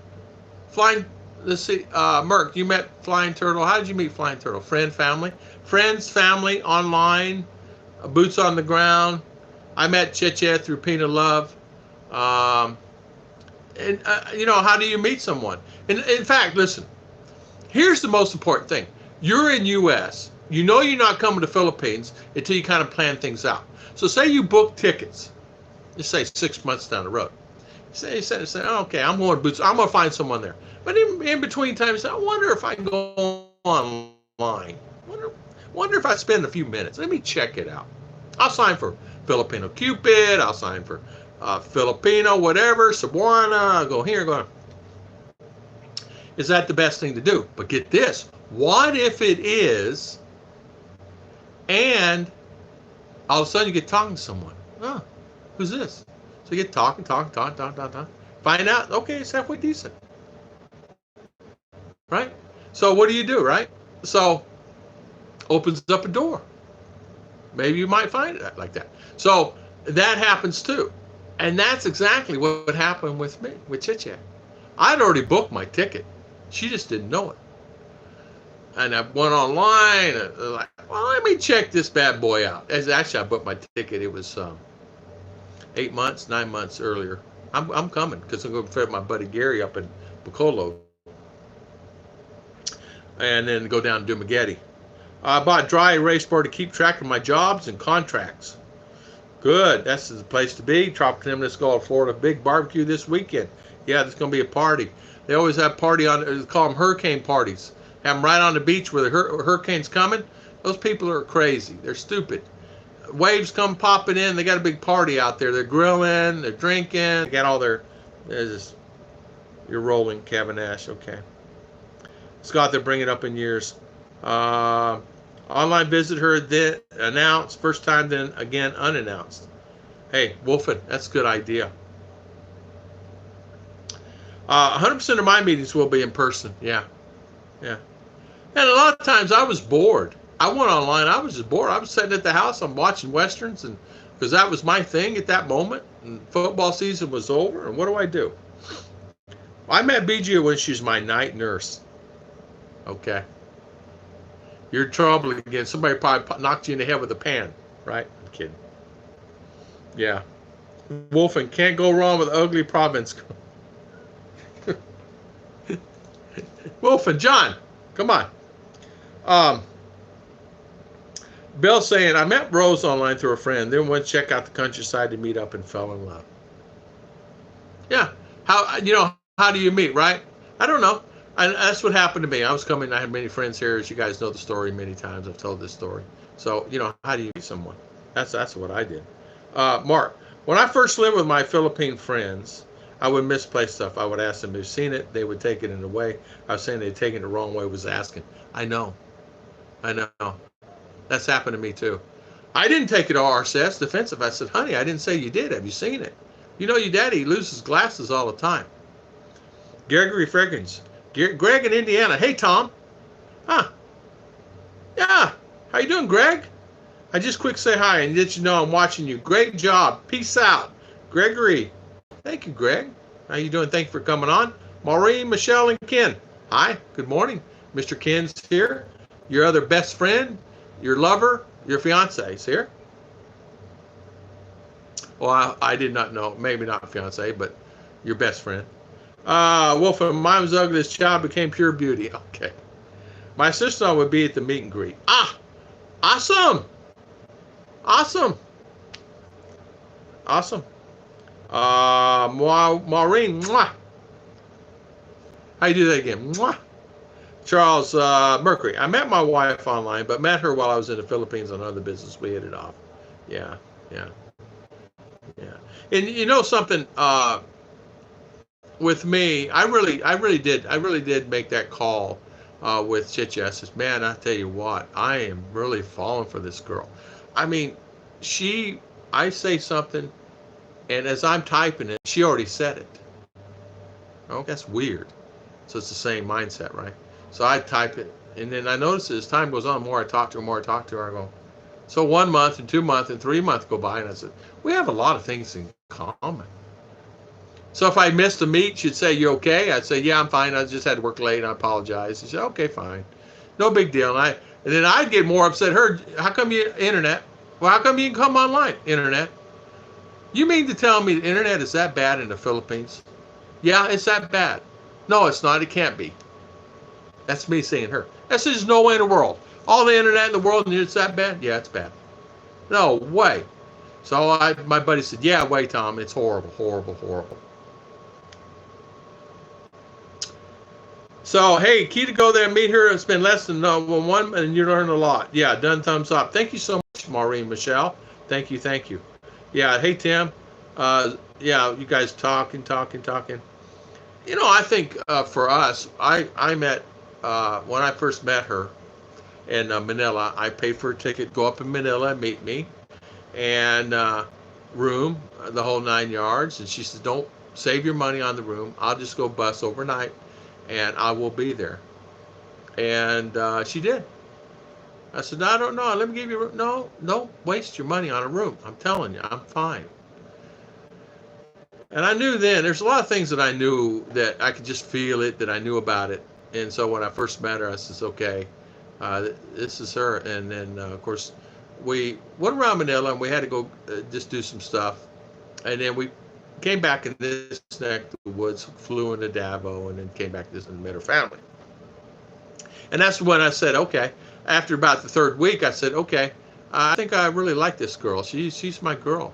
Flying, let's see, Merck, you met Flying Turtle. How did you meet Flying Turtle? Family? Friends, family, online, boots on the ground. I met Cheche through Pina Love. How do you meet someone? And in fact, listen, here's the most important thing. You're in U.S. You know you're not coming to Philippines until you kind of plan things out. So say you book tickets, just say 6 months down the road. Say, okay, I'm going to boots. I'm going to find someone there. But in between times, I wonder if I can go online. Wonder if I spend a few minutes. Let me check it out. I'll sign for Filipino Cupid. I'll sign for Filipino whatever, Cebuana. I'll go here, go. Is that the best thing to do? But get this. What if it is, and all of a sudden you get talking to someone? Oh, who's this? So you get talking. Find out, okay, it's halfway decent. Right? So what do you do, right? So opens up a door. Maybe you might find it like that. So that happens too. And that's exactly what happened with me, with Chiche. I'd already booked my ticket. She just didn't know it. And I went online and like, well, let me check this bad boy out. Actually, I booked my ticket. It was 9 months earlier. I'm coming because I'm going to feed my buddy Gary up in Bacolod. And then go down to Dumaguete. I bought dry erase board to keep track of my jobs and contracts. Good. That's the place to be. Tropical Tim, let's go to Florida. Big barbecue this weekend. Yeah, there's going to be a party. They always have party on, they call them hurricane parties. Have them right on the beach where the hurricane's coming. Those people are crazy. They're stupid. Waves come popping in. They got a big party out there. They're grilling. They're drinking. They got all their, you're rolling, Kevin Ash. Okay. Scott, they'll bring it up in years. Online visit her, then announced. First time, then again unannounced. Hey, Wolfen, that's a good idea. 100% of my meetings will be in person. Yeah. And a lot of times I was bored. I went online. I was just bored. I was sitting at the house. I'm watching westerns, and because that was my thing at that moment. And football season was over. And what do? I met BG when she was my night nurse. Okay. You're in trouble again. Somebody probably knocked you in the head with a pan, right? I'm kidding. Yeah. Wolfen, can't go wrong with ugly province. Wolfen, John, come on. Bill saying, I met Rose online through a friend, then went to check out the countryside to meet up and fell in love. Yeah. How do you meet, right? I don't know. That's what happened to me. I was coming, I had many friends here, as you guys know the story many times. I've told this story. So, how do you meet someone? That's what I did. Mark, when I first lived with my Philippine friends, I would misplace stuff. I would ask them if they've seen it. They would take it in a way. I was saying they'd taken it the wrong way, was asking. I know. That's happened to me too. I didn't take it all RCS defensive. I said, honey, I didn't say you did. Have you seen it? Your daddy loses glasses all the time. Gregory Fragrance. Greg in Indiana. Hey, Tom. Huh. Yeah. How you doing, Greg? I just quick say hi and let you know I'm watching you. Great job. Peace out. Gregory. Thank you, Greg. How you doing? Thank you for coming on. Maureen, Michelle, and Ken. Hi. Good morning. Mr. Ken's here. Your other best friend, your lover, your fiance is here. Well, I did not know. Maybe not fiance, but your best friend. Wolf, mine was ugly. This child became pure beauty. Okay. My sister-in-law would be at the meet and greet. Ah, awesome. Maureen, mwah. How you do that again? Mwah. Charles Mercury. I met my wife online, but met her while I was in the Philippines on other business. We hit it off. Yeah. And you know something? With me, I really did make that call with Chichi. I said, man, I tell you what, I am really falling for this girl. I mean, I say something, and as I'm typing it, she already said it. Oh, that's weird. So it's the same mindset, right? So I type it, and then I notice as time goes on, the more I talk to her, I go. So 1 month and 2 months and 3 months go by, and I said, we have a lot of things in common. So if I missed a meet, she'd say, you okay? I'd say, yeah, I'm fine. I just had to work late, and I apologize. She said, okay, fine. No big deal. And then I'd get more upset. How come you internet? Well, how come you can come online, internet? You mean to tell me the internet is that bad in the Philippines? Yeah, it's that bad. No, it's not. It can't be. That's me saying her. That's just no way in the world. All the internet in the world, and it's that bad? Yeah, it's bad. No way. So my buddy said, yeah, wait, Tom, it's horrible. So, hey, key to go there and meet her. It's been less than 1 month, and you learn a lot. Yeah, done, thumbs up. Thank you so much, Maureen, Michelle. Thank you. Yeah, hey, Tim. Yeah, you guys talking. I think for us, I met, when I first met her in Manila, I paid for a ticket, go up in Manila, meet me, and room, the whole 9 yards. And she said, don't save your money on the room. I'll just go bus overnight, and I will be there. And she did. I said, I don't know. Let me give you a room. No, don't waste your money on a room. I'm telling you, I'm fine. And I knew then, there's a lot of things that I knew that I could just feel it, that I knew about it. And so when I first met her, I said, okay, this is her. And then, of course, we went around Manila, and we had to go just do some stuff. And then we came back in this neck of the woods, flew into Davao, and then came back to this and met her family. And that's when I said, okay. After about the third week, I said, okay, I think I really like this girl. She's my girl.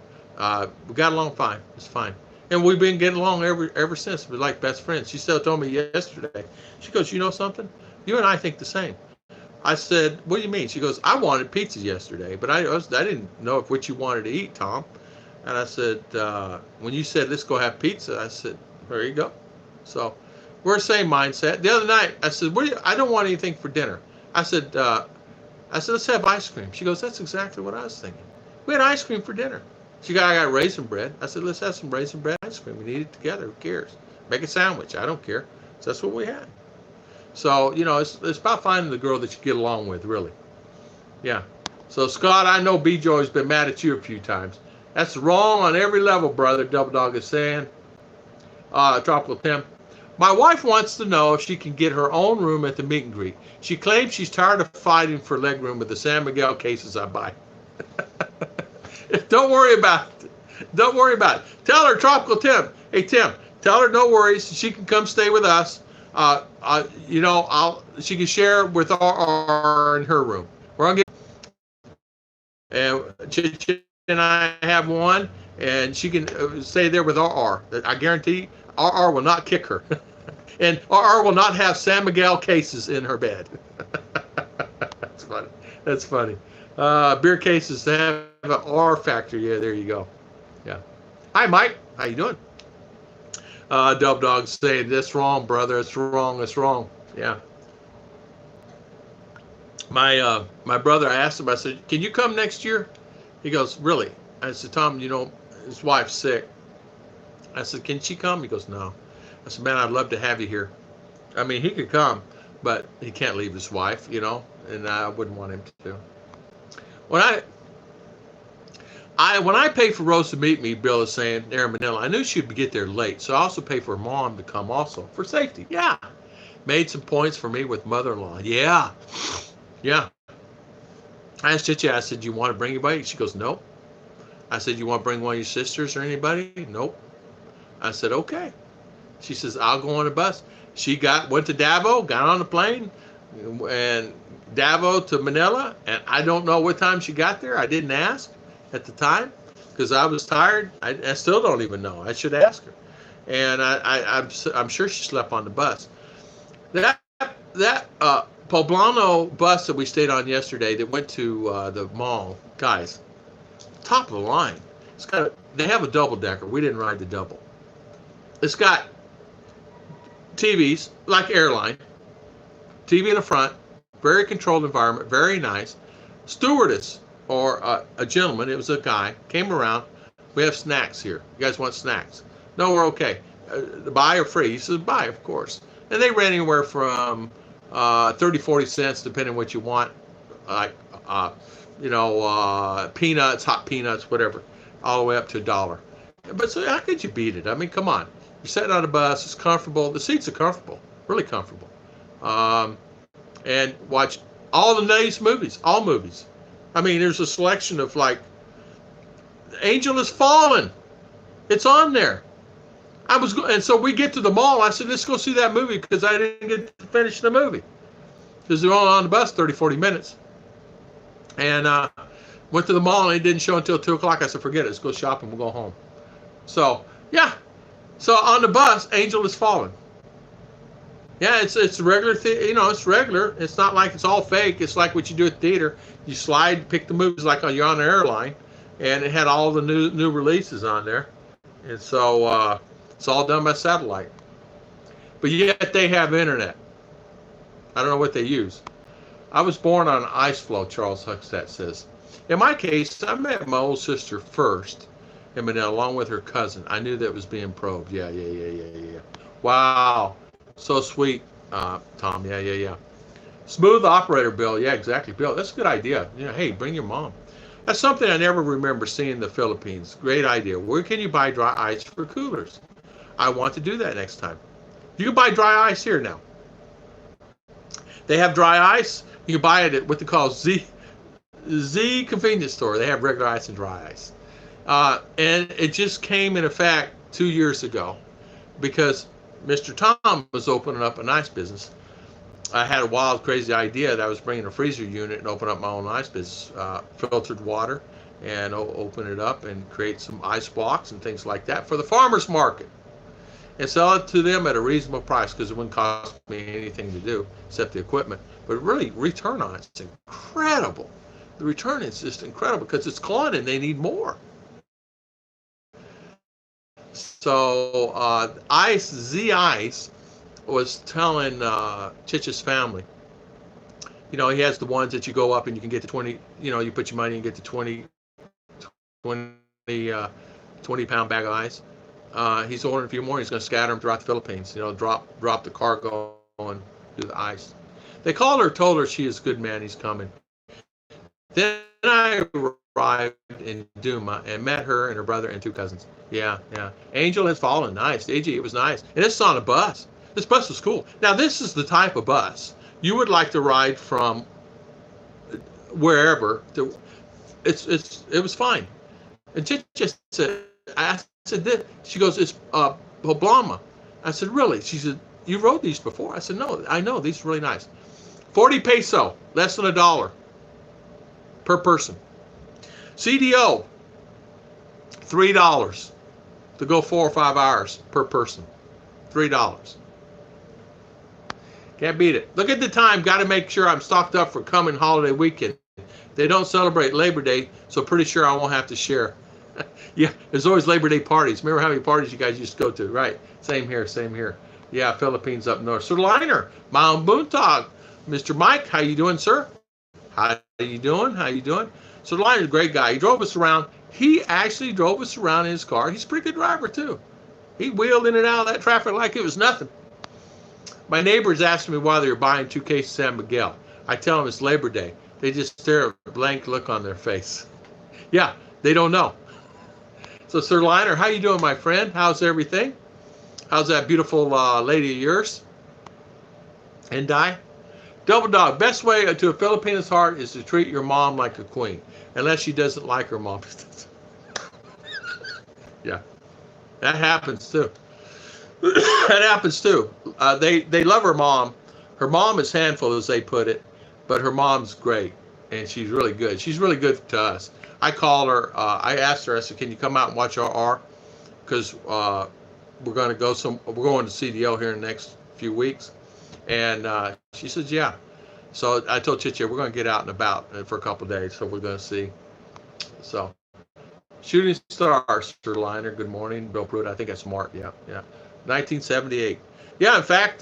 We got along fine. It's fine. And we've been getting along ever since. We're like best friends. She still told me yesterday. She goes, you know something? You and I think the same. I said, what do you mean? She goes, I wanted pizza yesterday, but I didn't know what you wanted to eat, Tom. And I said, when you said, let's go have pizza, I said, there you go. So we're the same mindset. The other night, I said, I don't want anything for dinner. I said, let's have ice cream. She goes, that's exactly what I was thinking. We had ice cream for dinner. I got raisin bread. I said, let's have some raisin bread ice cream. We eat it together. Who cares? Make a sandwich. I don't care. So that's what we had. So, it's about finding the girl that you get along with, really. Yeah. So Scott, I know B Joy's been mad at you a few times. That's wrong on every level, brother. Double Dog is saying. Tropical Tim. My wife wants to know if she can get her own room at the meet and greet. She claims she's tired of fighting for leg room with the San Miguel cases I buy. Don't worry about it. Don't worry about it. Tell her, Tropical Tim. Hey, Tim, tell her no worries. She can come stay with us. She can share with our in her room. We're gonna and Chich and I have one, and she can stay there with RR. I guarantee RR will not kick her, and RR will not have San Miguel cases in her bed. That's funny. That's funny. Beer cases have an R factor. Yeah, there you go. Yeah. Hi, Mike. How you doing? Dub Dog saying that's wrong, brother. It's wrong. It's wrong. Yeah. My brother, I asked him, I said, can you come next year? He goes, really? I said, Tom, his wife's sick. I said, can she come? He goes, no. I said, man, I'd love to have you here. I mean, he could come, but he can't leave his wife, and I wouldn't want him to. When I paid for Rose to meet me, Bill is saying, there in Manila, I knew she'd get there late, so I also paid for her mom to come also, for safety. Yeah. Made some points for me with mother-in-law. Yeah. Yeah. I asked Chichi, I said, you want to bring anybody? She goes, nope. I said, you want to bring one of your sisters or anybody? Nope. I said, okay. She says, I'll go on a bus. She went to Davao, got on the plane, and Davao to Manila, and I don't know what time she got there. I didn't ask at the time because I was tired. I still don't even know. I should ask her. And I'm sure she slept on the bus. That Poblano bus that we stayed on yesterday that went to the mall, guys, top of the line. They have a double decker. We didn't ride the double. It's got TVs like airline, TV in the front, very controlled environment, very nice. Stewardess or a gentleman, it was a guy, came around. We have snacks here. You guys want snacks? No, we're okay. Buy or free? He says buy, of course. And they ran anywhere from 30, 40 cents, depending on what you want, like, peanuts, hot peanuts, whatever, all the way up to $1. But so how could you beat it? I mean, come on. You're sitting on a bus, it's comfortable. The seats are comfortable, really comfortable. And watch all the nice movies, all movies. I mean, there's a selection of Angel Has Fallen. It's on there. And so we get to the mall. I said, let's go see that movie because I didn't get to finish the movie because they're only on the bus 30, 40 minutes. And went to the mall and it didn't show until 2 o'clock. I said, forget it. Let's go shopping. We'll go home. So, yeah. So on the bus, Angel Has Fallen. Yeah, it's regular. It's regular. It's not like it's all fake. It's like what you do at the theater. You slide, pick the movies like you're on an airline. And it had all the new releases on there. And so it's all done by satellite. But yet they have internet. I don't know what they use. I was born on an ice floe, Charles Huckstadt says. In my case, I met my old sister first in Manila, along with her cousin. I knew that was being probed. Yeah. Wow. So sweet, Tom. Yeah. Smooth operator, Bill. Yeah, exactly. Bill, that's a good idea. Hey, bring your mom. That's something I never remember seeing in the Philippines. Great idea. Where can you buy dry ice for coolers? I want to do that next time. You can buy dry ice here now. They have dry ice. You can buy it at what they call Z convenience store. They have regular ice and dry ice. And it just came in effect 2 years ago because Mr. Tom was opening up an ice business. I had a wild, crazy idea that I was bringing a freezer unit and open up my own ice business, filtered water, and open it up and create some ice blocks and things like that for the farmers market. And sell it to them at a reasonable price because it wouldn't cost me anything to do except the equipment. But really, return on it's incredible. The return is just incredible because it's gone and they need more. So Z Ice was telling Chich's family, he has the ones that you go up and you can get to 20, you put your money and get to 20 pound bag of ice. He's ordering a few more. He's going to scatter them throughout the Philippines. Drop the cargo and do the ice. They told her she is good man. He's coming. Then I arrived in Duma and met her and her brother and two cousins. Yeah, yeah. Angel has fallen. Nice. AG, it was nice. And this is on a bus. This bus was cool. Now, this is the type of bus you would like to ride from wherever. It was fine. And Chicha said, I said, this. She goes, it's Oblama. I said, really? She said, you rode these before? I said, no, I know. These are really nice. 40 peso, less than $1 per person. CDO, $3 to go 4 or 5 hours per person. $3. Can't beat it. Look at the time. Got to make sure I'm stocked up for coming holiday weekend. They don't celebrate Labor Day, so pretty sure I won't have to share. Yeah, there's always Labor Day parties. Remember how many parties you guys used to go to, right? Same here, same here. Yeah, Philippines up north. Sir Liner, Mount Boontog, Mr. Mike, how you doing, sir? How you doing? How you doing? Sir Liner's a great guy. He drove us around. He actually drove us around in his car. He's a pretty good driver, too. He wheeled in and out of that traffic like it was nothing. My neighbors asked me why they were buying 2 cases of San Miguel. I tell them it's Labor Day. They just stare at a blank look on their face. Yeah, they don't know. So, Sir Liner, how you doing, my friend? How's everything? How's that beautiful lady of yours? And die? Double Dog, best way to a Filipina's heart is to treat your mom like a queen, unless she doesn't like her mom. Yeah, that happens too. That happens too. They love her mom. Her mom is handful, as they put it, but her mom's great, and she's really good. She's really good to us. I called her. I asked her. I said, "Can you come out and watch our?" Because we're going to go We're going to CDO here in the next few weeks, and she says, "Yeah." So I told Chicha we're going to get out and about for a couple of days. So we're going to see. So, Shooting Stars, Sir Liner. Good morning, Bill Pruitt. I think that's Mark. Yeah, yeah. 1978. Yeah, in fact,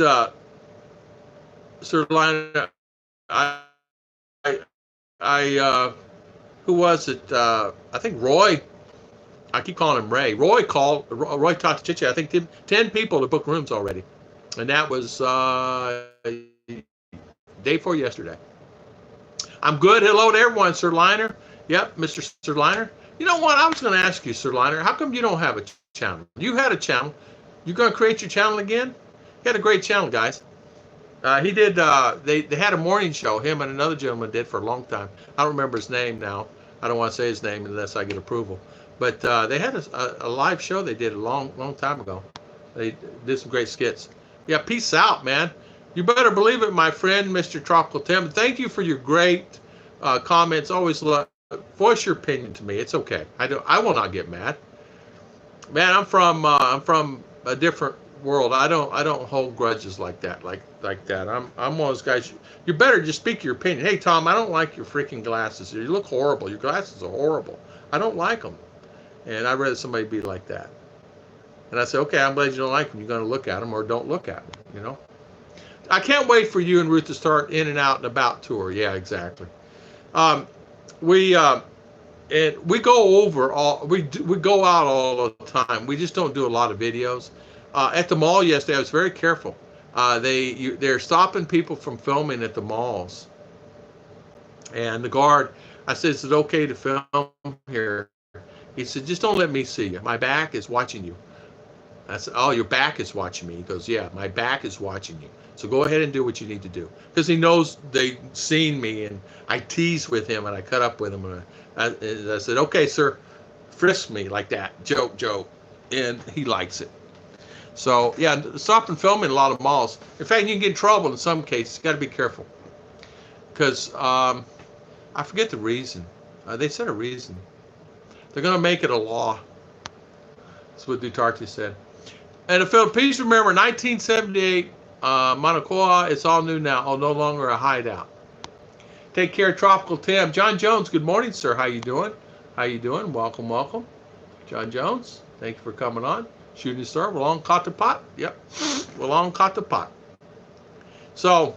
Sir Liner, who was it? I think Roy. I keep calling him Ray. Roy talked to Chicha. I think 10 people to book rooms already. And that was day before yesterday. I'm good. Hello to everyone, Sir Liner. Yep, Mr. Sir Liner. You know what? I was going to ask you, Sir Liner, how come you don't have a channel? You had a channel. You going to create your channel again? You had a great channel, guys. He did, they had a morning show, him and another gentleman did for a long time. I don't remember his name now. I don't want to say his name unless I get approval. But they had a live show they did a long time ago. They did some great skits. Yeah, peace out, man. You better believe it, my friend, Mr. Tropical Tim. Thank you for your great comments. Always voice your opinion to me. It's okay. I will not get mad. Man, I'm from a different world. I don't hold grudges like that. Like that. I'm one of those guys. You better just speak your opinion. Hey, Tom, I don't like your freaking glasses. You look horrible. Your glasses are horrible. I don't like them. And I'd rather somebody be like that. And I say, okay, I'm glad you don't like them. You're going to look at them or don't look at them, you know. I can't wait for you and Ruth to start in and out and about tour. Yeah, exactly. We go over all, we go out all the time. We just don't do a lot of videos. At the mall yesterday, I was very careful. They're stopping people from filming at the malls. And the guard, I said, is it okay to film here? He said, just don't let me see you. My back is watching you. I said, oh, your back is watching me. He goes, yeah, my back is watching you. So go ahead and do what you need to do. Because he knows they've seen me, and I tease with him, and I cut up with him. And I said, okay, sir, frisk me like that. Joke. And he likes it. So, yeah, stop and film in a lot of malls. In fact, you can get in trouble in some cases. You got to be careful. Because I forget the reason. They said a reason. They're going to make it a law. That's what Duterte said. And the Philippines, remember, 1978, Manacoa, it's all new now. Oh, no longer a hideout. Take care, Tropical Tim. John Jones, good morning, sir. How you doing? How you doing? Welcome. John Jones, thank you for coming on. Shooting Star, Walong Katapat. Yep, Walong Katapat. So,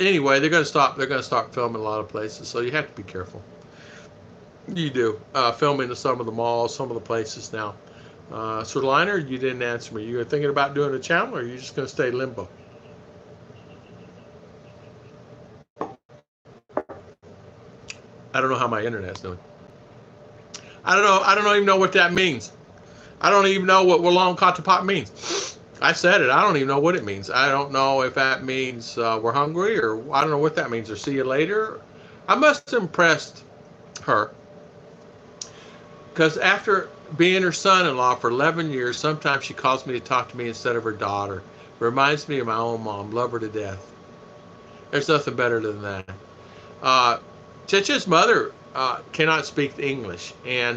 anyway, they're going to stop. They're going to start filming a lot of places, so you have to be careful. You do. Filming in some of the malls, some of the places now. Sir Liner, you didn't answer me. You thinking about doing a channel, or are you just going to stay limbo? I don't know how my internet's doing. I don't know. I don't even know what that means. I don't even know what Walong Katapot means. I said it. I don't even know what it means. I don't know if that means we're hungry, or I don't know what that means, or see you later. I must have impressed her, because after being her son-in-law for 11 years, sometimes she calls me to talk to me instead of her daughter. Reminds me of my own mom. Love her to death. There's nothing better than that. Uh, Cheche's mother cannot speak English,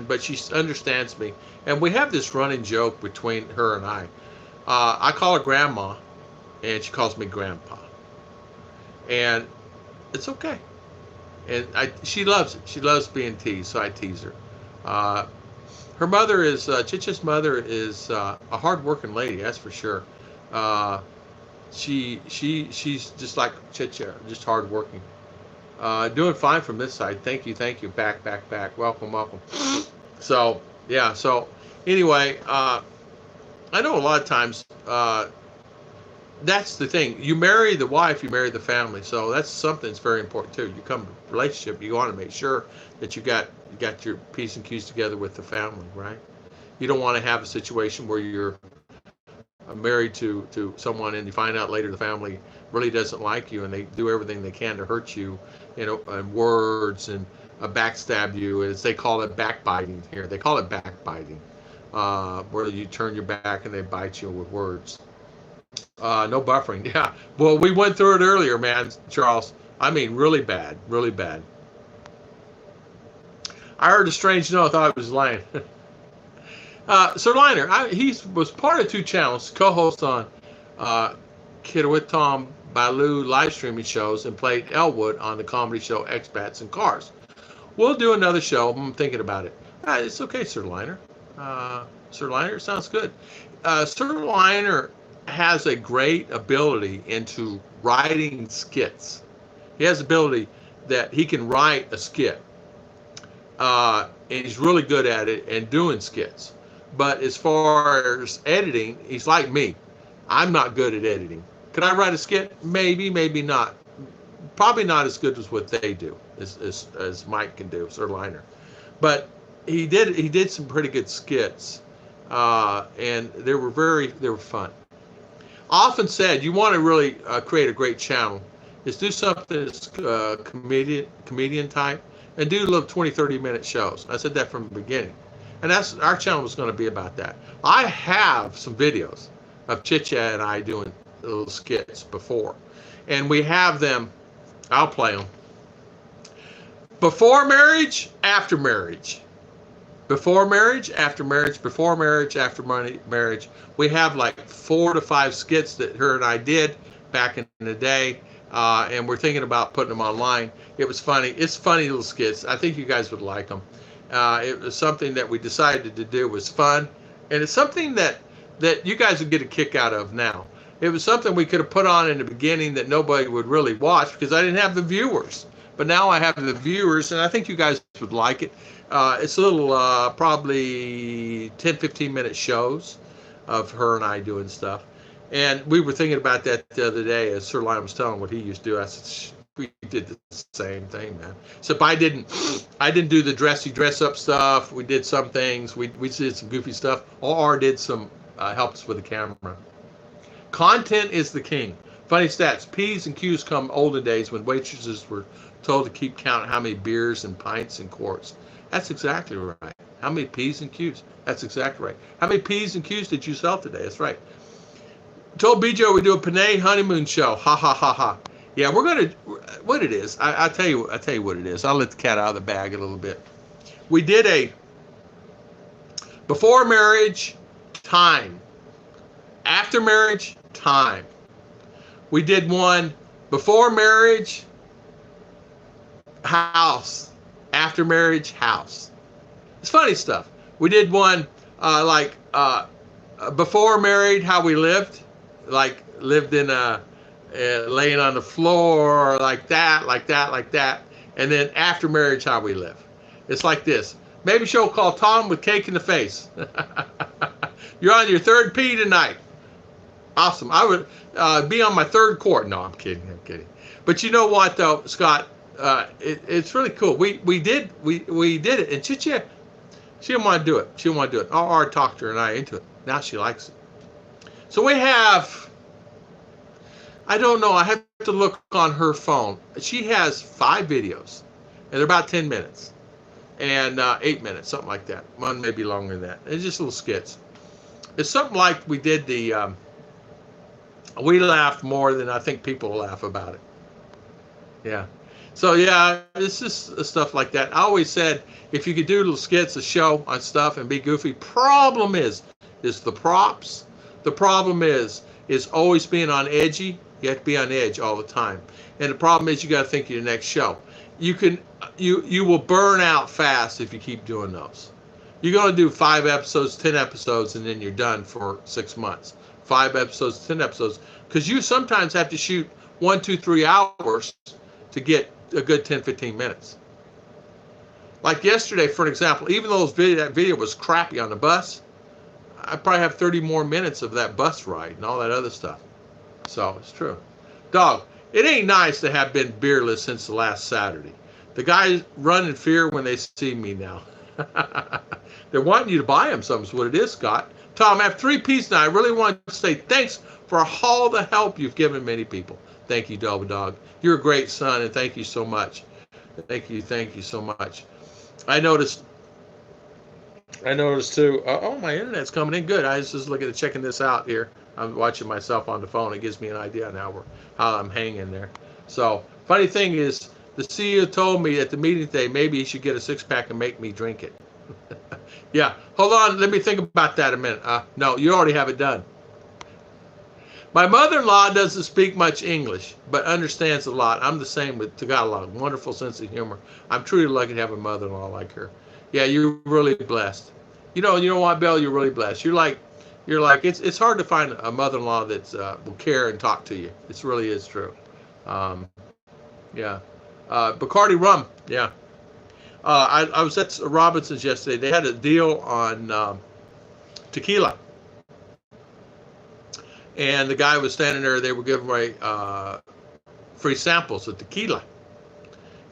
but she understands me. And we have this running joke between her and I. I call her grandma, and she calls me grandpa. And it's okay. And she loves it. She loves being teased, so I tease her. Her mother is, Chicha's mother is a hard-working lady, that's for sure. She's just like Chicha, just hard-working. Doing fine from this side. Thank you, thank you. Back, back, back. Welcome, welcome. So, yeah, so anyway, I know a lot of times that's the thing. You marry the wife, you marry the family. So that's something that's very important too. You come to a relationship, you want to make sure that you got your P's and Q's together with the family, right? You don't want to have a situation where you're married to someone and you find out later the family really doesn't like you and they do everything they can to hurt you, you know, in words and backstab you. As they call it, backbiting here. They call it backbiting, where you turn your back and they bite you with words. No buffering. Yeah. Well, we went through it earlier, man, Charles. I mean, really bad, really bad. I heard a strange note. I thought it was lying. Sir Liner, he was part of 2 channels, co-host on Kidwit Tom Baloo live streaming shows, and played Elwood on the comedy show Expats and Cars. We'll do another show. I'm thinking about it. It's okay, Sir Liner. Sir Liner, sounds good. Sir Liner has a great ability into writing skits. He has ability that he can write a skit. And he's really good at it and doing skits. But as far as editing, he's like me. I'm not good at editing. Could I write a skit? Maybe, maybe not. Probably not as good as what they do, as Mike can do, Sir Liner. But he did some pretty good skits, and they were fun. Often said, you want to really create a great channel, is do something that's comedian type, and do little 20-30 minute shows. I said that from the beginning. And that's our channel was going to be about that. I have some videos of Chicha and I doing little skits before. And we have them, I'll play them. Before marriage, after marriage. Before marriage, after marriage, before marriage, after marriage. We have like 4 to 5 skits that her and I did back in the day. And we're thinking about putting them online. It was funny. It's funny little skits. I think you guys would like them. It was something that we decided to do. It was fun. And it's something that you guys would get a kick out of now. It was something we could have put on in the beginning that nobody would really watch because I didn't have the viewers. But now I have the viewers, and I think you guys would like it. It's a little, probably 10-15 minute shows of her and I doing stuff. And we were thinking about that the other day as Sir Lionel was telling what he used to do. I said, we did the same thing, man. Except I didn't do the dress up stuff. We did some things. We did some goofy stuff. Or did some help us with the camera. Content is the king. Funny stats. P's and Q's come olden days when waitresses were told to keep count how many beers and pints and quarts. That's exactly right. How many P's and Q's? That's exactly right. How many P's and Q's did you sell today? That's right. Told BJ we do a Panay honeymoon show. Ha ha ha ha. Yeah, we're gonna. What it is? I'll tell you what it is. I'll let the cat out of the bag a little bit. We did a before marriage time, after marriage time. We did one before marriage house, after marriage house. It's funny stuff. We did one before married, how we lived, like lived in a laying on the floor, like that, and then after marriage, how we live. It's like this. Maybe show called Tom with Cake in the Face. You're on your 3rd P tonight. Awesome. I would be on my 3rd quart. No, I'm kidding. But you know what, though, Scott? It's really cool. We did it, and she didn't want to do it. She didn't want to do it. I talked her and I into it. Now she likes it. So we have, I don't know. I have to look on her phone. She has 5 videos, and they're about 10 minutes and 8 minutes, something like that. One may be longer than that. It's just little skits. It's something like we did the. We laughed more than I think people laugh about it. Yeah. So yeah, it's just stuff like that. I always said if you could do little skits, a show on stuff, and be goofy. Problem is the props. The problem is always being on edgy. You have to be on edge all the time. And the problem is you got to think of your next show. You will burn out fast if you keep doing those. You're going to do 5 episodes, 10 episodes, and then you're done for 6 months. 5 episodes, 10 episodes, because you sometimes have to shoot 1, 2, 3 hours to get a good 10, 15 minutes. Like yesterday, for example, even though that video was crappy on the bus, I probably have 30 more minutes of that bus ride and all that other stuff. So it's true. Dog, it ain't nice to have been beerless since the last Saturday. The guys run in fear when they see me now. They're wanting you to buy them something, is what it is, Scott. Tom, I have 3 pieces now. I really want to say thanks for all the help you've given many people. Thank you, Double Dog. You're a great son, and thank you so much. Thank you so much. I noticed too. Oh, my internet's coming in good. I was just looking at checking this out here. I'm watching myself on the phone. It gives me an idea on how I'm hanging there. So, funny thing is, the CEO told me at the meeting today maybe he should get a 6-pack and make me drink it. Yeah, hold on. Let me think about that a minute. No, you already have it done. My mother-in-law doesn't speak much English, but understands a lot. I'm the same with Tagalog. Wonderful sense of humor. I'm truly lucky to have a mother-in-law like her. Yeah, you're really blessed. You know what, Bill? You're really blessed. You're like, it's hard to find a mother-in-law that will care and talk to you. It really is true. Yeah. Bacardi rum. Yeah. I was at Robinson's yesterday. They had a deal on tequila. And the guy was standing there. They were giving away free samples of tequila.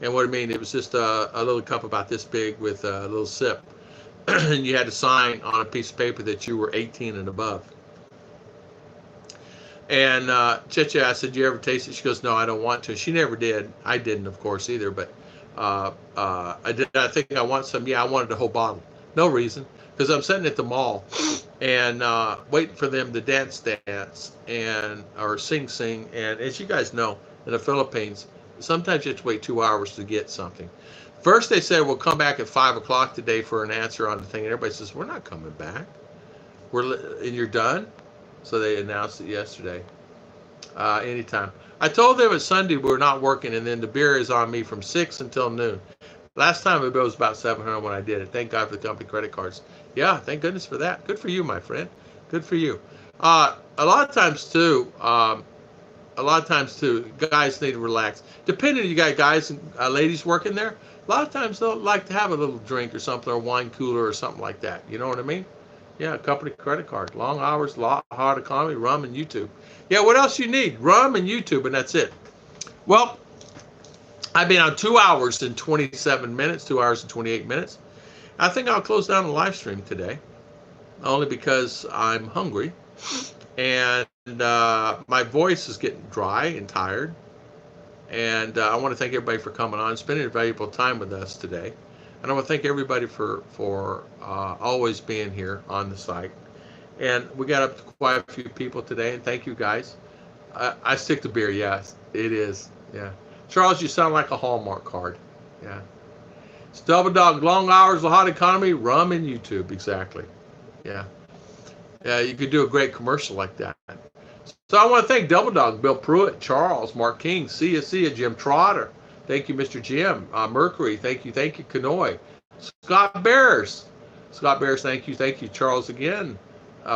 And what I mean, it was just a little cup about this big with a little sip. And you had to sign on a piece of paper that you were 18 and above. And Chicha, I said, "Do you ever taste it?" She goes, "No, I don't want to." She never did. I didn't, of course, either. But I did. I think I want some. Yeah, I wanted the whole bottle. No reason, because I'm sitting at the mall and waiting for them to dance or sing. And as you guys know, in the Philippines, sometimes you have to wait 2 hours to get something. First, they said we'll come back at 5 o'clock today for an answer on the thing. And everybody says we're not coming back. And you're done. So they announced it yesterday. Anytime. I told them it's Sunday we're not working, and then the beer is on me from 6 until noon. Last time it was about $700 when I did it. Thank God for the company credit cards. Yeah, thank goodness for that. Good for you, my friend. Good for you. A lot of times too, guys need to relax. Depending, you got guys and ladies working there. A lot of times they'll like to have a little drink or something, or a wine cooler or something like that. You know what I mean? Yeah, company credit card. Long hours, hard economy, rum, and YouTube. Yeah, what else you need? Rum and YouTube, and that's it. Well, I've been on 2 hours and 27 minutes, 2 hours and 28 minutes. I think I'll close down the live stream today, only because I'm hungry, and my voice is getting dry and tired. And I want to thank everybody for coming on, spending valuable time with us today. And I want to thank everybody for always being here on the site. And we got up to quite a few people today, and thank you guys. I stick to beer, yes, it is. Yeah, Charles, you sound like a Hallmark card. Yeah, it's Double Dog, long hours, the hot economy, rum, and YouTube. Exactly. Yeah, yeah, you could do a great commercial like that. So I want to thank Double Dog, Bill Pruitt, Charles, Mark King, see ya, Jim Trotter. Thank you, Mr. Jim. Mercury, thank you, Kanoy. Scott Bears, thank you, Charles again.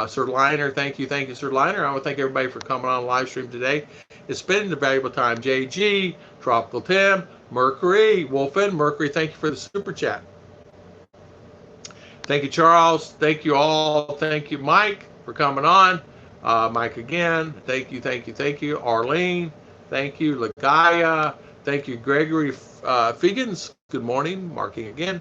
Sir Liner, thank you, Sir Liner. I want to thank everybody for coming on live stream today. It's spending the valuable time. JG, Tropical Tim, Mercury, Wolfen, Mercury, thank you for the super chat. Thank you, Charles. Thank you all. Thank you, Mike, for coming on. Mike again. Thank you. Arlene, thank you. Lagaya, Thank you, Gregory Fegans. Good morning. Marking again.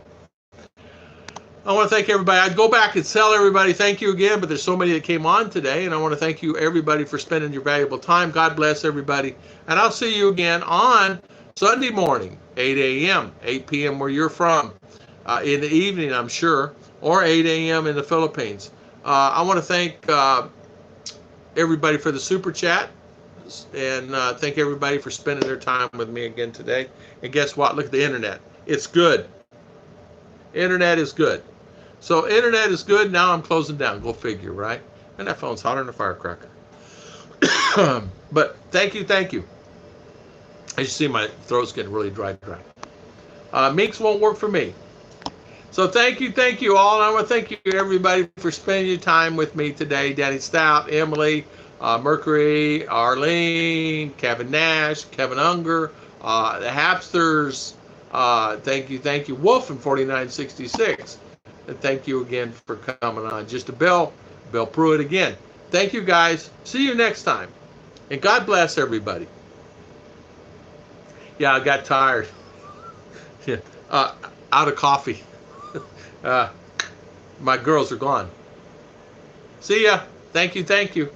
I want to thank everybody. I'd go back and tell everybody thank you again, but there's so many that came on today, and I want to thank you, everybody, for spending your valuable time. God bless everybody. And I'll see you again on Sunday morning, 8 a.m., 8 p.m. where you're from, in the evening, I'm sure, or 8 a.m. in the Philippines. I want to thank everybody for the super chat, and thank everybody for spending their time with me again today. And guess what? Look at the internet. It's good. Internet is good. So internet is good. Now I'm closing down. Go figure, right? And that phone's hotter than a firecracker. But thank you, thank you. As you see, my throat's getting really dry. Minks won't work for me. So thank you all. And I want to thank you, everybody, for spending your time with me today. Danny Stout, Emily, Mercury, Arlene, Kevin Nash, Kevin Unger, the Hapsters. Thank you. Wolf in 4966. And thank you again for coming on. Just a Bill Pruitt again. Thank you, guys. See you next time. And God bless everybody. Yeah, I got tired. Yeah, out of coffee. My girls are gone. See ya. Thank you.